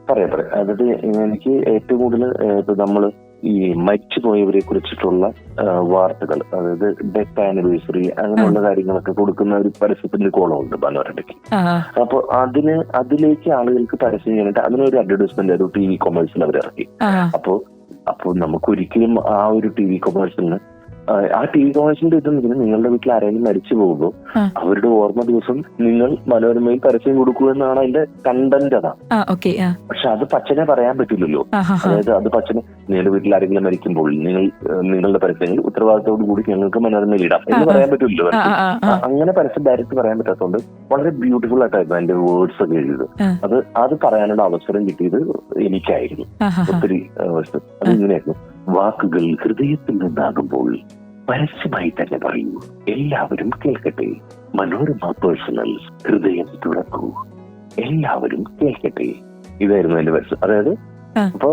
പറയാം. അതായത് എനിക്ക് ഏറ്റവും കൂടുതൽ നമ്മള് ഈ മരിച്ചു പോയവരെ കുറിച്ചിട്ടുള്ള വാർത്തകൾ, അതായത് ഡെത്ത് ആനിവേഴ്സറി അങ്ങനെയുള്ള കാര്യങ്ങളൊക്കെ കൊടുക്കുന്ന ഒരു പരസ്യത്തിന്റെ കോളമുണ്ട് മനോരമയ്ക്ക്. അപ്പൊ അതിലേക്ക് ആളുകൾക്ക് പരസ്യം ചെയ്യാനായിട്ട് അതിനൊരു അഡ്വർടൈസ്മെന്റ് ഒരു TV കൊമേഴ്സിൽ അവർ ഇറക്കി. അപ്പോൾ നമുക്കൊരിക്കലും ആ ഒരു TV കൊമേഴ്സിന്, ആ TV കൊമേഴ്സിന്റെ ഇതെന്ന് നിങ്ങളുടെ വീട്ടിൽ ആരെങ്കിലും മരിച്ചു പോകുമ്പോൾ അവരുടെ ഓർമ്മ ദിവസം നിങ്ങൾ മനോരമയിൽ പരസ്യം കൊടുക്കൂ എന്നാണ് അതിന്റെ കണ്ടന്റ്. അതാണ്. പക്ഷെ അത് പച്ചനെ പറയാൻ പറ്റില്ലല്ലോ. അതായത് അത് പച്ചനെ നിങ്ങളുടെ വീട്ടിൽ ആരെങ്കിലും മരിക്കുമ്പോൾ നിങ്ങളുടെ പരസ്യങ്ങൾ ഉത്തരവാദിത്തോടു കൂടി ഞങ്ങൾക്ക് മനോരമയിൽ ഇടാം എന്ന് പറയാൻ പറ്റില്ലല്ലോ. അങ്ങനെ പരസ്യം ഡയറക്റ്റ് പറയാൻ പറ്റാത്തതുകൊണ്ട് വളരെ ബ്യൂട്ടിഫുൾ ആയിട്ടായിരുന്നു അതിന്റെ വേർഡ്സ് ഒക്കെ എഴുതിയത്. അത് പറയാനുള്ള അവസരം കിട്ടിയത് എനിക്കായിരുന്നു. ഒത്തിരി വർഷം അത് ഇങ്ങനെയായിരുന്നു. വാക്കുകൾ ഹൃദയത്തിൽ നിന്നാകുമ്പോൾ പരസ്യമായി തന്നെ പറയൂ, എല്ലാവരും കേൾക്കട്ടെ. മനോരമ പേഴ്സണൽ, ഹൃദയം തുറക്കൂ, എല്ലാവരും കേൾക്കട്ടെ. ഇതായിരുന്നു എന്റെ പരസ്യം. അതായത് അപ്പോ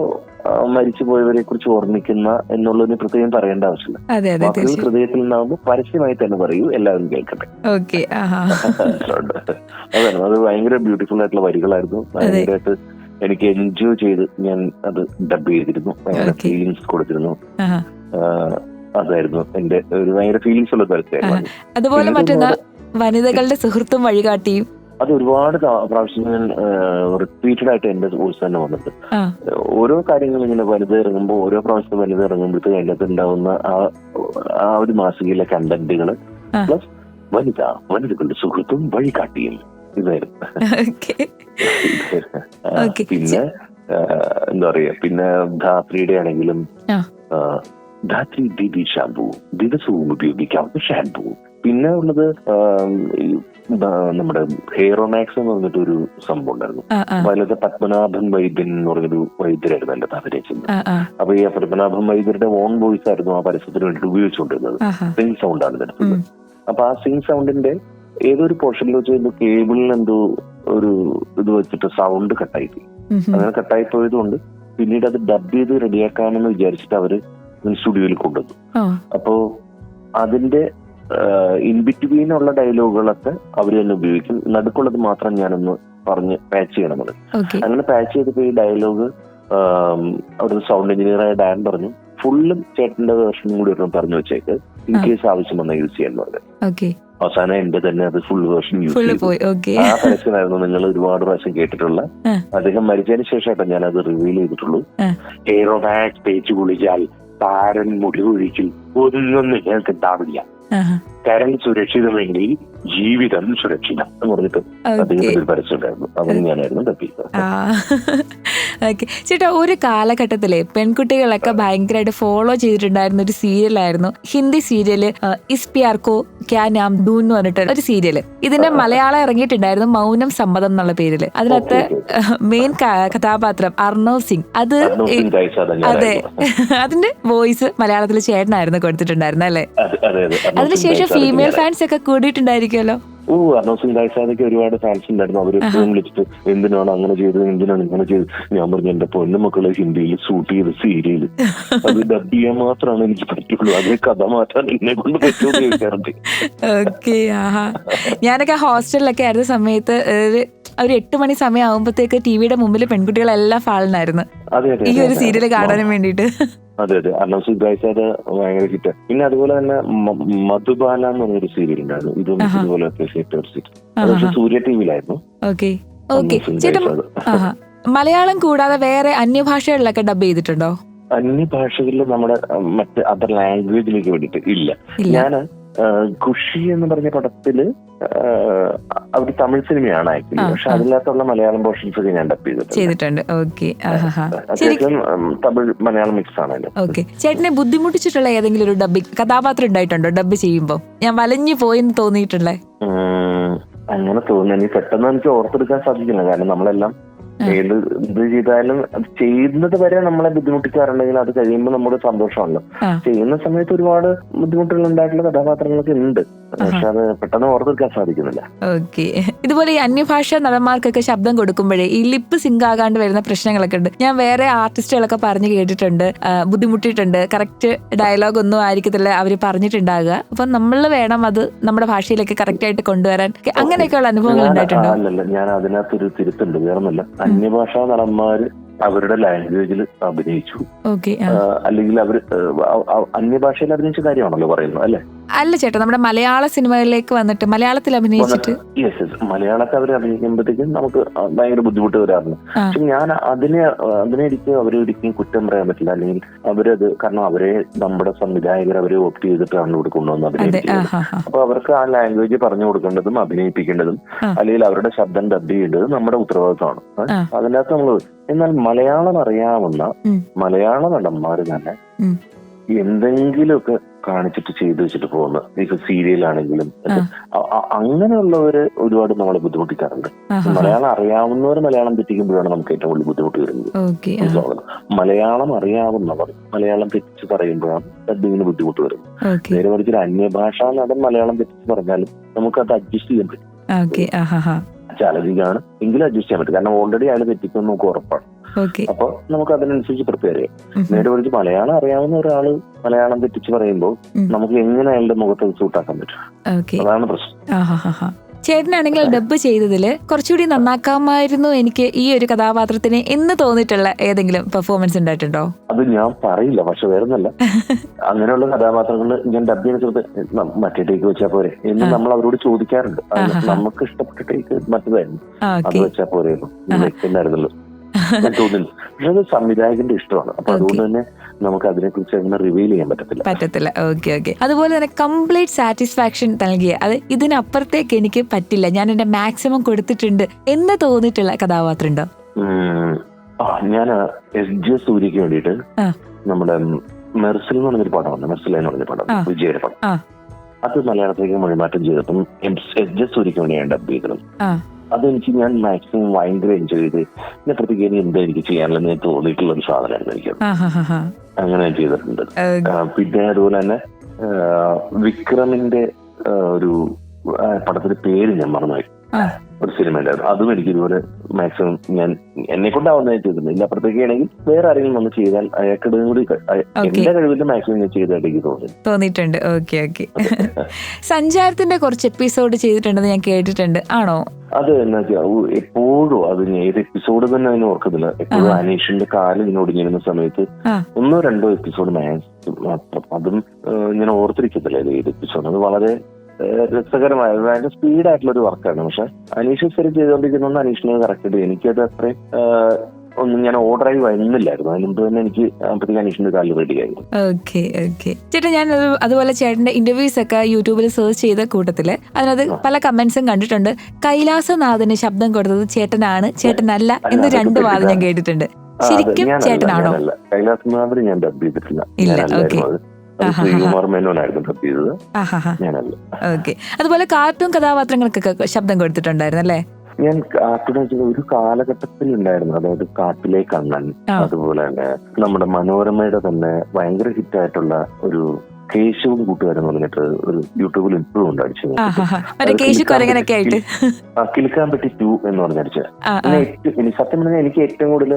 മരിച്ചു പോയവരെ കുറിച്ച് ഓർമ്മിക്കുന്ന എന്നുള്ളതിന് പ്രത്യേകം പറയേണ്ട ആവശ്യമില്ല. വാക്കുകൾ ഹൃദയത്തിൽ നിന്നാകുമ്പോൾ പരസ്യമായി തന്നെ പറയൂ, എല്ലാവരും കേൾക്കട്ടെ. അതാണ്. അത് ഭയങ്കര ബ്യൂട്ടിഫുൾ ആയിട്ടുള്ള വരികളായിരുന്നു. ഭയങ്കരമായിട്ട് എനിക്ക് എൻജോയ് ചെയ്ത് ഞാൻ അത് ഡബ് ചെയ്തിരുന്നു. ഭയങ്കര ഫീലിങ്സ് കൊടുത്തിരുന്നു. അതായിരുന്നു എന്റെ ഒരു ഭയങ്കര ഫീലിങ്സ് ഉള്ള പരസ്യമായിരുന്നു. അതുപോലെ മറ്റൊന്ന് വനിതകളുടെ സുഹൃത്തും വഴികാട്ടിയും. അത് ഒരുപാട് പ്രാവശ്യം ഞാൻ റിപ്പീറ്റഡ് ആയിട്ട് എന്റെ വോയിസ് തന്നെ വന്നിട്ട് ഓരോ കാര്യങ്ങൾ ഇങ്ങനെ വനിത ഇറങ്ങുമ്പോൾ, ഓരോ പ്രാവശ്യം വനിത ഇറങ്ങുമ്പോഴത്തേക്ക് അതിനകത്ത് ഉണ്ടാവുന്ന ആ ഒരു മാസികയിലെ കണ്ടന്റുകള് പ്ലസ് വനിതകളുടെ സുഹൃത്തും വഴികാട്ടിയും ഇതായിരുന്നു. ഓക്കെ. പിന്നെ എന്താ പറയാ, പിന്നെ ധാത്രിയുടെ ആണെങ്കിലും ധാത്രി ദീദി ഷാമ്പൂ ദിവസവും ഉപയോഗിക്കാവുന്ന ഷാമ്പൂ. പിന്നെ ഉള്ളത് നമ്മുടെ ഹെയറോമാക്സ് എന്ന് പറഞ്ഞിട്ട് ഒരു സംഭവം ഉണ്ടായിരുന്നു. അപ്പൊ അതിലത്തെ പത്മനാഭൻ വൈദ്യൻ എന്ന് പറഞ്ഞൊരു വൈദ്യരായിരുന്നു എന്റെ അഭിനയിച്ചത്. അപ്പൊ ഈ പത്മനാഭൻ വൈദ്യരുടെ ഓൺ വോയിസ് ആയിരുന്നു ആ പരസ്യത്തിന് വേണ്ടിയിട്ട് ഉപയോഗിച്ചുകൊണ്ടിരുന്നത്. സിംഗ് സൗണ്ട് ആണ് എടുത്തത്. അപ്പൊ ആ സിംഗ് സൗണ്ടിന്റെ ഏതൊരു പോർഷനിൽ വെച്ച് കേബിളിൽ എന്തോ ഒരു ഇത് വെച്ചിട്ട് സൗണ്ട് കട്ടായി പോയി. അങ്ങനെ കട്ടായി പോയതുകൊണ്ട് പിന്നീട് അത് ഡബ് ചെയ്ത് റെഡിയാക്കാമെന്ന് വിചാരിച്ചിട്ട് അവര് സ്റ്റുഡിയോയിൽ കൊണ്ടുവന്നു. അപ്പോ അതിന്റെ ഇൻ ബിറ്റ്വീൻ ഉള്ള ഡയലോഗുകളൊക്കെ അവർ തന്നെ ഉപയോഗിക്കും. നടുക്കുള്ളത് മാത്രം ഞാനൊന്ന് പറഞ്ഞ് പാച്ച് ചെയ്യണമെന്ന്. അങ്ങനെ പാച്ച് ചെയ്തപ്പോ ഈ ഡയലോഗ് അവിടുത്തെ സൗണ്ട് എഞ്ചിനീയറായ ഡാൻ പറഞ്ഞു, ഫുള്ളും ചേട്ടന്റെ വേർഷനും കൂടി ഒരെണ്ണം പറഞ്ഞു വെച്ചേക്ക്, ഇൻ കേസ് ആവശ്യം വന്നാൽ യൂസ് ചെയ്യാൻ പറഞ്ഞു. അവസാനം എന്റെ തന്നെ അത് ഫുൾ വേർഷൻ യൂസ് ചെയ്തു. ആ പരസ്യമായിരുന്നു നിങ്ങൾ ഒരുപാട് പ്രാവശ്യം കേട്ടിട്ടുള്ള. അദ്ദേഹം മരിച്ചതിന് ശേഷമായിട്ട് ഞാൻ അത് റിവീൽ ചെയ്തിട്ടുള്ളൂ. ഹെയറോമാക്സ് തേച്ച് കുളിച്ചാൽ താരൻ മുടി ഒഴിച്ചിൽ ഒന്നും നിങ്ങൾക്ക് ഉണ്ടാവില്ല, കരൾ സുരക്ഷിതമെങ്കിൽ ജീവിതം സുരക്ഷിതം എന്ന് പറഞ്ഞിട്ട് അദ്ദേഹത്തിന് ഒരു പരസ്യം ഉണ്ടായിരുന്നു. അതിന് ഞാനായിരുന്നു ഡബ്. ചേട്ടാ, ഒരു കാലഘട്ടത്തിലെ പെൺകുട്ടികളൊക്കെ ഭയങ്കരമായിട്ട് ഫോളോ ചെയ്തിട്ടുണ്ടായിരുന്ന ഒരു സീരിയലായിരുന്നു ഹിന്ദി സീരിയല് ഇസ് പ്യാർ കോ ക്യാ നാം ദൂൻ എന്ന് പറഞ്ഞിട്ട് ഒരു സീരിയല്. ഇതിന്റെ മലയാളം ഇറങ്ങിയിട്ടുണ്ടായിരുന്നു മൗനം സമ്മതം എന്നുള്ള പേരില്. അതിനകത്ത് മെയിൻ കഥാപാത്രം അർണവ് സിംഗ്. അത് അതെ, അതിന്റെ വോയിസ് മലയാളത്തിൽ ചേട്ടനായിരുന്നു കൊടുത്തിട്ടുണ്ടായിരുന്നു അല്ലെ? അതിനുശേഷം ഫീമെയിൽ ഫാൻസ് ഒക്കെ കൂടിയിട്ടുണ്ടായിരിക്കുമല്ലോ. അർണവ് സിംഗ് ഗായ്സാദയ്ക്ക് ഒരുപാട് ഫാൻസ് ഉണ്ടായിരുന്നു. അവർ എപ്പോഴും വിളിച്ചിട്ട് എന്തിനാണ് അങ്ങനെ ചെയ്തത്, എന്തിനാണ് ഇങ്ങനെ ചെയ്തത്. ഞാൻ പറഞ്ഞു എന്റെ പൊന്നുമക്കളെ ഹിന്ദിയിൽ ഷൂട്ട് ചെയ്ത സീരിയല് അത് ഡബ് ചെയ്യാൻ മാത്രമാണ് എനിക്ക് പറ്റുള്ളൂ, അതിന് കഥ മാറ്റാൻ എന്നെ കൊണ്ട് പറ്റുമെന്ന് ചോദിക്കാറുണ്ട്. ഓക്കെ. ഞാനൊക്കെ ഹോസ്റ്റലിലൊക്കെ ആയിരുന്ന സമയത്ത് ഒരു 8 മണി സമയം ആകുമ്പോഴത്തേക്ക് ടിവിയുടെ മുമ്പിൽ പെൺകുട്ടികളെല്ലാം ഫാളിനായിരുന്നു ഈ ഒരു സീരിയല് കാണാനും വേണ്ടിയിട്ട്. അതെ അതെ, അർണവ് സിംഗ് ഗായ്സാദ് ഭയങ്കര ഹിറ്റ്. പിന്നെ അതുപോലെ തന്നെ മധുബാല എന്ന് പറഞ്ഞൊരു സീരിയൽ ഉണ്ടായിരുന്നു. ഇതും ഇതുപോലെ പക്ഷെ സൂര്യ ടിവിയിലായിരുന്നു. ഓക്കെ. ചേട്ടാ, മലയാളം കൂടാതെ വേറെ അന്യഭാഷകളിലൊക്കെ ഡബ് ചെയ്തിട്ടുണ്ടോ? അന്യഭാഷകളിൽ നമ്മുടെ മറ്റ് അതർ ലാംഗ്വേജിലേക്ക് വേണ്ടിയിട്ട് ഇല്ല. ഞാന് ഖുഷി എന്ന് പറഞ്ഞ പടത്തില് അവർ തമിഴ് സിനിമയാണ് ആക്ച്വലി, പക്ഷെ അതിനകത്തുള്ള മലയാളം പോർഷൻസ് ഒക്കെ ഞാൻ ഡബ് ചെയ്തിട്ടുണ്ട്. അത്യാവശ്യം തമിഴ് മലയാളം മിക്സ് ആണ്. ഓക്കെ. ചേട്ടനെ ബുദ്ധിമുട്ടിച്ചിട്ടുള്ള ഏതെങ്കിലും ഒരു ഡബിങ് കഥാപാത്രം ഉണ്ടായിട്ടുണ്ടോ ഡബ് ചെയ്യുമ്പോ? ഞാൻ വലഞ്ഞു പോയെന്ന് തോന്നിയിട്ടുള്ളേ? അങ്ങനെ തോന്നുന്നു, എനിക്ക് പെട്ടെന്ന് എനിക്ക് ഓർത്തെടുക്കാൻ സാധിക്കില്ല. കാരണം നമ്മളെല്ലാം ഏത് ഇത് ചെയ്താലും അത് ചെയ്യുന്നത് വരെ നമ്മളെ ബുദ്ധിമുട്ടിക്കാറുണ്ടെങ്കിൽ അത് കഴിയുമ്പോൾ നമ്മുടെ സന്തോഷമാണല്ലോ. ചെയ്യുന്ന സമയത്ത് ഒരുപാട് ബുദ്ധിമുട്ടുകൾ ഉണ്ടായിട്ടുള്ള കഥാപാത്രങ്ങളൊക്കെ ഉണ്ട്, പക്ഷെ അത് പെട്ടെന്ന് ഓർത്തെടുക്കാൻ സാധിക്കുന്നില്ല. ഓക്കെ. ഇതുപോലെ ഈ അന്യഭാഷ നടന്മാർക്കൊക്കെ ശബ്ദം കൊടുക്കുമ്പോഴേ ഈ ലിപ്പ് സിങ്ക് ആകാണ്ട് വരുന്ന പ്രശ്നങ്ങളൊക്കെ ഉണ്ട്. ഞാൻ വേറെ ആർട്ടിസ്റ്റുകളൊക്കെ പറഞ്ഞു കേട്ടിട്ടുണ്ട്, ബുദ്ധിമുട്ടിയിട്ടുണ്ട്. കറക്റ്റ് ഡയലോഗ് ഒന്നും ആയിരിക്കത്തില്ല അവര് പറഞ്ഞിട്ടുണ്ടാകുക. അപ്പൊ നമ്മൾ വേണം അത് നമ്മുടെ ഭാഷയിലേക്ക് കറക്റ്റ് ആയിട്ട് കൊണ്ടുവരാൻ. അങ്ങനെയൊക്കെയുള്ള അനുഭവങ്ങൾ ഉണ്ടായിട്ടുണ്ടോ? അല്ലല്ല, ഞാൻ അതിനകത്തൊരു തിരുത്തുണ്ട്, വേറൊന്നുമില്ല. അന്യഭാഷാ നടന്മാര് അവരുടെ ലാംഗ്വേജിൽ അഭിനയിച്ചു, അല്ലെങ്കിൽ അവര് അന്യഭാഷയിൽ അഭിനയിച്ച കാര്യമാണല്ലോ പറയുന്നത് അല്ലെ? അല്ല ചേട്ടാ, നമ്മുടെ മലയാള സിനിമകളിലേക്ക് വന്നിട്ട് മലയാളത്തിൽ അഭിനയിച്ചിട്ട് മലയാളത്തിൽ അവർ അഭിനയിക്കുമ്പോഴത്തേക്കും നമുക്ക് ഭയങ്കര ബുദ്ധിമുട്ട് വരാറുണ്ട്. പക്ഷെ ഞാൻ അതിനെ അവരൊരിക്കലും കുറ്റം പറയാൻ പറ്റില്ല. അല്ലെങ്കിൽ അവരത് കാരണം അവരെ നമ്മുടെ സംവിധായകർ അവരെ ഓപ്റ്റ് ചെയ്തിട്ടാണ് ഇവിടെ കൊണ്ടുവന്ന് അഭിനയിക്കുന്നത്. അപ്പൊ അവർക്ക് ആ ലാംഗ്വേജ് പറഞ്ഞു കൊടുക്കേണ്ടതും അഭിനയിപ്പിക്കേണ്ടതും അല്ലെങ്കിൽ അവരുടെ ശബ്ദം ഡബ് ചെയ്യേണ്ടതും നമ്മുടെ ഉത്തരവാദിത്തമാണ്. അതിനകത്ത് നമ്മൾ എന്നാൽ മലയാളം അറിയാവുന്ന മലയാള നടന്മാര് തന്നെ എന്തെങ്കിലുമൊക്കെ കാണിച്ചിട്ട് ചെയ്തു വെച്ചിട്ട് പോകുന്ന ഇപ്പൊ സീരിയലാണെങ്കിലും അങ്ങനെയുള്ളവര് ഒരുപാട് നമ്മളെ ബുദ്ധിമുട്ടിക്കാറുണ്ട്. മലയാളം അറിയാവുന്നവർ മലയാളം തെറ്റിക്കുമ്പോഴാണ് നമുക്ക് ഏറ്റവും കൂടുതൽ ബുദ്ധിമുട്ട് വരുന്നത്. മലയാളം അറിയാവുന്നവർ മലയാളം തെറ്റിച്ച് പറയുമ്പോഴാണ് ഡബ്ബിങ്ങിന് ബുദ്ധിമുട്ട് വരുന്നത്. നേരെ മറിച്ച് ഒരു അന്യഭാഷാ നടൻ മലയാളം തെറ്റിച്ച് പറഞ്ഞാലും നമുക്ക് അത് അഡ്ജസ്റ്റ് ചെയ്യാൻ പറ്റും. ചാലഞ്ചിങ്ങാണ് എങ്കിലും അഡ്ജസ്റ്റ് ചെയ്യാൻ പറ്റും. കാരണം ഓൾറെഡി അയാൾ തെറ്റിക്കുമെന്ന് നമുക്ക് ഉറപ്പാണ്. അപ്പൊ നമുക്ക് അതിനനുസരിച്ച് പ്രിപ്പയർ ചെയ്യാം. നേരെ മറിച്ച് മലയാളം അറിയാവുന്ന ഒരാള് മലയാളം തെറ്റിച്ച് പറയുമ്പോൾ നമുക്ക് എങ്ങനെ അയാളുടെ മുഖത്ത് സൂട്ടാക്കാൻ പറ്റും? അതാണ് പ്രശ്നം. ചേട്ടനാണെങ്കിൽ ഡബ് ചെയ്തതില് കുറച്ചുകൂടി നന്നാക്കാമായിരുന്നു എനിക്ക് ഈ ഒരു കഥാപാത്രത്തിന് എന്ന് തോന്നിയിട്ടുള്ള ഏതെങ്കിലും പെർഫോമൻസ് ഉണ്ടായിട്ടുണ്ടോ? അത് ഞാൻ പറയില്ല, പക്ഷെ വേറൊന്നല്ല, അങ്ങനെയുള്ള കഥാപാത്രങ്ങൾ ഞാൻ ഡബ് ചെയ്യുന്ന സമയത്ത് മറ്റേ ടേക്ക് വെച്ചാൽ പോരെ എന്ന് നമ്മൾ അവരോട് ചോദിക്കാറുണ്ട്. നമുക്ക് ഇഷ്ടപ്പെട്ട ടേക്ക് മറ്റേതായിരുന്നു, അത് വെച്ചാൽ പോരെയുള്ളൂ, വെക്കുന്നായിരുന്നല്ലോ. തോന്നുന്നു. പക്ഷെ അത് സംവിധായകന്റെ ഇഷ്ടമാണ്. അപ്പൊ അതുകൊണ്ട് തന്നെ നമുക്ക് അതിനെ കുറിച്ച് അങ്ങനെ റിവീൽ ചെയ്യാൻ പറ്റത്തില്ല. ഓക്കെ. അതുപോലെ തന്നെ കംപ്ലീറ്റ് സാറ്റിസ്ഫാക്ഷൻ നൽകിയ, അത് ഇതിനപ്പുറത്തേക്ക് എനിക്ക് പറ്റില്ല, ഞാൻ എന്റെ മാക്സിമം കൊടുത്തിട്ടുണ്ട് എന്ന് തോന്നിയിട്ടുള്ള കഥാപാത്രം ഉണ്ടോ? ഞാൻ SJ സൂര്യക്ക് വേണ്ടിയിട്ട് നമ്മുടെ മെർസൽ എന്ന് പറഞ്ഞൊരു പടമാണ്, മെർസൽ എന്ന് പറഞ്ഞ പടം, വിജയുടെ പടം. അത് മലയാളത്തിലേക്ക് മൊഴിമാറ്റം ചെയ്തപ്പം SJ സൂര്യക്ക് വേണ്ടി ഞാൻ ഡബ് ചെയ്തത്. അതെനിക്ക് ഞാൻ മാക്സിമം ഭയങ്കര എൻജോയ് ചെയ്ത് ഇതിനെപ്പുറത്തേക്ക് ഇനി എന്താ എനിക്ക് ചെയ്യാനുള്ളതെന്ന് തോന്നിയിട്ടുള്ള ഒരു സാധനമായിരുന്നു എനിക്ക്. അങ്ങനെ ചെയ്തിട്ടുണ്ട്. പിന്നെ അതുപോലെ തന്നെ വിക്രമിന്റെ ഒരു പടത്തിന്റെ പേര് ഞാൻ മറന്നുപോയി, ഒരു സിനിമ ഉണ്ടായിരുന്നു. അതും എനിക്ക് ഇതുപോലെ മാക്സിമം ഞാൻ എന്നെ കൊണ്ടാവുന്ന ചെയ്തിട്ടുണ്ട്. ഇല്ല അപ്പുറത്തേക്ക് ആണെങ്കിൽ വേറെ ആരെങ്കിലും വന്ന് ചെയ്താൽ അയാൾക്കിടെ കൂടി എന്റെ കഴിവിന്റെ മാക്സിമം ഞാൻ ചെയ്തതായിട്ട് എനിക്ക് തോന്നിയിട്ടുണ്ട്. ഓക്കെ. സഞ്ചാരത്തിന്റെ കുറച്ച് എപ്പിസോഡ് ചെയ്തിട്ടുണ്ടെന്ന് ഞാൻ കേട്ടിട്ടുണ്ട്, ആണോ? അത് എന്നാ എപ്പോഴും അതിന് ഏത് എപ്പിസോഡ് തന്നെ അതിന് ഓർക്കുന്നില്ല. എപ്പോഴും അനീഷിന്റെ കാല് ഇങ്ങനെ ഒടിഞ്ഞിരുന്ന സമയത്ത് 1 or 2 എപ്പിസോഡ് മാത്രം, അതും ഞാൻ ഓർത്തിരിക്കത്തില്ല ഏത് എപ്പിസോഡ്. അത് വളരെ രസകരമായ ഭയങ്കര സ്പീഡായിട്ടുള്ള ഒരു വർക്കാണ്. പക്ഷെ അനീഷ് സ്ഥിരം ചെയ്തുകൊണ്ടിരിക്കുന്നതുകൊണ്ട് അനീഷിന് കറക്റ്റ്. എനിക്കത് അത്ര ഒന്നും ഞാൻ ഓർഡറായി വരുന്നില്ലായിരുന്നു. അതിന് മുമ്പ് തന്നെ എനിക്ക് അപ്പോഴത്തേക്ക് അനീഷിന്റെ കാലിൽ റെഡിയായിരുന്നു. ഓക്കെ. ചേട്ടാ, ഞാൻ അതുപോലെ ചേട്ടന്റെ ഇന്റർവ്യൂസ് ഒക്കെ യൂട്യൂബിൽ സെർച്ച് ചെയ്ത കൂട്ടത്തില് അതിനകത്ത് പല കമന്റ്സും കണ്ടിട്ടുണ്ട്. കൈലാസനാഥന് ശബ്ദം കൊടുത്തത് ചേട്ടനാണ്, ചേട്ടനല്ല എന്ന് 2 വാദം ഞാൻ കേട്ടിട്ടുണ്ട്. ശരിക്കും ചേട്ടനാണോ? കൈലാസനാഥന് ഞാൻ ഡബ് ചെയ്തിട്ടില്ല. അതുപോലെ കാർട്ടൂൺ കഥാപാത്രങ്ങൾക്കൊക്കെ ശബ്ദം കൊടുത്തിട്ടുണ്ടായിരുന്നു അല്ലേ? ഞാൻ കാർട്ടൂൺ ഒരു കാലഘട്ടത്തിൽ ഉണ്ടായിരുന്നു. അതായത് കാട്ടിലെ കണ്ണൻ, അതുപോലെ തന്നെ നമ്മുടെ മനോരമയുടെ തന്നെ ഭയങ്കര ഹിറ്റായിട്ടുള്ള ഒരു കേശവും കൂട്ടുകാരൻ പറഞ്ഞിട്ട് ഒരു യൂട്യൂബിൽ ഇപ്പോഴും ഉണ്ട് അടിച്ചത്. കിലുക്കാൻപെട്ടി 2 എന്ന് പറഞ്ഞടിച്ചത്. സത്യം പറഞ്ഞാൽ എനിക്ക് ഏറ്റവും കൂടുതൽ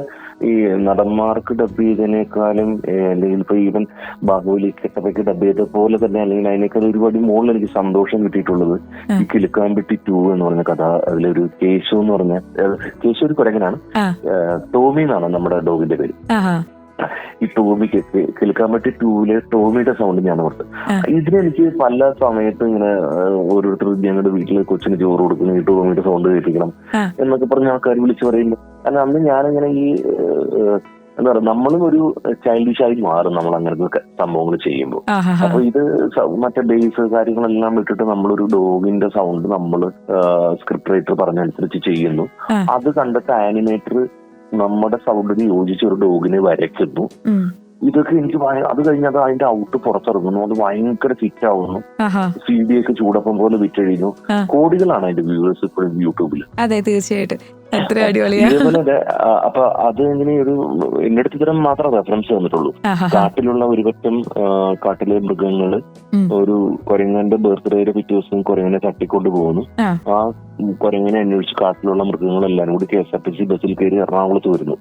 ഈ നടന്മാർക്ക് ഡബ് ചെയ്തതിനേക്കാളും അല്ലെങ്കിൽ ഇപ്പൊ ഈവൻ ബാഹുബലി കെട്ടപ്പയ്ക്ക് ഡബ് ചെയ്ത പോലെ തന്നെ അല്ലെങ്കിൽ അതിനേക്കാൾ ഒരുപാട് മുകളിൽ എനിക്ക് സന്തോഷം കിട്ടിയിട്ടുള്ളത് ഈ കിലുക്കാൻപെട്ടി 2 എന്ന് പറഞ്ഞ കഥ. അതിലൊരു കേശു എന്ന് പറഞ്ഞ കേശു ഒരു കുരങ്ങനാണ്. ടോമി എന്നാണ് നമ്മുടെ ഡോഗിന്റെ പേര്. ഈ ടോമിക്ക് കിലുക്കാൻപെട്ടി 2 ടോമിയുടെ സൗണ്ട് ഞാൻ ഓർത്ത്. ഇതിനെനിക്ക് പല സമയത്തും ഇങ്ങനെ ഓരോരുത്തർ ഞങ്ങളുടെ വീട്ടില് കൊച്ചിന് ചോറ് കൊടുക്കുന്നു, ഈ ടോമിയുടെ സൗണ്ട് കേൾപ്പിക്കണം എന്നൊക്കെ പറഞ്ഞ ആൾക്കാർ വിളിച്ചു പറയുന്നു. കാരണം അന്ന് ഞാനിങ്ങനെ ഈ എന്താ പറയുക, നമ്മളും ഒരു ചൈൽഡിഷായി മാറും നമ്മൾ അങ്ങനത്തെ സംഭവങ്ങൾ ചെയ്യുമ്പോൾ. അപ്പൊ ഇത് മറ്റേ ബേസ് കാര്യങ്ങളെല്ലാം വിട്ടിട്ട് നമ്മളൊരു ഡോഗിന്റെ സൗണ്ട് നമ്മൾ സ്ക്രിപ്റ്റ് റൈറ്റർ പറഞ്ഞനുസരിച്ച് ചെയ്യുന്നു. അത് കണ്ടിട്ട് ആനിമേറ്റർ നമ്മുടെ സൗണ്ടിന് യോജിച്ച ഒരു ഡോഗിനെ വരയ്ക്കുന്നു. ഇതൊക്കെ എനിക്ക് അത് കഴിഞ്ഞത് അതിന്റെ ഔട്ട് പുറത്തിറങ്ങുന്നു. അത് ഭയങ്കര ഫിറ്റ് ആവുന്നു. CD ഒക്കെ ചൂടപ്പം പോലെ വിറ്റഴിയുന്നു. കോടികളാണ് അതിന്റെ വ്യൂവേഴ്സ് ഇപ്പോഴും യൂട്യൂബിൽ. അതെ, തീർച്ചയായിട്ടും. ഇതേപോലെ അപ്പൊ അത് ഇങ്ങനെ ഒരു എന്റെ അടുത്ത് ഇത്തരം മാത്രം റെഫറൻസ് വന്നിട്ടുള്ളൂ. കാട്ടിലുള്ള ഒരുപറ്റം കാട്ടിലെ മൃഗങ്ങള് ഒരു കുരങ്ങന്റെ ബർത്ത്ഡേയുടെ പിറ്റേ ദിവസം കുരങ്ങനെ തട്ടിക്കൊണ്ടു പോകുന്നു. ആ കുരങ്ങനെ അന്വേഷിച്ച് കാട്ടിലുള്ള മൃഗങ്ങളെല്ലാരും കൂടി KSRTC ബസ്സിൽ കയറി എറണാകുളത്ത് വരുന്നു.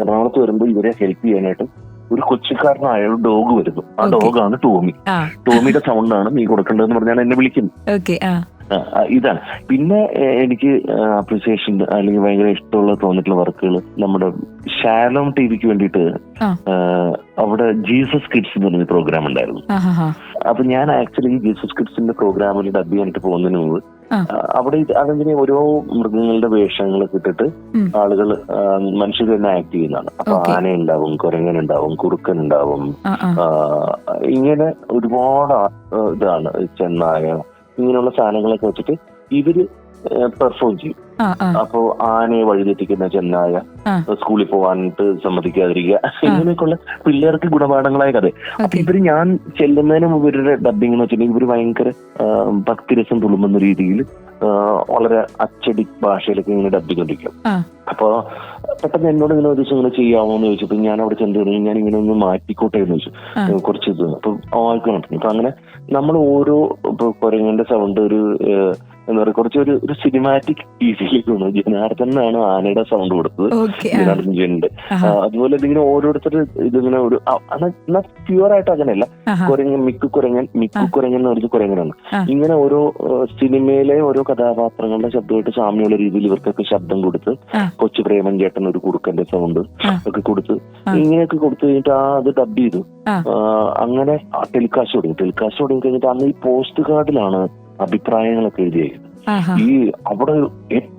എറണാകുളത്ത് വരുമ്പോൾ ഇവരെ ഹെൽപ്പ് ചെയ്യാനായിട്ട് ഒരു കൊച്ചിക്കാരനായ ഒരു ഡോഗ് വരുന്നു. ആ ഡോഗാണ് ടോമി. ടോമിയുടെ സൗണ്ടാണ് നീ കൊടുക്കേണ്ടതെന്ന് പറഞ്ഞാൽ എന്നെ വിളിക്കുന്നു. ഇതാണ്. പിന്നെ എനിക്ക് അപ്രിസിയേഷൻ അല്ലെങ്കിൽ ഭയങ്കര ഇഷ്ടമുള്ള തോന്നിയിട്ടുള്ള വർക്കുകൾ നമ്മുടെ ഷാലോം TVക്ക് വേണ്ടിയിട്ട് അവിടെ ജീസസ് കിഡ്സ് എന്ന് പറഞ്ഞ പ്രോഗ്രാം ഉണ്ടായിരുന്നു. അപ്പൊ ഞാൻ ആക്ച്വലി ജീസസ് കിഡ്സിന്റെ പ്രോഗ്രാമിൽ ഡബ് ചെയ്യാനായിട്ട് പോകുന്നതിന് മുമ്പ് അവിടെ അതെങ്ങനെ ഓരോ മൃഗങ്ങളുടെ വേഷങ്ങളൊക്കെ ഇട്ടിട്ട് ആളുകൾ മനുഷ്യർ തന്നെ ആക്ട് ചെയ്യുന്നതാണ്. അപ്പൊ ആന ഉണ്ടാവും, കുരങ്ങൻ ഉണ്ടാവും, കുറുക്കൻ ഉണ്ടാവും, ഇങ്ങനെ ഒരുപാട് ഇതാണ് ചെന്നായ ഇങ്ങനെയുള്ള സാധനങ്ങളൊക്കെ വെച്ചിട്ട് ഇവര് പെർഫോം ചെയ്യും. അപ്പോ ആനയെ വഴിതെറ്റിക്കുന്ന ചെന്നായ, സ്കൂളിൽ പോകാനായിട്ട് സമ്മതിക്കാതിരിക്കുക, ഇങ്ങനെയൊക്കെയുള്ള പിള്ളേർക്ക് ഗുണപാഠങ്ങളായ കഥ. അപ്പൊ ഇവര് ഞാൻ ചെല്ലുന്നതിന് മുമ്പ് ഇവരുടെ ഡബിംഗ് എന്ന് വെച്ചിട്ടുണ്ടെങ്കിൽ ഇവര് ഭയങ്കര ഭക്തിരസം തുളുമ്പുന്ന രീതിയിൽ വളരെ അച്ചടി ഭാഷയിലൊക്കെ ഇങ്ങനെ ഡബ് ചെയ്തോണ്ടിരിക്കും. അപ്പൊ പെട്ടെന്ന് എന്നോട് ഇങ്ങനെ ഒരു ദിവസം ഇങ്ങനെ ചെയ്യാമോ എന്ന് ചോദിച്ചപ്പോ ഞാൻ അവിടെ ചെന്ന് കഴിഞ്ഞാൽ ഞാൻ ഇങ്ങനെ ഒന്ന് മാറ്റിക്കോട്ടെ എന്ന് ചോദിച്ചു. കുറച്ച് ഇത് അപ്പൊ ആൾക്കാണ്. അപ്പൊ അങ്ങനെ നമ്മൾ ഓരോ ഇപ്പൊ കുരങ്ങന്റെ സൗണ്ട് ഒരു എന്താ പറയുക കുറച്ച് ഒരു സിനിമാറ്റിക് രീതിയിലേക്ക് വന്നു. ജനാർദ്ദനാണ് ആനയുടെ സൗണ്ട് കൊടുത്തത്, ജനാർദ്ദൻ ജയന്റെ. അതുപോലെ ഇതിങ്ങനെ ഓരോരുത്തർ ഇതിങ്ങനെ ഒരു പ്യുവർ ആയിട്ട് അങ്ങനെയല്ല. കുരങ്ങൻ മിക്കു കുരങ്ങൻ എന്ന് പറഞ്ഞ കുരങ്ങനാണ്. ഇങ്ങനെ ഓരോ സിനിമയിലെ ഓരോ കഥാപാത്രങ്ങളുടെ ശബ്ദമായിട്ട് സാമ്യമുള്ള രീതിയിൽ ഇവർക്കൊക്കെ ശബ്ദം കൊടുത്ത് കൊച്ചു പ്രേമൻ ചേട്ടൻ ഒരു കുറുക്കന്റെ സൗണ്ട് ഒക്കെ കൊടുത്ത് ഇങ്ങനെയൊക്കെ കൊടുത്തു കഴിഞ്ഞിട്ട് അത് ഡബ് ചെയ്തു. അങ്ങനെ ടെലികാസ്റ്റ് തുടങ്ങി കഴിഞ്ഞിട്ട് അന്ന് ഈ പോസ്റ്റ് കാർഡിലാണ് അഭിപ്രായങ്ങളൊക്കെ എഴുതിയേക്കുന്നത്. ഈ അവിടെ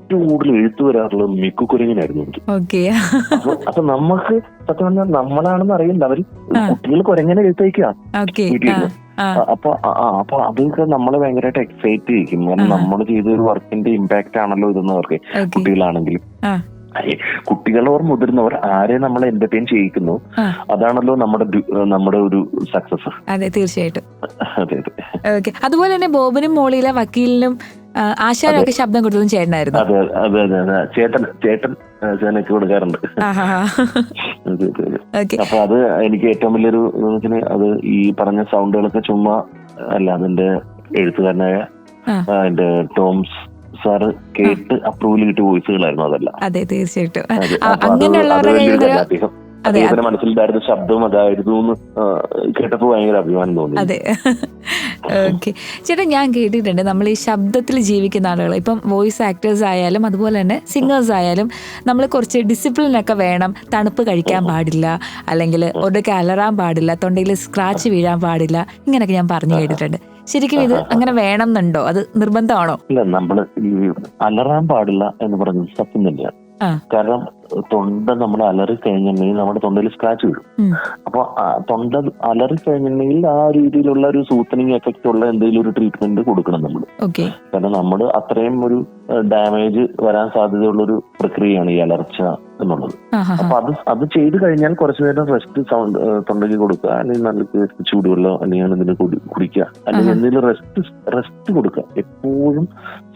ഏറ്റവും കൂടുതൽ എഴുത്തു വരാറുള്ളത് മിക്കു കുരങ്ങനായിരുന്നു എനിക്ക്. ഓക്കെ. അപ്പൊ നമുക്ക് സത്യം പറഞ്ഞാൽ നമ്മളാണെന്ന് അറിയില്ല, അവര് കുട്ടികൾ കുരങ്ങനെ എഴുത്തയക്കുക വീട്ടിൽ. അപ്പൊ അതൊക്കെ നമ്മളെ ഭയങ്കരമായിട്ട് എക്സൈറ്റ് ചെയ്യിക്കും. കാരണം നമ്മൾ ചെയ്ത ഒരു വർക്കിന്റെ ഇമ്പാക്ട് ആണല്ലോ ഇതെന്ന് അവർക്ക്, കുട്ടികളാണെങ്കിലും കുട്ടികളോർ മുതിർന്നവർ ആരെ നമ്മൾ എന്റർടൈൻ ചെയ്യിക്കുന്നു അതാണല്ലോ നമ്മുടെ ഒരു സക്സസ്. അതെ, തീർച്ചയായിട്ടും. അതെ അതെ. ഓക്കെ. അതുപോലെ തന്നെ ബോബനും മോളിയിലെ വക്കീലിനും ആശാനൊക്കെ ശബ്ദം കൊടുത്തതും ചേട്ടനായിരുന്നു. അതെ അതെ അതെ അതെ. ചേട്ടൻ ചേനക്ക് കൊടുക്കാറുണ്ട്. അപ്പൊ അത് എനിക്ക് ഏറ്റവും വലിയൊരു അത് ഈ പറഞ്ഞ സൗണ്ടുകളൊക്കെ ചുമ്മാ അല്ല, അതിന്റെ എഴുത്തുകാരനായ അതിന്റെ ടോംസ് സാറ് കേട്ട് അപ്രൂവൽ കിട്ടിയ വോയിസുകളായിരുന്നു അതെല്ലാം. അതെ, തീർച്ചയായിട്ടും. അദ്ദേഹത്തിന്റെ മനസ്സിലുണ്ടായിരുന്ന ശബ്ദം അതായിരുന്നു എന്ന് കേട്ടപ്പോ ഭയങ്കര അഭിമാനം തോന്നി. അതെ. ഓക്കെ ചേട്ടാ, ഞാൻ കേട്ടിട്ടുണ്ട് നമ്മൾ ഈ ശബ്ദത്തിൽ ജീവിക്കുന്ന ആളുകൾ, ഇപ്പം വോയിസ് ആക്ടേഴ്സ് ആയാലും അതുപോലെ തന്നെ സിംഗേഴ്സ് ആയാലും നമ്മൾ കുറച്ച് ഡിസിപ്ലിനൊക്കെ വേണം. തണുപ്പ് കഴിക്കാൻ പാടില്ല, അല്ലെങ്കിൽ ഒടുക്കെ അലറാൻ പാടില്ല, തൊണ്ടയിൽ സ്ക്രാച്ച് വീഴാൻ പാടില്ല, ഇങ്ങനെയൊക്കെ ഞാൻ പറഞ്ഞു കേട്ടിട്ടുണ്ട്. ശരിക്കും ഇത് അങ്ങനെ വേണം എന്നുണ്ടോ? അത് നിർബന്ധമാണോ? ഇല്ല, നമ്മള് ഈ അലറാൻ പാടില്ല എന്ന് പറഞ്ഞത് സത്യം തന്നെയാണ്. കാരണം തൊണ്ട നമ്മൾ അലറി കഴിഞ്ഞിട്ടുണ്ടെങ്കിൽ നമ്മുടെ തൊണ്ടയിൽ സ്ക്രാച്ച് വീഴും. അപ്പൊ തൊണ്ട അലറി കഴിഞ്ഞിട്ടുണ്ടെങ്കിൽ ആ രീതിയിലുള്ള ഒരു സൂത്തനിങ് എഫക്റ്റ് ഉള്ള എന്തെങ്കിലും ഒരു ട്രീറ്റ്മെന്റ് കൊടുക്കണം നമ്മൾ. കാരണം നമ്മൾ അത്രയും ഒരു ഡാമേജ് വരാൻ സാധ്യതയുള്ള ഒരു പ്രക്രിയയാണ് ഈ അലർച്ച എന്നുള്ളത്. അപ്പൊ അത് ചെയ്ത് കഴിഞ്ഞാൽ കുറച്ചു നേരം റെസ്റ്റ് തൊണ്ടയ്ക്ക് കൊടുക്കുക, അല്ലെങ്കിൽ നല്ല ചൂടുവെള്ളം അല്ലെങ്കിൽ ഇതിന് കുടിക്കുക, അല്ലെങ്കിൽ എന്തെങ്കിലും റെസ്റ്റ് കൊടുക്കുക. എപ്പോഴും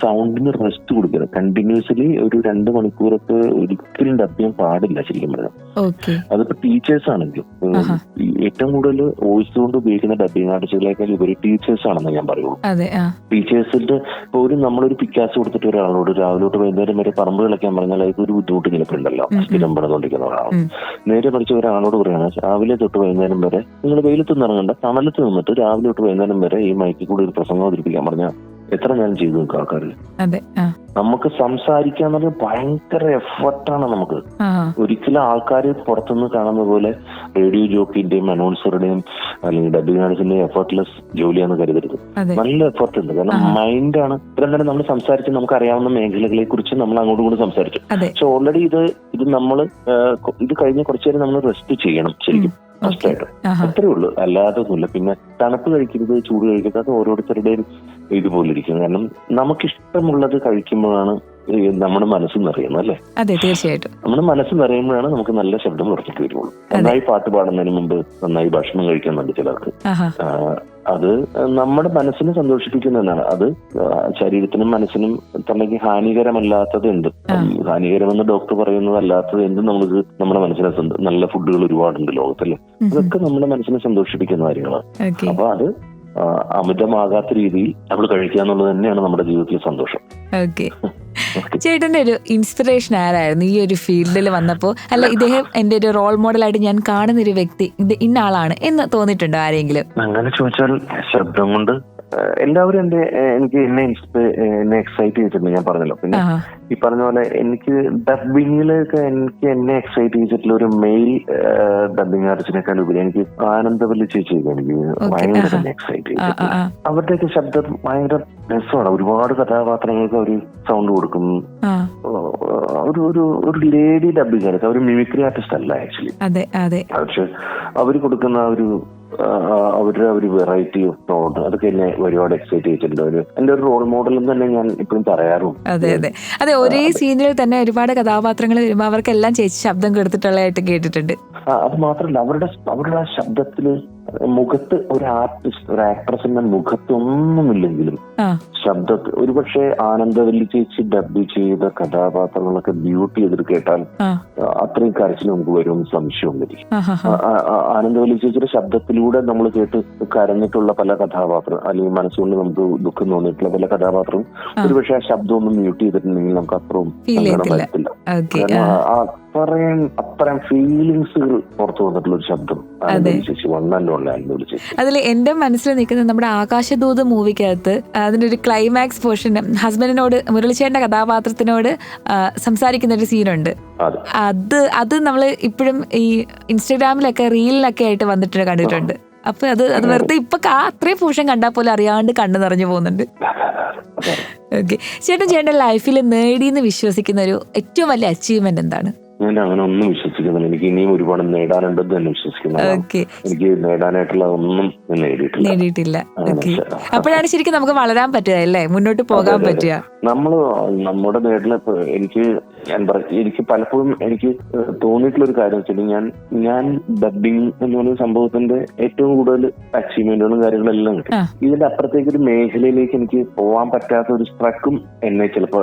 സൗണ്ടിന് റെസ്റ്റ് കൊടുക്കുക. കണ്ടിന്യൂസ്ലി ഒരു 2 മണിക്കൂറൊക്കെ ഒരിക്കലും ഡബ് ചെയ്യാൻ പാടില്ല ശരിക്കും പറഞ്ഞാൽ. അതിപ്പോ ടീച്ചേഴ്സ് ആണെങ്കിലും ഏറ്റവും കൂടുതൽ വോയിസ് കൊണ്ട് ഉപയോഗിക്കുന്ന ഡബിങ് ആർട്ടിസ്റ്റുകളേക്കാൾ ഉപരി ടീച്ചേഴ്സ് ആണെന്ന് ഞാൻ പറയുള്ളൂ. ടീച്ചേഴ്സിന്റെ ഇപ്പൊ നമ്മളൊരു പിക്കാസ് കൊടുത്തിട്ട് ഒരാളോട് രാവിലെ തൊട്ട് വൈകുന്നേരം വരെ പറമ്പ് കളിക്കാൻ പറഞ്ഞാൽ അതൊരു ബുദ്ധിമുട്ട് ചിലപ്പോൾ ഉണ്ടല്ലോ, സ്ഥിരം പണിതുകൊണ്ടിരിക്കുന്ന ഒരാൾ. നേരെ പഠിച്ച ഒരാളോട് പറയുകയാണ് രാവിലെ തൊട്ട് വൈകുന്നേരം വരെ നിങ്ങൾ വെയിലത്ത് നിന്നിറങ്ങണ്ട, തണലത്ത് നിന്നിട്ട് രാവിലെ തൊട്ട് വൈകുന്നേരം വരെ ഈ മൈക്കിൽ കൂടി ഒരു പ്രസംഗം അവതരിപ്പിക്കാൻ പറഞ്ഞാൽ എത്ര ഞാൻ ചെയ്തു നോക്കുക ആൾക്കാരിൽ. നമുക്ക് സംസാരിക്കാൻ പറഞ്ഞാൽ ഭയങ്കര എഫർട്ടാണ് നമുക്ക്. ഒരിക്കലും ആൾക്കാർ പുറത്തുനിന്ന് കാണുന്ന പോലെ റേഡിയോ ജോക്കിന്റെയും അനൗൺസറുടെയും അല്ലെങ്കിൽ ഡബിങ് ആർട്ടിസ്റ്റിന്റെയും എഫർട്ട്ലെസ് ജോലിയാന്ന് കരുതരുത്. നല്ല എഫർട്ട് ഉണ്ട്. കാരണം മൈൻഡാണ്. ഇത്രയും തന്നെ നമ്മൾ സംസാരിച്ച് നമുക്ക് അറിയാവുന്ന മേഖലകളെ കുറിച്ച് നമ്മൾ അങ്ങോട്ടും കൂടി സംസാരിച്ചു. പക്ഷെ ഓൾറെഡി ഇത് നമ്മൾ ഇത് കഴിഞ്ഞ് കുറച്ചു നേരം നമ്മൾ റെസ്റ്റ് ചെയ്യണം ശരിക്കും, ഫസ്റ്റായിട്ട്. അത്രേ ഉള്ളൂ, അല്ലാതെ ഒന്നുമില്ല. പിന്നെ തണുപ്പ് കഴിക്കരുത്, ചൂട് കഴിക്കരുത്, അത് ഓരോരുത്തരുടെയും ഇതുപോലെ ഇരിക്കും. കാരണം നമുക്കിഷ്ടമുള്ളത് കഴിക്കുമ്പോഴാണ് നമ്മുടെ മനസ്സ് നിറയുന്നത്, അല്ലേ? അതെ, തീർച്ചയായിട്ടും. നമ്മുടെ മനസ്സ് നിറയുമ്പോഴാണ് നമുക്ക് നല്ല ശബ്ദം പുറത്തേക്ക് വരുള്ളൂ. നന്നായി പാട്ട് പാടുന്നതിന് മുമ്പ് നന്നായി ഭക്ഷണം കഴിക്കുന്നുണ്ട് ചിലർക്ക്. അത് നമ്മുടെ മനസ്സിനെ സന്തോഷിപ്പിക്കുന്നതാണ്. അത് ശരീരത്തിനും മനസ്സിനും തന്നെങ്കിൽ ഹാനികരമല്ലാത്തത് എന്ത്, ഹാനികരമെന്ന് ഡോക്ടർ പറയുന്നത് അല്ലാത്തത് എന്തും നമുക്ക് നമ്മുടെ മനസ്സിനെ നല്ല ഫുഡുകൾ ഒരുപാടുണ്ട് ലോകത്തല്ലേ. അതൊക്കെ നമ്മുടെ മനസ്സിനെ സന്തോഷിപ്പിക്കുന്ന കാര്യങ്ങളാണ്. അപ്പൊ അത് അമിതമാകാത്ത രീതിയിൽ നമ്മൾ കഴിക്കുക എന്നുള്ളത് തന്നെയാണ് നമ്മുടെ ജീവിതത്തിലെ സന്തോഷം. ചേട്ടന്റെ ഒരു ഇൻസ്പിറേഷൻ ആരായിരുന്നു ഈ ഒരു ഫീൽഡിൽ വന്നപ്പോ? അല്ല, ഇദ്ദേഹം എന്റെ ഒരു റോൾ മോഡലായിട്ട് ഞാൻ കാണുന്ന ഒരു വ്യക്തി, ഇത് ഇന്ന ആളാണ് എന്ന് തോന്നിയിട്ടുണ്ടോ ആരെങ്കിലും? അങ്ങനെ ചോദിച്ചാൽ ശബ്ദം കൊണ്ട് എല്ലാവരും എനിക്ക് എന്നെ എക്സൈറ്റ് ചെയ്തിട്ടുണ്ട്, ഞാൻ പറഞ്ഞല്ലോ. പിന്നെ ഈ പറഞ്ഞ പോലെ എനിക്ക് ഡബിങ്ങിലൊക്കെ എന്നെ എക്സൈറ്റ് ചെയ്തിട്ടുള്ള ഒരു മെയിൽ ഡബിങ് ആർട്ടിസ്റ്റിനേക്കാൾ ഉപരി എനിക്ക് ആനന്ദവല്ലി ചേച്ചി എനിക്ക് ഭയങ്കര തന്നെ എക്സൈറ്റ് ചെയ്തിട്ടുണ്ട്. അവരുടെയൊക്കെ ശബ്ദം ഭയങ്കര രസമാണ്. ഒരുപാട് കഥാപാത്രങ്ങൾക്ക് അവർ സൗണ്ട് കൊടുക്കും. ഒരു ലേഡി ഡബിങ് ആർട്ടിസ്റ്റ്, അവർ മിമിക്രി ആർട്ടിസ്റ്റ് അല്ല ആക്ച്വലി. പക്ഷെ അവർ കൊടുക്കുന്ന അവരുടെ ഒരു വെറൈറ്റി ഓഫ് ടോൺ അതൊക്കെ എന്നെ ഒരുപാട് എക്സൈറ്റ് ചെയ്തിട്ടുണ്ട്. എന്റെ ഒരു റോൾ മോഡൽ എന്ന് തന്നെ ഞാൻ ഇപ്പോഴും പറയാറുണ്ട്. അതെ, ഒരേ സീനിൽ തന്നെ ഒരുപാട് കഥാപാത്രങ്ങൾ വരുമ്പോൾ അവർക്കെല്ലാം ചേച്ചി ശബ്ദം കൊടുത്തിട്ടുള്ളതായിട്ട് കേട്ടിട്ടുണ്ട്. അത് മാത്രമല്ല, അവരുടെ ശബ്ദത്തില് മുഖത്ത് ഒരു ആക്ട്രസിന്റെ മുഖത്തൊന്നുമില്ലെങ്കിലും ശബ്ദത്തിൽ ഒരുപക്ഷെ ആനന്ദവല്ലി ചേച്ചി ഡബ് ചെയ്ത കഥാപാത്രങ്ങളൊക്കെ ബ്യൂട്ടി ചെയ്തിട്ട് കേട്ടാൽ അത്രയും കരച്ചിൽ നമുക്ക് വരുമെന്ന് സംശയമൊന്നുമില്ല. ആനന്ദവല്ലി ചേച്ചിയുടെ ശബ്ദത്തിലൂടെ നമ്മൾ കേട്ട് കരഞ്ഞിട്ടുള്ള പല കഥാപാത്രം അല്ലെങ്കിൽ മനസ്സുകൊണ്ട് നമുക്ക് ദുഃഖം തോന്നിയിട്ടുള്ള പല കഥാപാത്രവും ഒരുപക്ഷെ ആ ശബ്ദമൊന്നും മ്യൂട്ട് ചെയ്തിട്ടുണ്ടെങ്കിൽ നമുക്ക് അത്രയും വരത്തില്ല. അത്രയും ഫീലിങ്സുകൾ പുറത്തു വന്നിട്ടുള്ള ഒരു ശബ്ദം ചേച്ചി വന്നല്ലോ. അതിൽ എന്റെ മനസ്സിൽ നിൽക്കുന്നത് നമ്മുടെ ആകാശദൂത് മൂവിക്കകത്ത് അതിന്റെ ഒരു ക്ലൈമാക്സ് പോർഷൻ ഹസ്ബൻഡിനോട് മുരളിച്ചേട്ടന്റെ കഥാപാത്രത്തിനോട് സംസാരിക്കുന്ന ഒരു സീനുണ്ട്. അത് നമ്മൾ ഇപ്പോഴും ഈ ഇൻസ്റ്റാഗ്രാമിലൊക്കെ റീലിലൊക്കെ ആയിട്ട് വന്നിട്ട് കണ്ടിട്ടുണ്ട്. അപ്പൊ അത് വെറുതെ ഇപ്പൊ അത്രയും പോർഷൻ കണ്ടാൽ പോലും അറിയാണ്ട് കണ്ണു നിറഞ്ഞു പോകുന്നുണ്ട്. ഓക്കെ, ചേട്ടന്റെ ലൈഫിൽ നേടിയെന്ന് വിശ്വസിക്കുന്ന ഒരു ഏറ്റവും വലിയ അച്ചീവ്മെന്റ് എന്താണ്? ഞാൻ അങ്ങനെ ഒന്നും വിശ്വസിക്കുന്നില്ല. എനിക്ക് ഇനിയും ഒരുപാട് നേടാനുണ്ടെന്ന് തന്നെ വിശ്വസിക്കുന്നു. എനിക്ക് നേടാനായിട്ടുള്ള ഒന്നും നേടിയിട്ടില്ല. അപ്പോഴാണ് ശരിക്കും നമുക്ക് വളരാൻ പറ്റുക അല്ലേ, മുന്നോട്ട് പോകാൻ പറ്റുക. നമ്മുടെ നേടില് എനിക്ക് പലപ്പോഴും എനിക്ക് തോന്നിയിട്ടുള്ള ഒരു കാര്യം വെച്ചാൽ ഞാൻ ഡബിങ് എന്ന് പറയുന്ന സംഭവത്തിന്റെ ഏറ്റവും കൂടുതൽ അച്ചീവ്മെന്റുകളും കാര്യങ്ങളെല്ലാം കിട്ടും. ഇതിന്റെ അപ്പുറത്തേക്ക് ഒരു മേഖലയിലേക്ക് എനിക്ക് പോകാൻ പറ്റാത്ത ഒരു സ്ട്രക്കും എന്നെ ചിലപ്പോ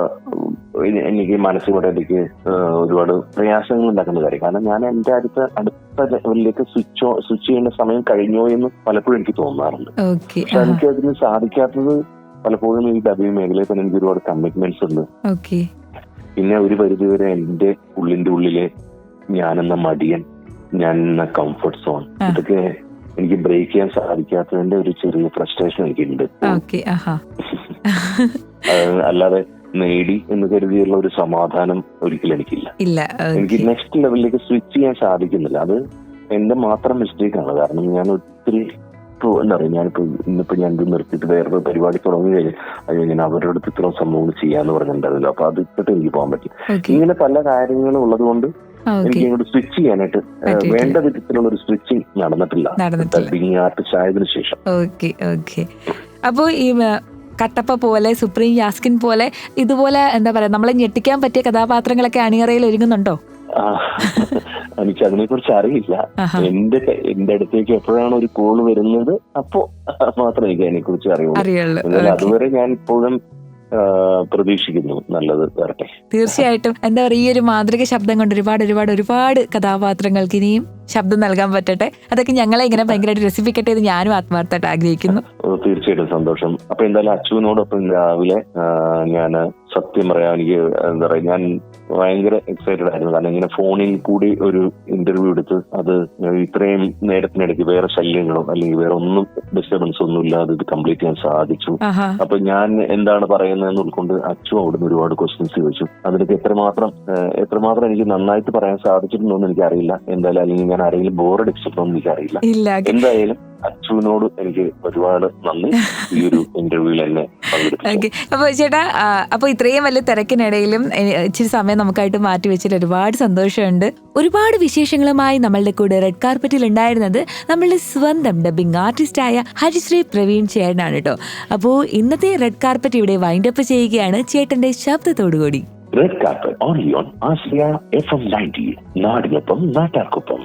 എനിക്ക് മനസ്സിലൂടെ എനിക്ക് ഒരുപാട് പ്രയാസങ്ങൾ ഉണ്ടാക്കുന്ന കാര്യം. കാരണം ഞാൻ എന്റെ അടുത്ത ലെവലിലേക്ക് സ്വിച്ച് ചെയ്യേണ്ട സമയം കഴിഞ്ഞോ എന്ന് പലപ്പോഴും എനിക്ക് തോന്നാറുണ്ട്. പക്ഷെ എനിക്ക് അതിന് സാധിക്കാത്തത് പലപ്പോഴും ഈ ഡബിങ് മേഖലയിൽ തന്നെ എനിക്ക് ഒരുപാട് കമ്മിറ്റ്മെന്റ്സ് ഉണ്ട്. പിന്നെ ഒരു പരിധിവരെ എന്റെ ഉള്ളിലെ ഞാനെന്ന മടിയൻ, ഞാൻ എന്ന കംഫർട്ട് സോൺ, ഇതൊക്കെ എനിക്ക് ബ്രേക്ക് ചെയ്യാൻ സാധിക്കാത്തതിന്റെ ഒരു ചെറിയ ഫ്രസ്ട്രേഷൻ എനിക്കുണ്ട്. അല്ലാതെ നേടി എന്ന് കരുതിയുള്ള ഒരു സമാധാനം ഒരിക്കലും എനിക്കില്ല. എനിക്ക് നെക്സ്റ്റ് ലെവലിലേക്ക് സ്വിച്ച് ചെയ്യാൻ സാധിക്കുന്നില്ല. അത് എന്റെ മാത്രം മിസ്റ്റേക്കാണ്. കാരണം ഞാൻ ഒത്തിരി എന്താ പറയുക, ഇന്നിപ്പോ ഞാൻ ഇത് നിർത്തിയിട്ട് വേറൊരു പരിപാടി തുടങ്ങി കഴിഞ്ഞാൽ ഞാൻ അവരുടെ അടുത്ത് ഇത്രയും സംഭവങ്ങൾ ചെയ്യാന്ന് പറഞ്ഞിട്ടുണ്ടാവില്ല. അപ്പൊ അത് ഇട്ടിട്ട് എനിക്ക് പോകാൻ പറ്റും. ഇങ്ങനെ പല കാര്യങ്ങളും ഉള്ളത് കൊണ്ട് എനിക്ക് ഇങ്ങോട്ട് സ്വിച്ച് ചെയ്യാനായിട്ട് വേണ്ട വിധത്തിലുള്ള ഒരു സ്വിച്ചിങ് നടന്നിട്ടില്ല ഡബിങ് ആർട്ടിസ്റ്റ് ആയതിനു ശേഷം. അപ്പോ ഈ കട്ടപ്പ പോലെ, സുപ്രീം യാസ്കിൻ പോലെ, ഇതുപോലെ എന്താ പറയാ, നമ്മളെ ഞെട്ടിക്കാൻ പറ്റിയ കഥാപാത്രങ്ങളൊക്കെ അണിയറയിൽ ഒരുങ്ങുന്നുണ്ടോ? എനിക്ക് അതിനെ കുറിച്ച് അറിയില്ല. എന്റെ അടുത്തേക്ക് എപ്പോഴാണ് ഒരു കോള് വരുന്നത് അപ്പോ മാത്രമേ എനിക്ക് അതിനെ കുറിച്ച് അറിയുള്ളൂ. അതുവരെ ഞാൻ ഇപ്പോഴും പ്രതീക്ഷിക്കുന്നു നല്ലത് വരട്ടെ. തീർച്ചയായിട്ടും എന്താ പറയുക, ഈ ഒരു മാതൃക ശബ്ദം കൊണ്ട് ഒരുപാട് കഥാപാത്രങ്ങൾക്ക് ഇനിയും ശബ്ദം നൽകാൻ പറ്റട്ടെ. അതൊക്കെ ഞങ്ങളെ ഇങ്ങനെ ഭയങ്കരമായിട്ട് രസിപ്പിക്കട്ടെ എന്ന് ഞാനും ആത്മാർത്ഥമായിട്ട് ആഗ്രഹിക്കുന്നു. തീർച്ചയായിട്ടും സന്തോഷം. അപ്പൊ എന്തായാലും അച്ചുവിനോടൊപ്പം രാവിലെ ഞാൻ സത്യം പറയാം, എനിക്ക് എന്താ പറയാ, ഞാൻ ഭയങ്കര എക്സൈറ്റഡ് ആയിരുന്നു. കാരണം ഇങ്ങനെ ഫോണിൽ കൂടി ഒരു ഇന്റർവ്യൂ എടുത്ത് അത് ഇത്രയും നേരത്തിനിടയ്ക്ക് വേറെ ശല്യങ്ങളോ അല്ലെങ്കിൽ വേറെ ഒന്നും ഡിസ്റ്റർബൻസ് ഒന്നും ഇല്ലാതെ ഇത് കംപ്ലീറ്റ് ചെയ്യാൻ സാധിച്ചു. അപ്പൊ ഞാൻ എന്താണ് പറയുന്നതെന്ന് ഉൾക്കൊണ്ട് അച്ചു അവിടുന്ന് ഒരുപാട് ക്വസ്റ്റ്യൻസ് ചോദിച്ചു. അതിനൊക്കെ എത്രമാത്രം എനിക്ക് നന്നായിട്ട് പറയാൻ സാധിച്ചിട്ടുണ്ടോ എന്ന് എനിക്കറിയില്ല. എന്തായാലും അല്ലെങ്കിൽ ഞാൻ ആരെങ്കിലും ബോറടിച്ചിട്ടുണ്ടോ എന്ന് എനിക്കറിയില്ല. എന്തായാലും അച്ചുവിനോട് എനിക്ക് ഒരുപാട് നന്ദി ഈ ഒരു ഇന്റർവ്യൂവിൽ എന്നെ പങ്കെടുത്തു. അപ്പൊ ചേട്ടാ, അപ്പൊ ഇത്രയും വലിയ തിരക്കിനിടയിലും ഇച്ചിരി സമയം നമുക്കായിട്ട് മാറ്റി വെച്ചിട്ട് ഒരുപാട് സന്തോഷമുണ്ട്. ഒരുപാട് വിശേഷങ്ങളുമായി നമ്മളുടെ കൂടെ റെഡ് കാർപ്പറ്റിൽ ഉണ്ടായിരുന്നത് നമ്മളുടെ സ്വന്തം ഡബിംഗ് ആർട്ടിസ്റ്റായ ഹരിശ്രീ പ്രവീൺ ചേട്ടനാണ് കേട്ടോ. അപ്പോ ഇന്നത്തെ റെഡ് കാർപ്പറ്റ് ഇവിടെ വൈൻഡപ്പ് ചെയ്യുകയാണ് ചേട്ടന്റെ ശബ്ദത്തോടുകൂടി. Red carpet only on Ashraya FM 90, നാടിനൊപ്പം നാട്ടാർക്കൊപ്പം.